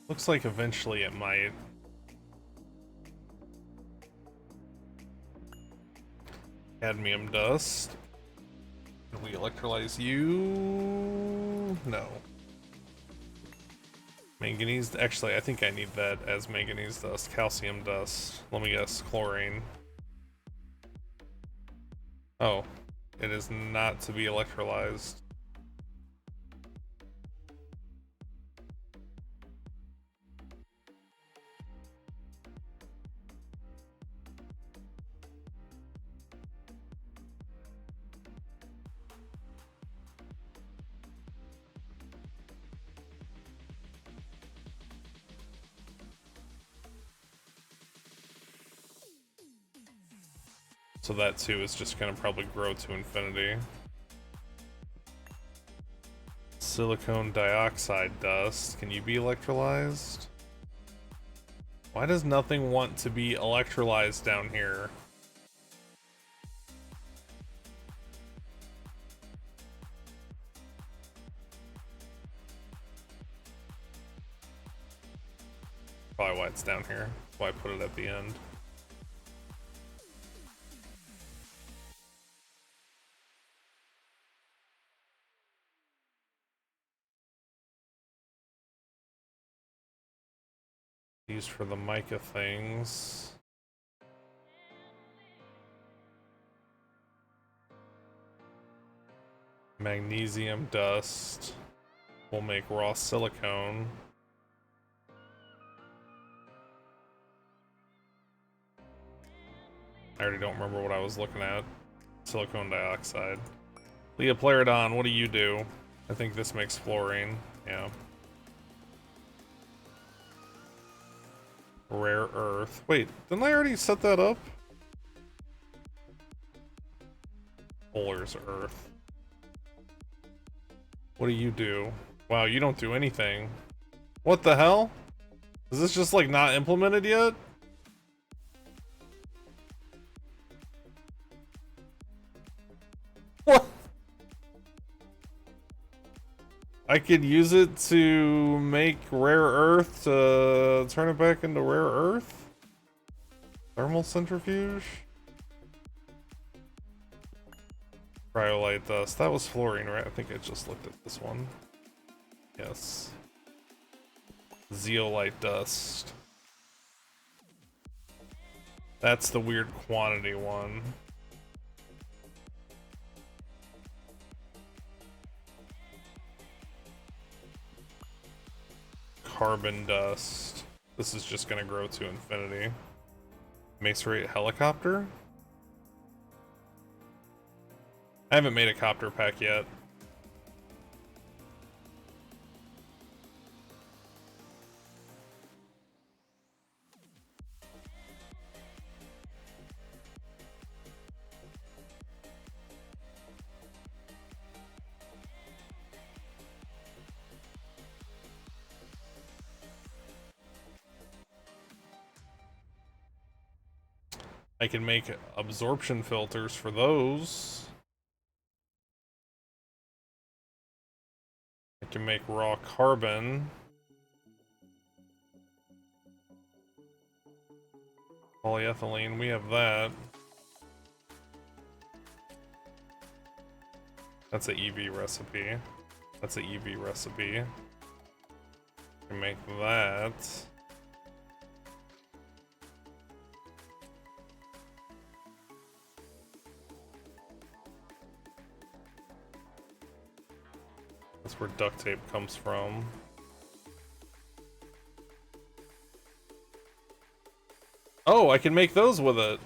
Looks like eventually it might. Cadmium dust. Can we electrolyze you? No. Manganese. Actually, I think I need that as manganese dust. Calcium dust. Let me guess. Chlorine. Oh. It is not to be electrolyzed. So that too is just gonna probably grow to infinity. Silicon dioxide dust. Can you be electrolyzed? Why does nothing want to be electrolyzed down here? Probably why it's down here. Why I put it at the end. Used for the mica things. Magnesium dust. We'll make raw silicone. I already don't remember what I was looking at. Silicone dioxide. Leopleurodon, what do you do? I think this makes fluorine. Yeah. Rare earth. Wait, didn't I already set that up? Polar's earth. What do you do? Wow, you don't do anything. What the hell? Is this just like not implemented yet? What? I could use it to make rare earth to turn it back into rare earth? Thermal centrifuge? Cryolite dust. That was fluorine, right? I think I just looked at this one. Yes. Zeolite dust. That's the weird quantity one. Carbon dust. This is just gonna grow to infinity. Macerate helicopter? I haven't made a copter pack yet. I can make absorption filters for those. I can make raw carbon. Polyethylene, we have that. That's an EV recipe. That's an EV recipe. I can make that. That's where duct tape comes from. Oh, I can make those with it.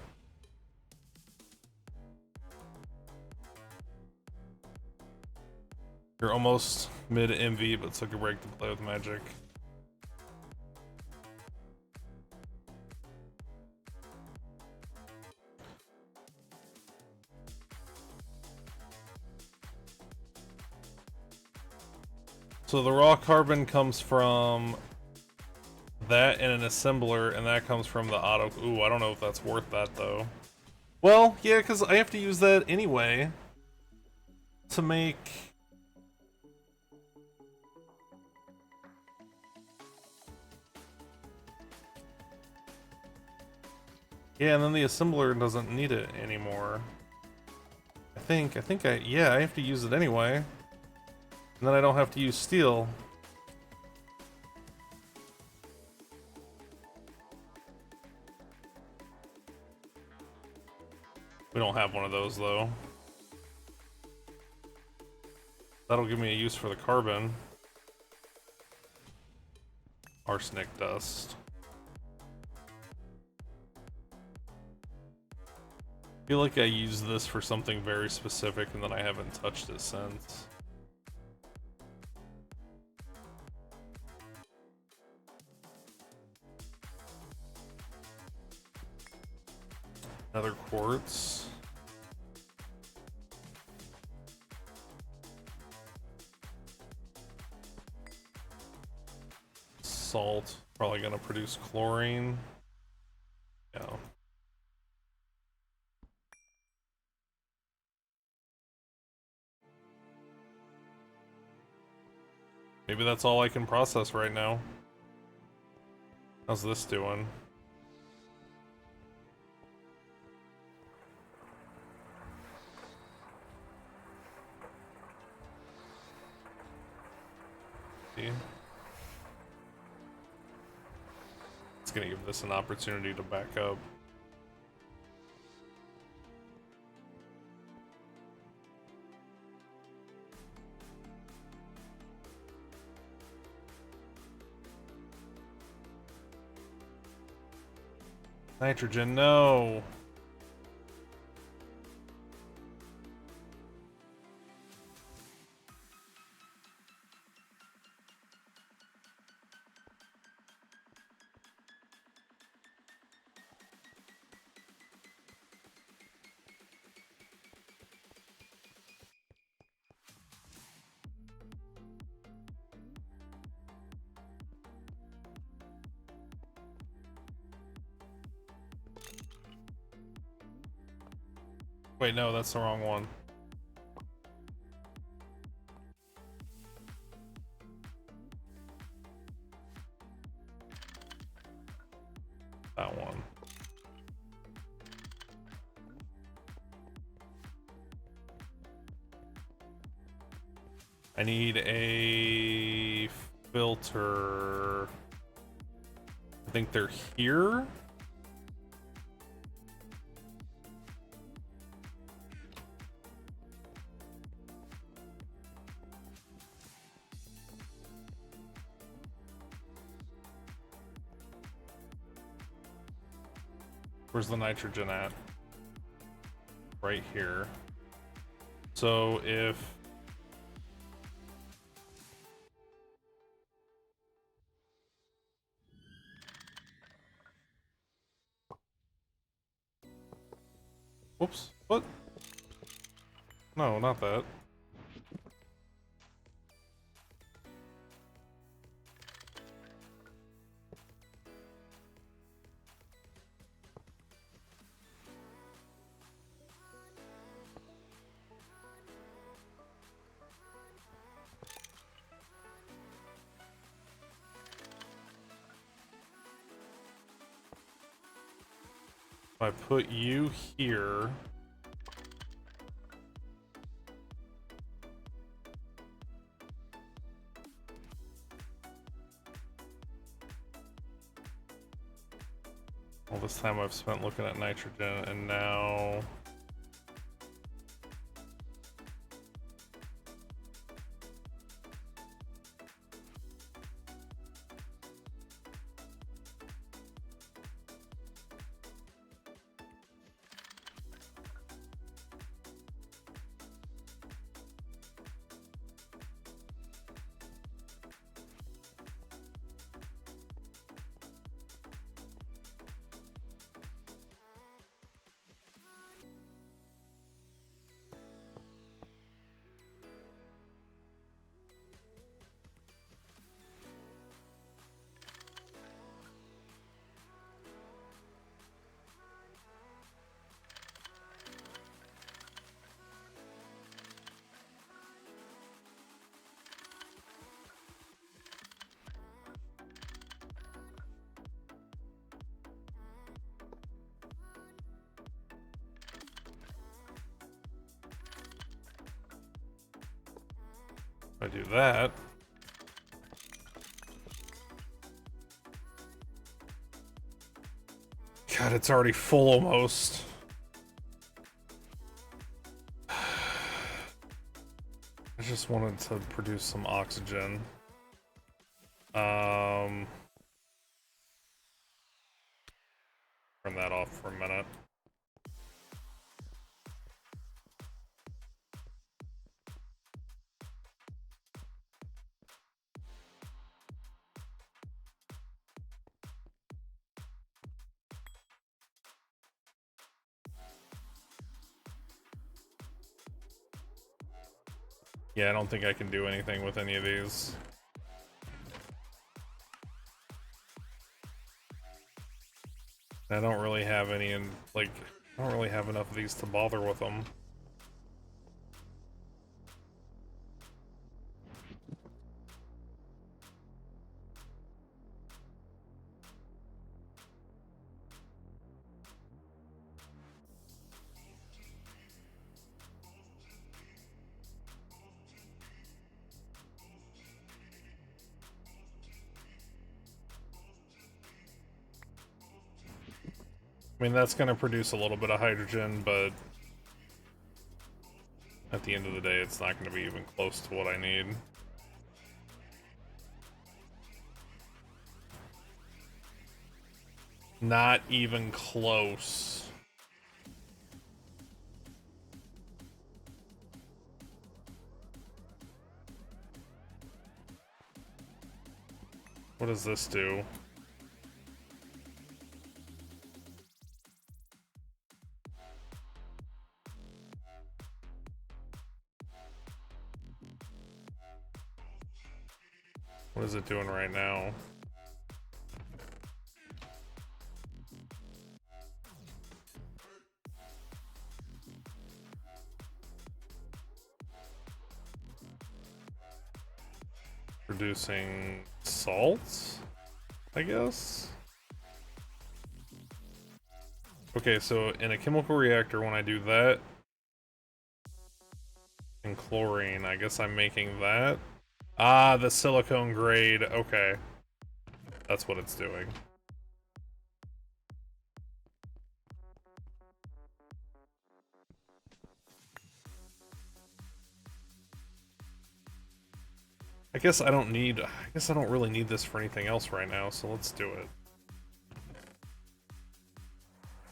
You're almost mid MV, but took a break to play with magic. So the raw carbon comes from that and an assembler, and that comes from the auto. Ooh, I don't know if that's worth that though. Well, yeah, because I have to use that anyway to make. Yeah, and then the assembler doesn't need it anymore. Yeah, I have to use it anyway. And then I don't have to use steel. We don't have one of those though. That'll give me a use for the carbon. Arsenic dust. I feel like I used this for something very specific and then I haven't touched it since. Another quartz. Salt, probably gonna produce chlorine. Yeah. Maybe that's all I can process right now. How's this doing? See? It's gonna give this an opportunity to back up. Nitrogen, no. Wait, no, that's the wrong one. That one. I need a filter. I think they're here. Where's the nitrogen at? Right here. So if whoops, what? No, not that. If I put you here, all this time I've spent looking at nitrogen, and now if I do that, God, it's already full almost. I just wanted to produce some oxygen. Turn that off for a minute. Yeah, I don't think I can do anything with any of these. I don't really have any in, like, I don't really have enough of these to bother with them. I mean, that's going to produce a little bit of hydrogen, but at the end of the day, it's not going to be even close to what I need. Not even close. What does this do? What is it doing right now? Producing salt, I guess? Okay, so in a chemical reactor, when I do that, and chlorine, I guess I'm making that. Ah, the silicone grade, okay. That's what it's doing. I guess I don't really need this for anything else right now, so let's do it.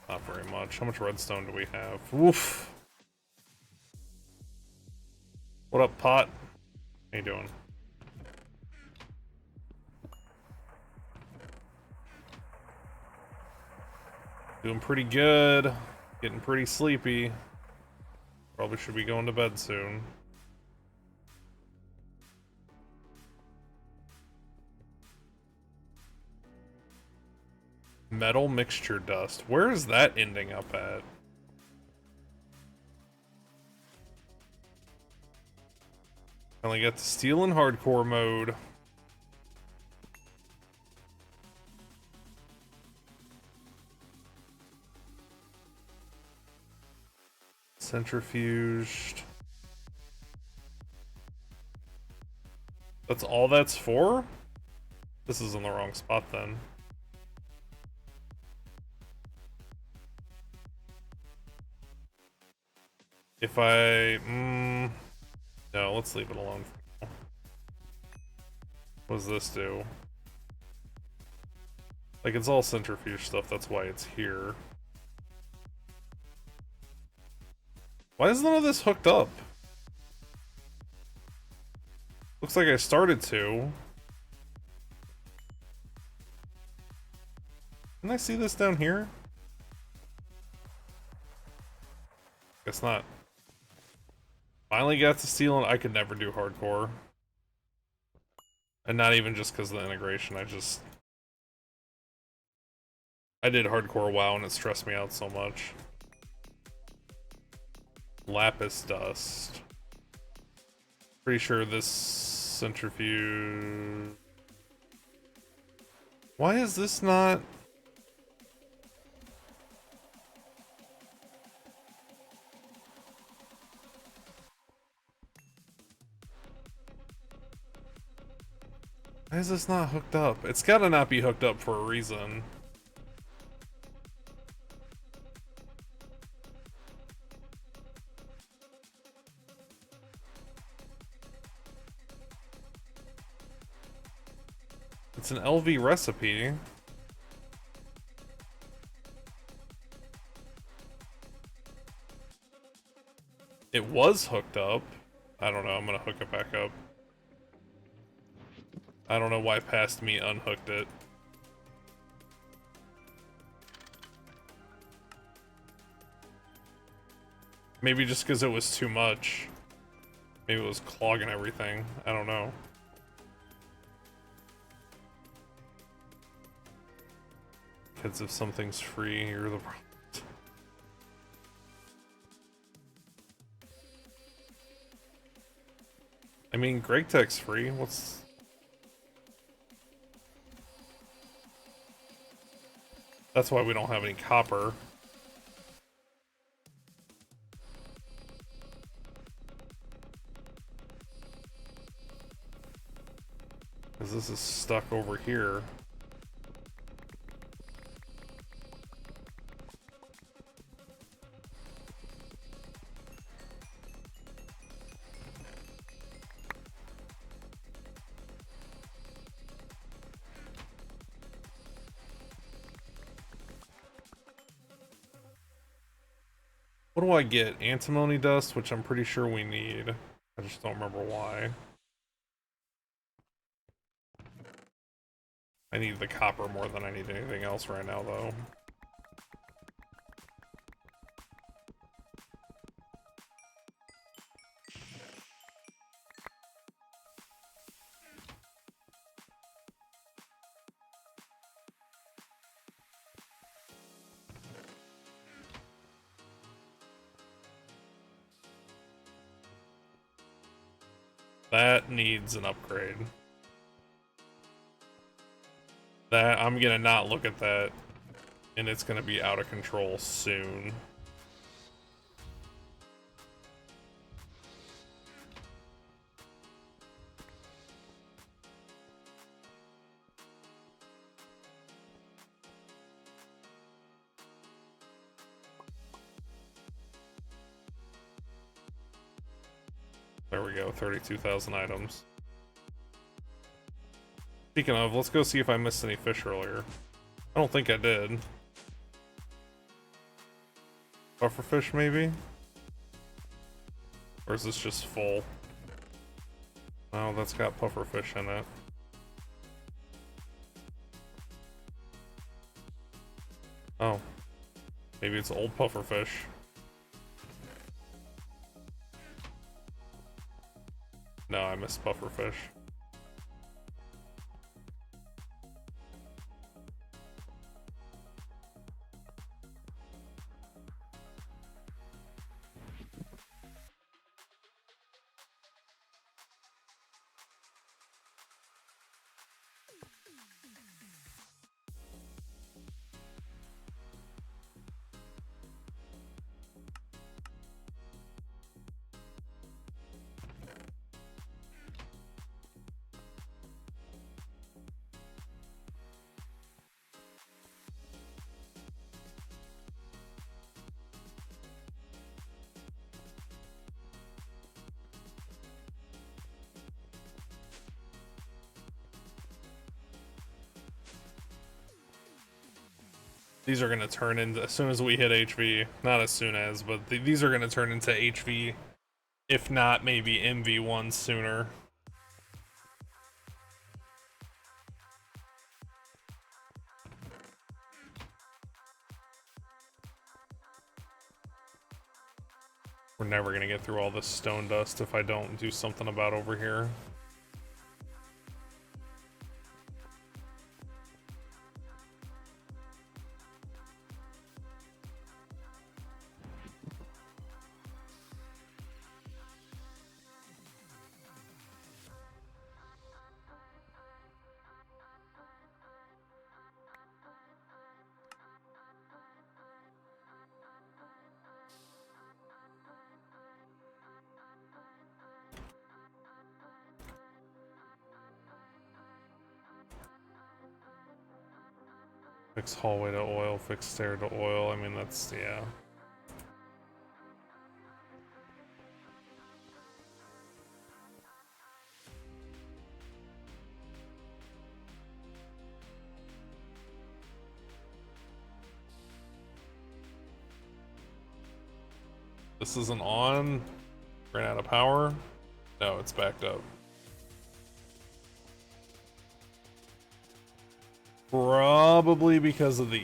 Not very much. How much redstone do we have? Woof! What up, Pot? How you doing? Doing pretty good. Getting pretty sleepy. Probably should be going to bed soon. Metal mixture dust. Where is that ending up at? Only got the steel in hardcore mode. Centrifuged. That's all that's for? This is in the wrong spot then. If I... no, let's leave it alone. What does this do? Like, it's all centrifuge stuff, that's why it's here. Why is none of this hooked up? Looks like I started to. Can I see this down here? Guess not. Finally got to steel, and I could never do hardcore. And not even just because of the integration, I did hardcore WoW and it stressed me out so much. Lapis dust. Pretty sure this centrifuge... Why is this not... Why is this not hooked up? It's gotta not be hooked up for a reason. It's an LV recipe. It was hooked up. I don't know, I'm gonna hook it back up. I don't know why past me unhooked it. Maybe just because it was too much. Maybe it was clogging everything. I don't know. Kids, if something's free, you're the problem. I mean, Greg Tech's free. What's... That's why we don't have any copper. Because this is stuck over here. What do I get? Antimony dust, which I'm pretty sure we need. I just don't remember why. I need the copper more than I need anything else right now, though. That needs an upgrade. That, I'm gonna not look at that, and it's gonna be out of control soon. There we go, 32,000 items. Speaking of, let's go see if I missed any fish earlier. I don't think I did. Pufferfish, maybe? Or is this just full? Oh, that's got pufferfish in it. Oh. Maybe it's old pufferfish. No, I missed pufferfish. These are gonna turn into, as soon as we hit HV, not as soon as, but these are gonna turn into HV, if not maybe MV1 sooner. We're never gonna get through all this stone dust if I don't do something about over here. Fix hallway to oil, fix stair to oil. I mean, that's, yeah. This isn't on. Ran out of power. No, it's backed up. Probably because of these.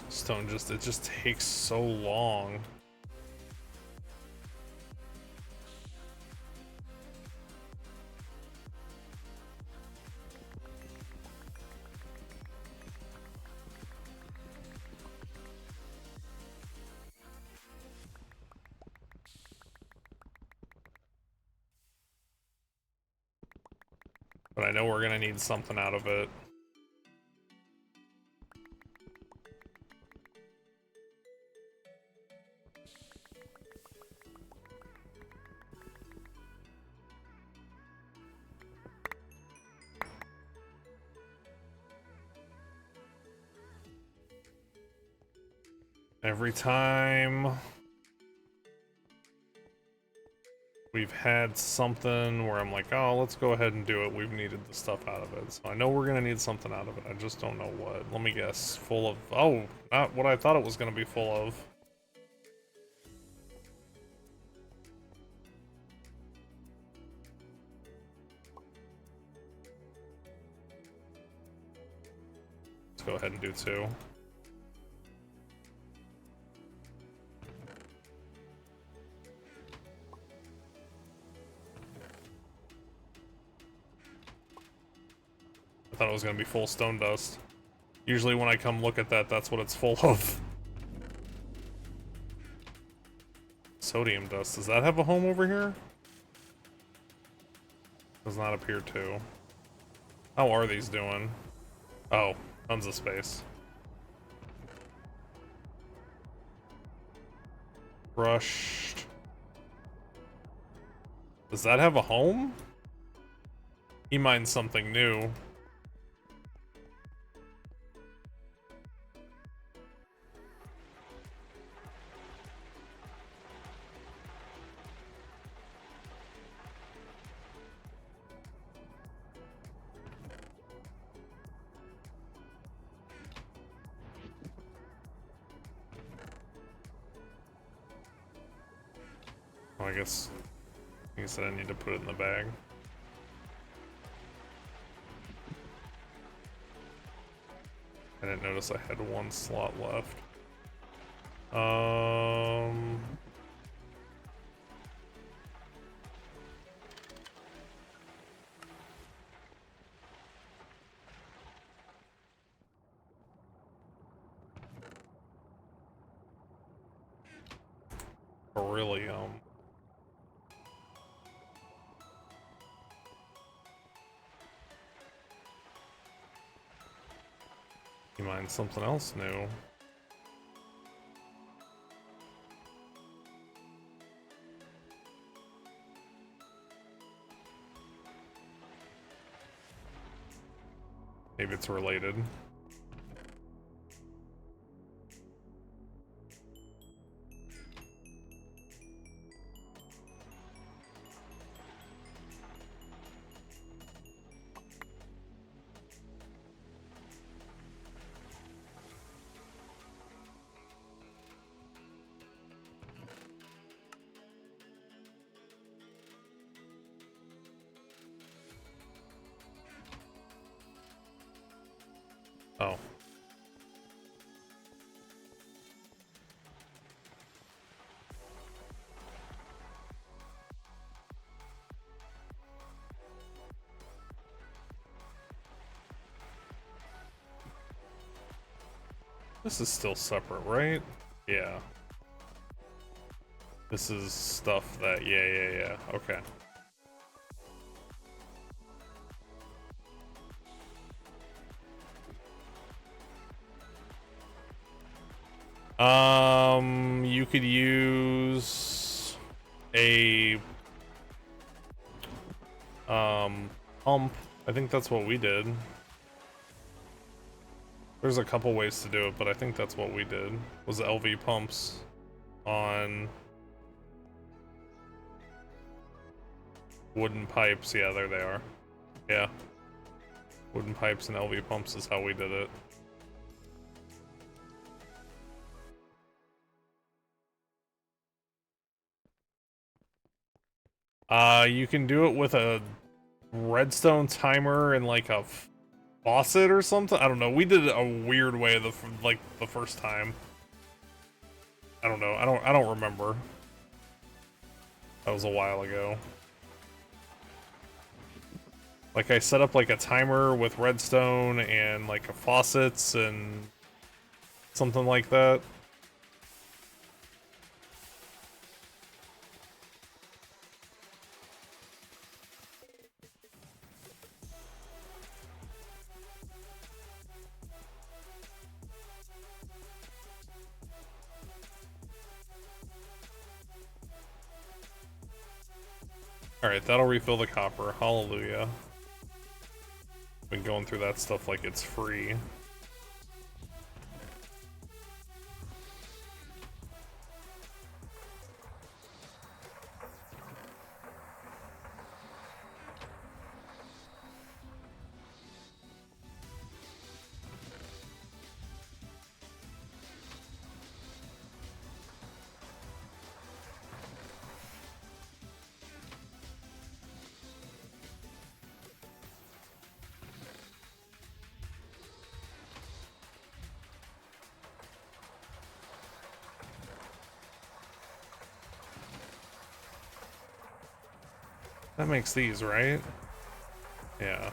Stone just, it just takes so long. But I know we're gonna need something out of it. Every time we've had something where I'm like, oh, let's go ahead and do it, we've needed the stuff out of it. So I know we're gonna need something out of it. I just don't know what. Let me guess. Full of... Oh, not what I thought it was gonna be full of. Let's go ahead and do 2. I thought it was gonna be full stone dust. Usually when I come look at that, that's what it's full of. Sodium dust. Does that have a home over here? Does not appear to. How are these doing? Oh, tons of space. Crushed. Does that have a home? He mined something new. Oh, I guess he said I need to put it in the bag. I didn't notice I had 1 slot left. Beryllium. You mind something else new? Maybe it's related. Oh. This is still separate, right? Yeah. This is stuff that, yeah. Okay. You could use a pump. I think that's what we did. There's a couple ways to do it, but I think that's what we did. Was the LV pumps on wooden pipes. Yeah, there they are. Yeah. Wooden pipes and LV pumps is how we did it. You can do it with a redstone timer and like a faucet or something. I don't know. We did it a weird way the first time. I don't know. I don't remember. That was a while ago. Like I set up like a timer with redstone and like a faucets and something like that. Alright, that'll refill the copper. Hallelujah. Been going through that stuff like it's free. That makes these, right? Yeah.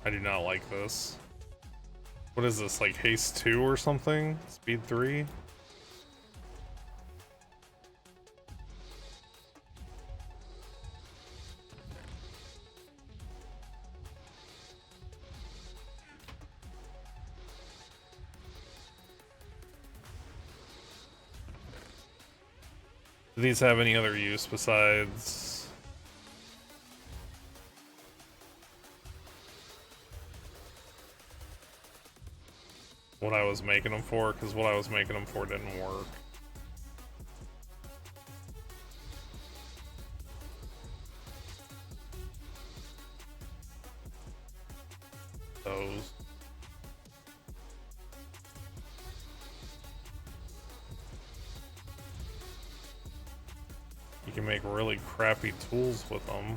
I do not like this. What is this, like haste 2 or something? Speed 3? Do these have any other use besides... what I was making them for? Because what I was making them for didn't work. Those. You can make really crappy tools with them.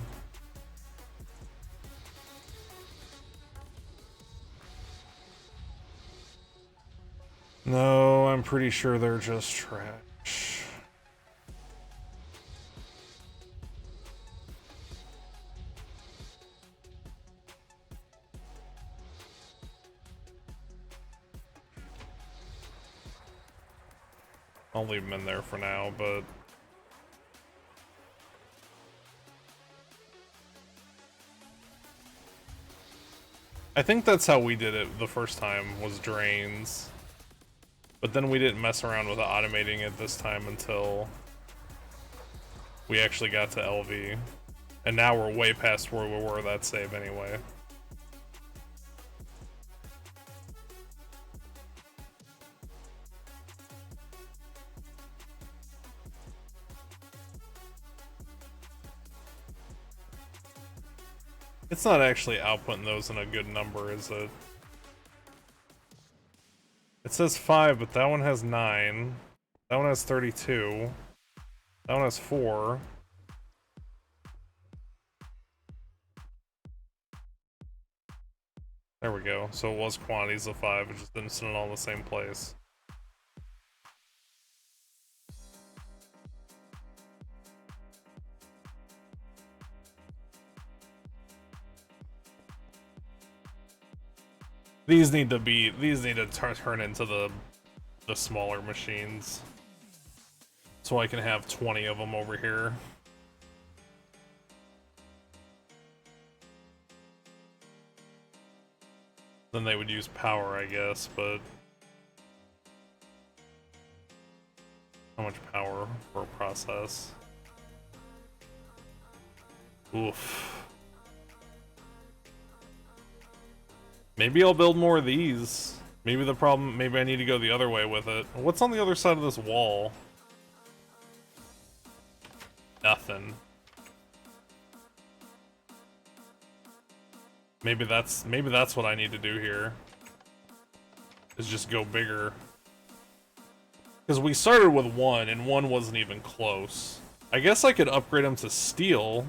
No, I'm pretty sure they're just trash. I'll leave them in there for now, but... I think that's how we did it the first time, was drains. But then we didn't mess around with automating it this time until we actually got to LV. And now we're way past where we were that save anyway. It's not actually outputting those in a good number, is it? It says 5, but that one has 9. That one has 32. That one has 4. There we go. So it was quantities of 5, it just didn't sit it all in the same place. These need to turn into the smaller machines. So I can have 20 of them over here. Then they would use power, I guess, but... how much power for a process? Oof. Maybe I'll build more of these. Maybe I need to go the other way with it. What's on the other side of this wall? Nothing. Maybe that's what I need to do here. Is just go bigger. Because we started with 1, and 1 wasn't even close. I guess I could upgrade them to steel.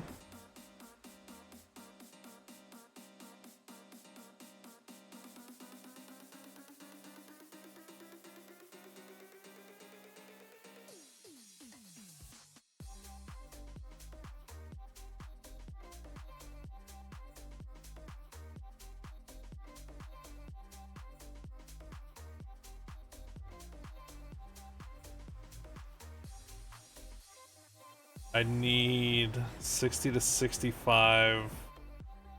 I need 60 to 65.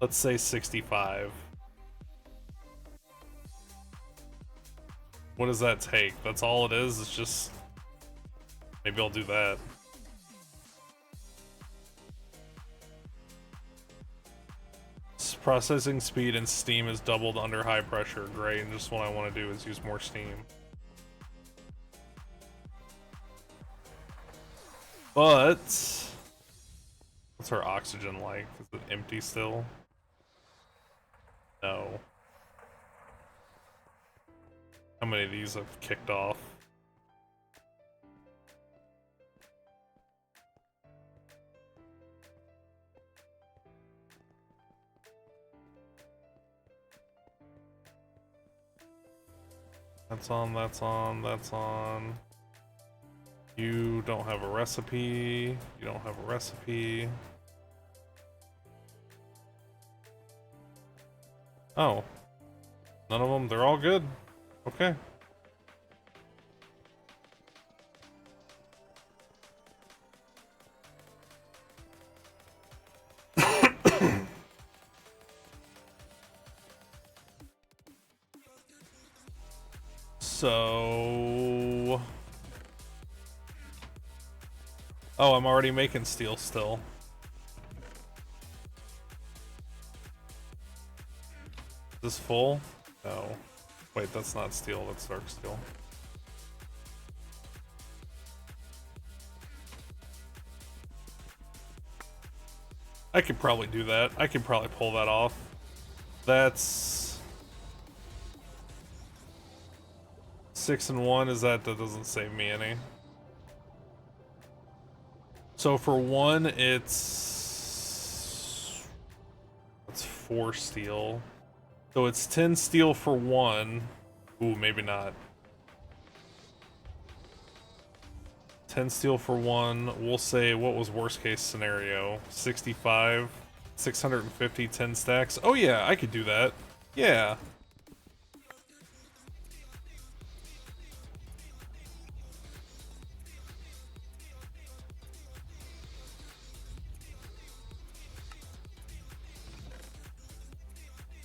Let's say 65. What does that take? That's all it is? It's just... maybe I'll do that. Processing speed and steam is doubled under high pressure. Great, and just what I want to do is use more steam. But what's our oxygen like? Is it empty still? No. How many of these have kicked off? That's on, that's on, that's on. You don't have a recipe. You don't have a recipe. Oh. None of them? They're all good? Okay. So... Oh, I'm already making steel still. Is this full? No. Wait, that's not steel, that's dark steel. I could probably do that. I could probably pull that off. That's... 6 and 1, is that doesn't save me any. So for 1, it's 4 steel. So it's 10 steel for 1. Ooh, maybe not. 10 steel for 1. We'll say, what was worst case scenario? 65, 650, 10 stacks. Oh yeah, I could do that. Yeah.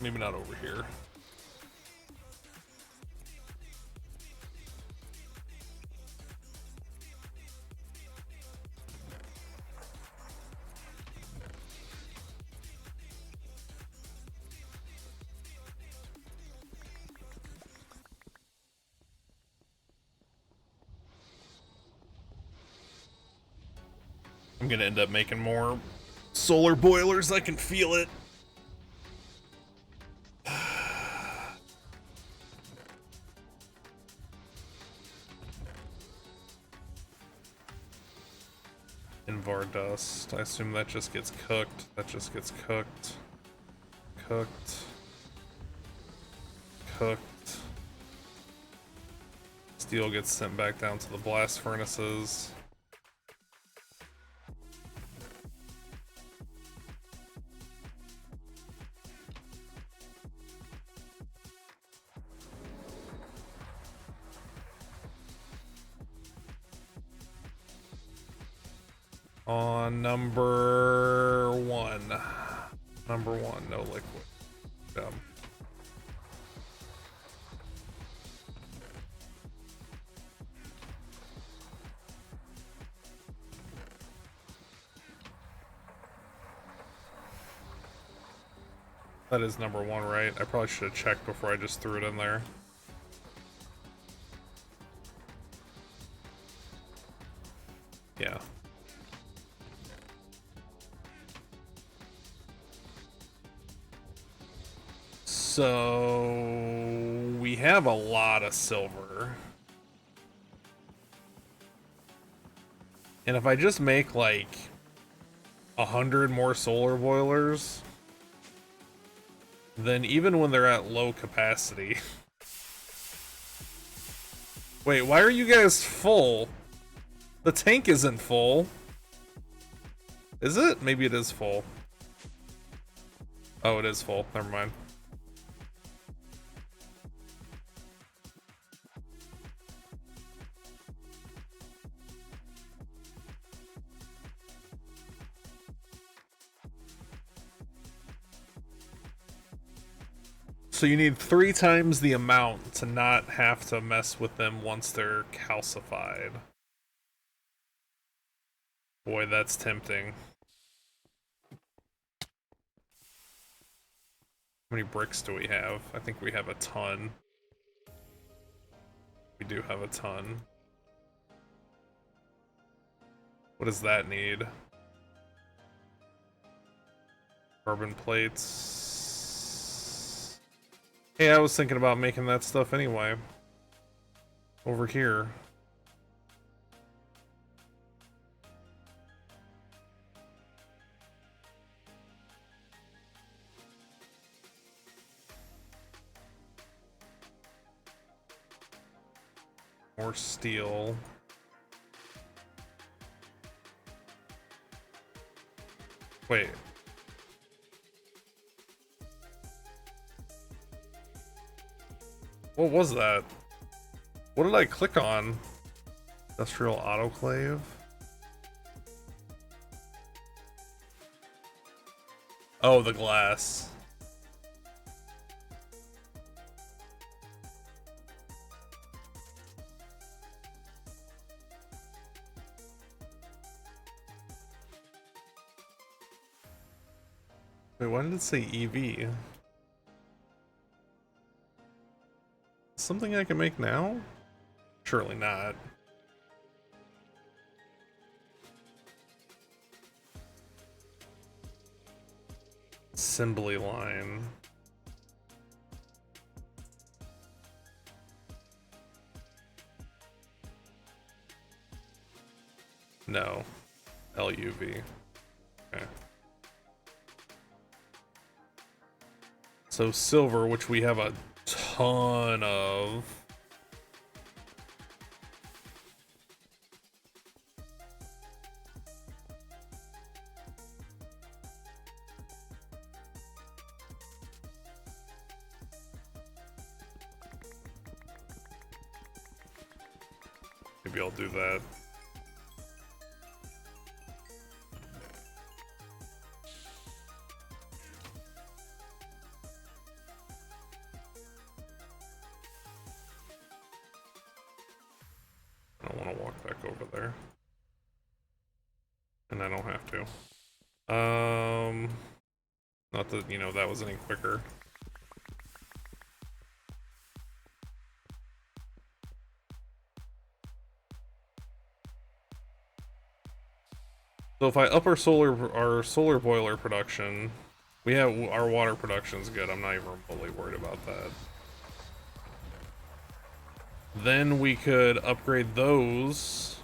Maybe not over here. I'm gonna end up making more solar boilers, I can feel it. Invar dust. I assume that just gets cooked. That just gets cooked. Cooked. Cooked. Steel gets sent back down to the blast furnaces. On number 1. Number 1, no liquid. Dumb. That is number 1, right? I probably should have checked before I just threw it in there. Yeah. So we have a lot of silver. And if I just make like 100 more solar boilers, then even when they're at low capacity. Wait, why are you guys full? The tank isn't full. Is it? Maybe it is full. Oh, it is full. Never mind. So you need 3 times the amount to not have to mess with them once they're calcified. Boy, that's tempting. How many bricks do we have? I think we have a ton. We do have a ton. What does that need? Carbon plates. Hey, I was thinking about making that stuff anyway. Over here. More steel. Wait. What was that? What did I click on? Industrial autoclave? Oh, the glass. Wait, why did it say EV? Something I can make now? Surely not. Assembly line. No. LUV. Okay. So silver, which we have a ton of. Maybe I'll do that. I don't want to walk back over there. And I don't have to. Not that, you know, that was any quicker. So if I up our solar boiler production, we have our water production's good. I'm not even fully worried about that. Then we could upgrade those.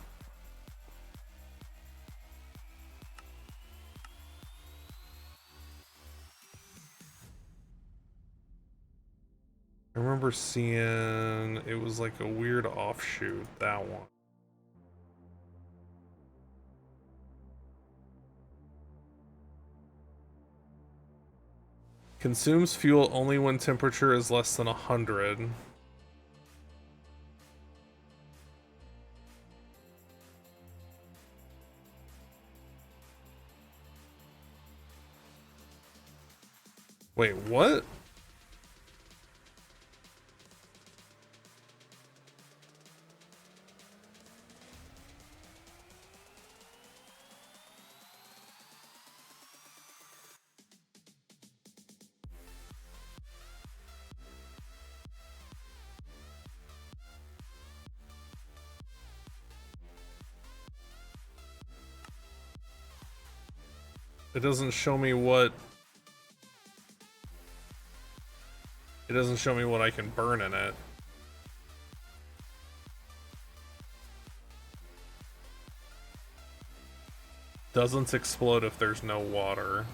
I remember seeing it was like a weird offshoot, that one. Consumes fuel only when temperature is less than 100. Wait, what? It doesn't show me what... It doesn't show me what I can burn in it. Doesn't explode if there's no water.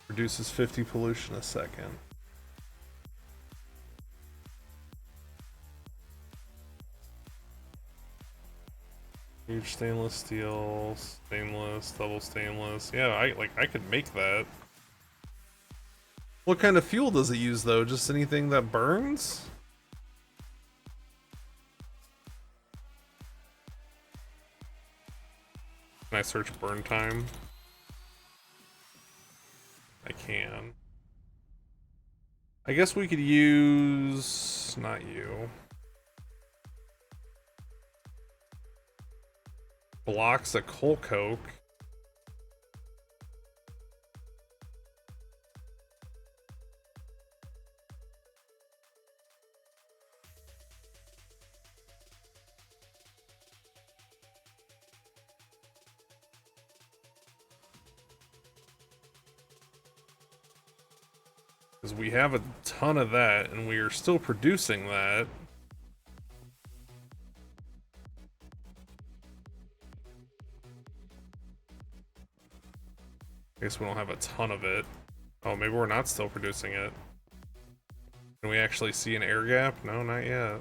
Reduces 50 pollution a second. Huge stainless steel, stainless, double stainless. Yeah, I could make that. What kind of fuel does it use though? Just anything that burns? Can I search burn time? I can. I guess we could use... not you. Blocks of coal coke. Because we have a ton of that, and we are still producing that. I guess we don't have a ton of it. Oh, maybe we're not still producing it. Can we actually see an air gap? No, not yet.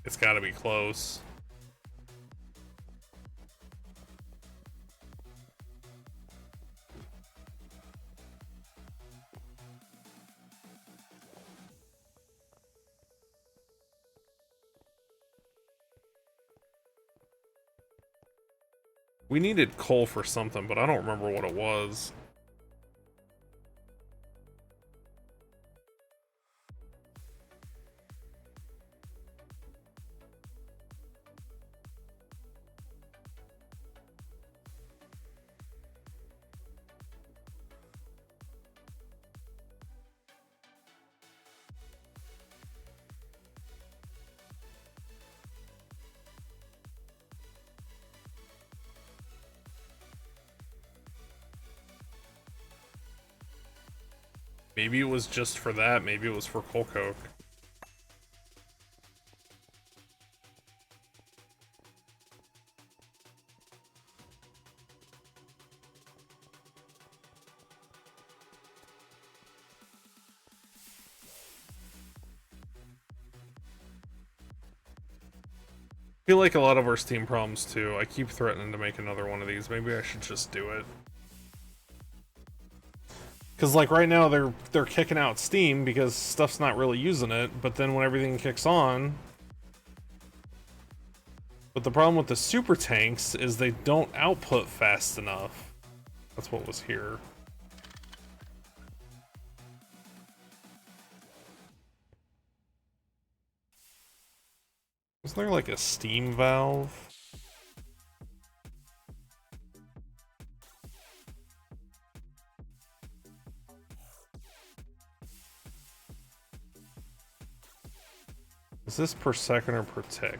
It's gotta be close. We needed coal for something, but I don't remember what it was. Maybe it was just for that, maybe it was for coal coke. I feel like a lot of our Steam problems too. I keep threatening to make another one of these. Maybe I should just do it. Because like right now they're kicking out Steam because stuff's not really using it, but then when everything kicks on... But the problem with the super tanks is they don't output fast enough. That's what was here. Isn't there like a steam valve? Is this per second or per tick?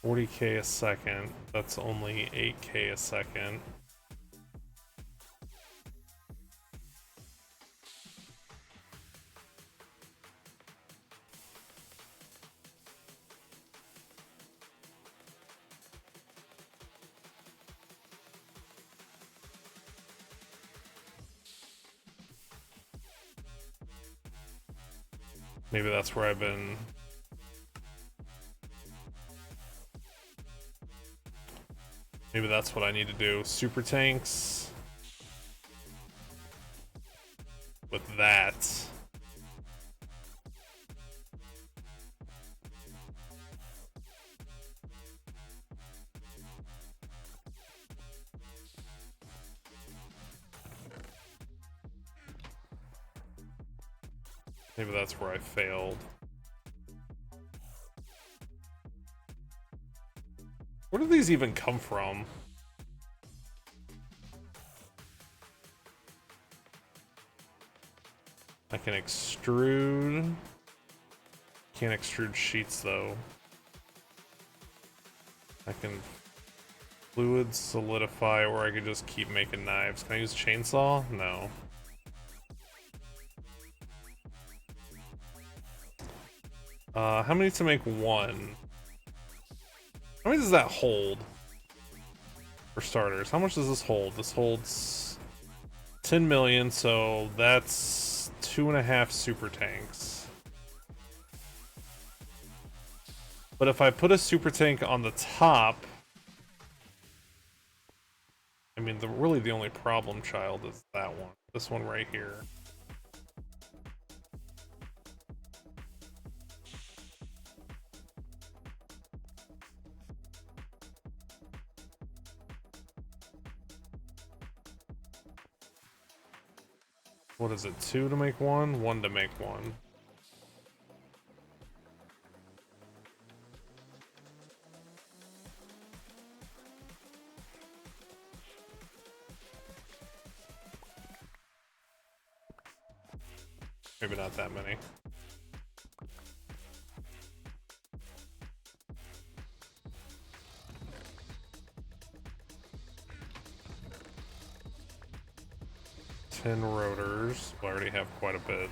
$40K a second. That's only 8K a second. Maybe that's where I've been... Maybe that's what I need to do. Super tanks... with that. Maybe that's where I failed. Where do these even come from? I can extrude. Can't extrude sheets though. I can fluid solidify, or I could just keep making knives. Can I use chainsaw? No. How many to make one? How many does that hold? For starters, how much does this hold? This holds 10 million, so that's 2.5 super tanks. But if I put a super tank on the top, I mean, really the only problem child is that one. This one right here. What is it, 2 to make one? 1 to make one. Maybe not that many. 10 rotors. I already have quite a bit.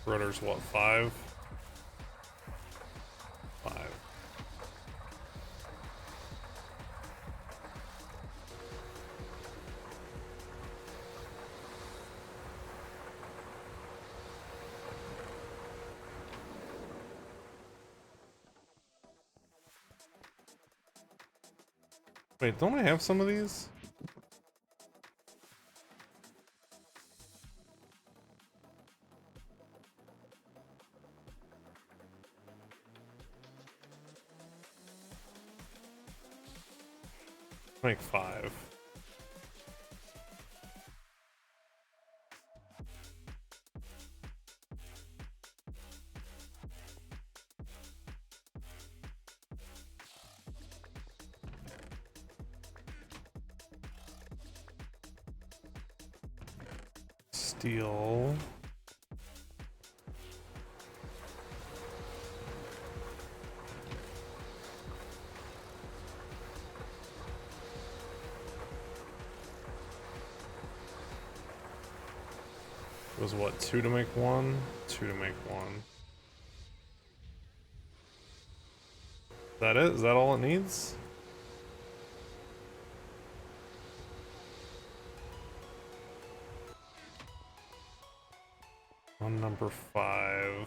Rotors, what, 5? 5. Wait, don't I have some of these? Make 5. Steel. It was what, 2 to make 1? 2 to make 1. Is that it? Is that all it needs? On number 5.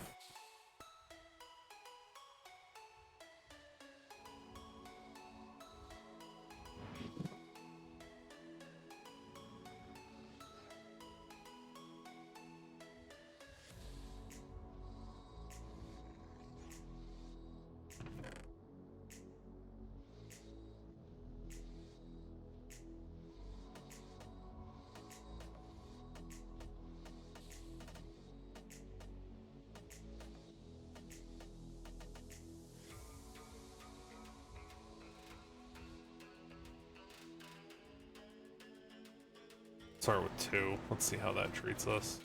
Start with 2. Let's see how that treats us.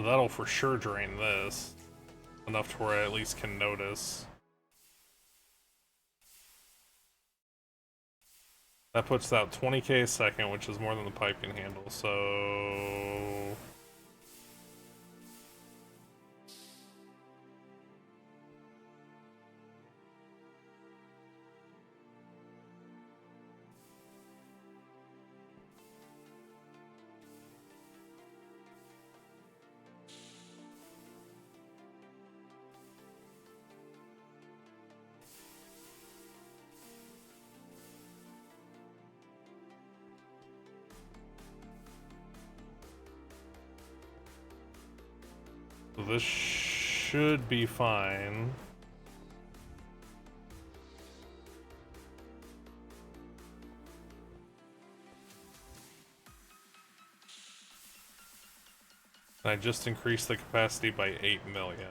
So that'll for sure drain this. Enough to where I at least can notice. That puts out 20k a second, which is more than the pipe can handle, so... So this should be fine. I just increased the capacity by 8 million.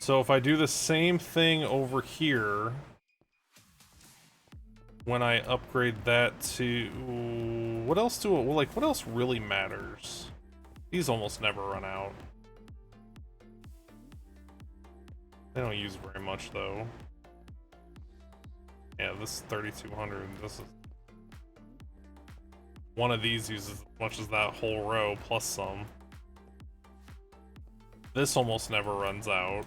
So if I do the same thing over here, when I upgrade that to... What else do it... Well, like, what else really matters? These almost never run out. They don't use very much, though. Yeah, this is 3200. This is... One of these uses as much as that whole row, plus some. This almost never runs out.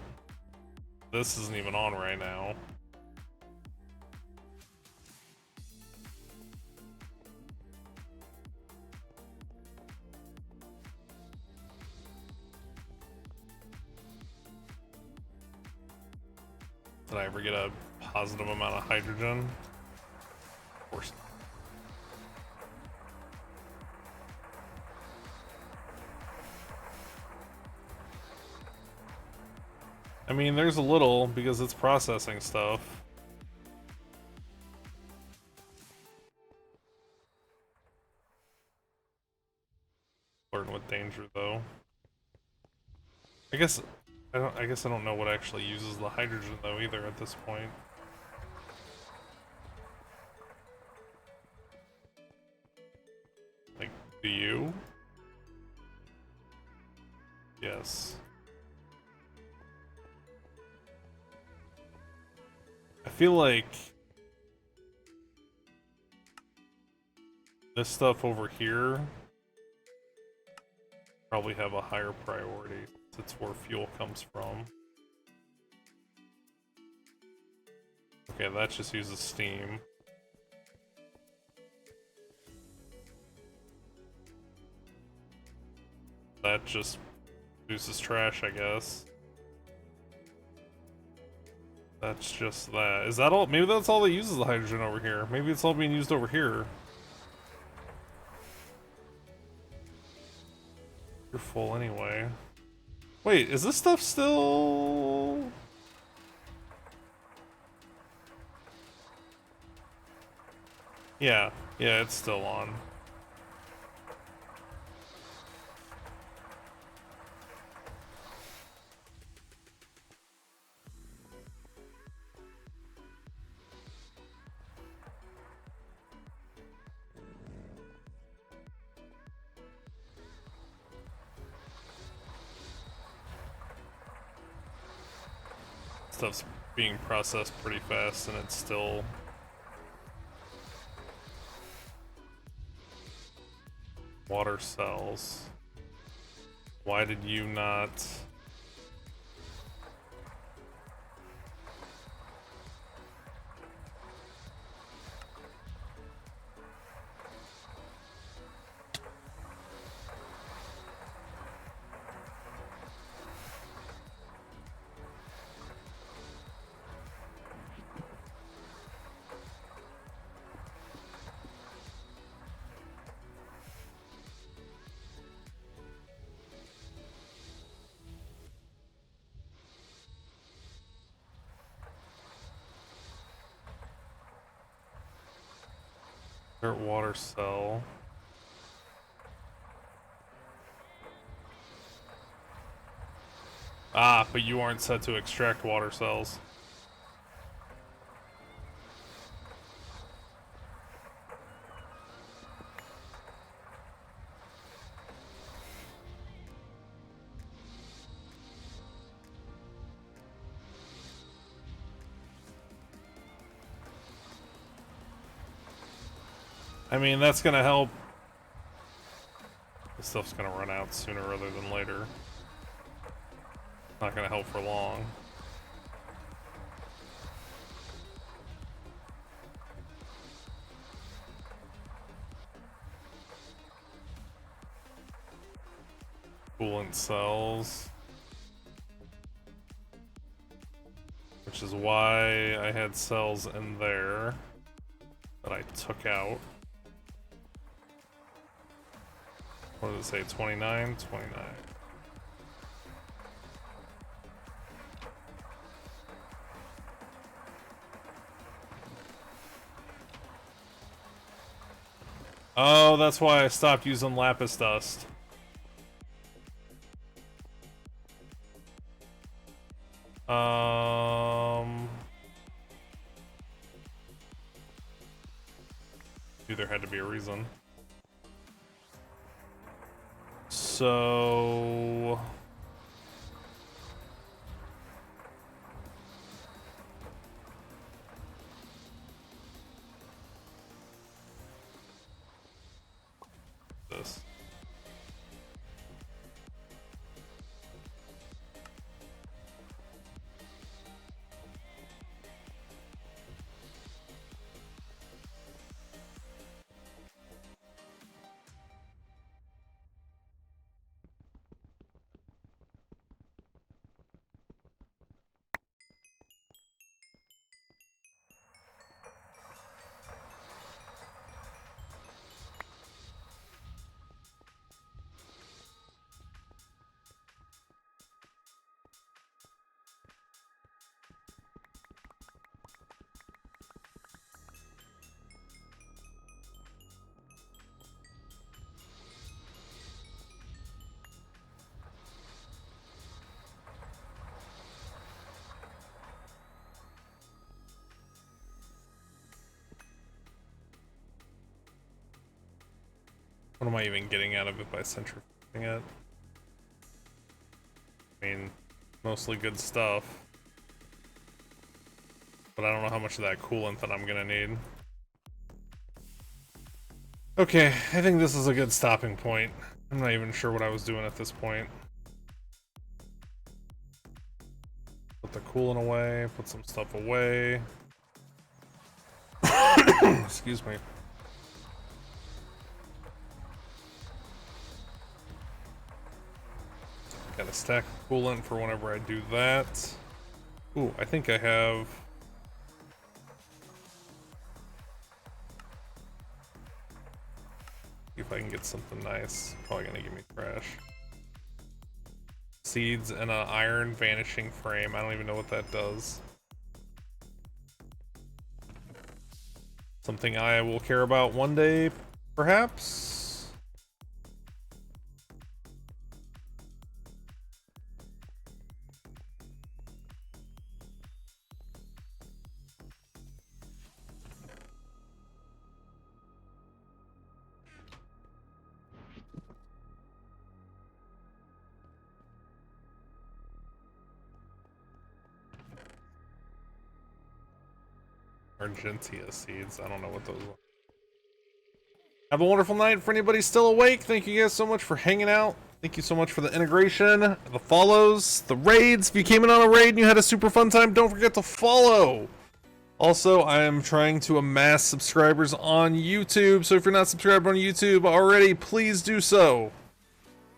This isn't even on right now. Did I ever get a positive amount of hydrogen? Of course not. I mean, there's a little because it's processing stuff. Flirting with danger, though. I guess I don't know what actually uses the hydrogen though either at this point. Like, do you? Yes. I feel like this stuff over here probably have a higher priority. That's where fuel comes from. Okay, that just uses steam. That just uses trash, I guess. That's just that. Is that all? Maybe that's all that uses the hydrogen over here. Maybe it's all being used over here. You're full anyway. Wait, is this stuff still... Yeah, it's still on. Stuff's being processed pretty fast and it's still... Water cells. Why did you not... Dirt water cell. Ah, but you aren't set to extract water cells. I mean, that's gonna help. This stuff's gonna run out sooner rather than later. Not gonna help for long. Coolant cells. Which is why I had cells in there that I took out. What does it say? 29? 29. Oh, that's why I stopped using lapis dust. Dude, there had to be a reason. So... this. What am I even getting out of it by centrifuging it? I mean, mostly good stuff. But I don't know how much of that coolant that I'm gonna need. Okay, I think this is a good stopping point. I'm not even sure what I was doing at this point. Put the coolant away, put some stuff away. Excuse me. Got a stack of coolant for whenever I do that. Ooh, I think I have... See if I can get something nice. Probably gonna give me trash. Seeds and an iron vanishing frame. I don't even know what that does. Something I will care about one day, perhaps? Argentia seeds. I don't know what those are. Have a wonderful night. For anybody still awake, thank you guys so much for hanging out. Thank you so much for the integration, the follows, the raids. If you came in on a raid and you had a super fun time, don't forget to follow. Also, I am trying to amass subscribers on YouTube, so if you're not subscribed on YouTube already, please do so.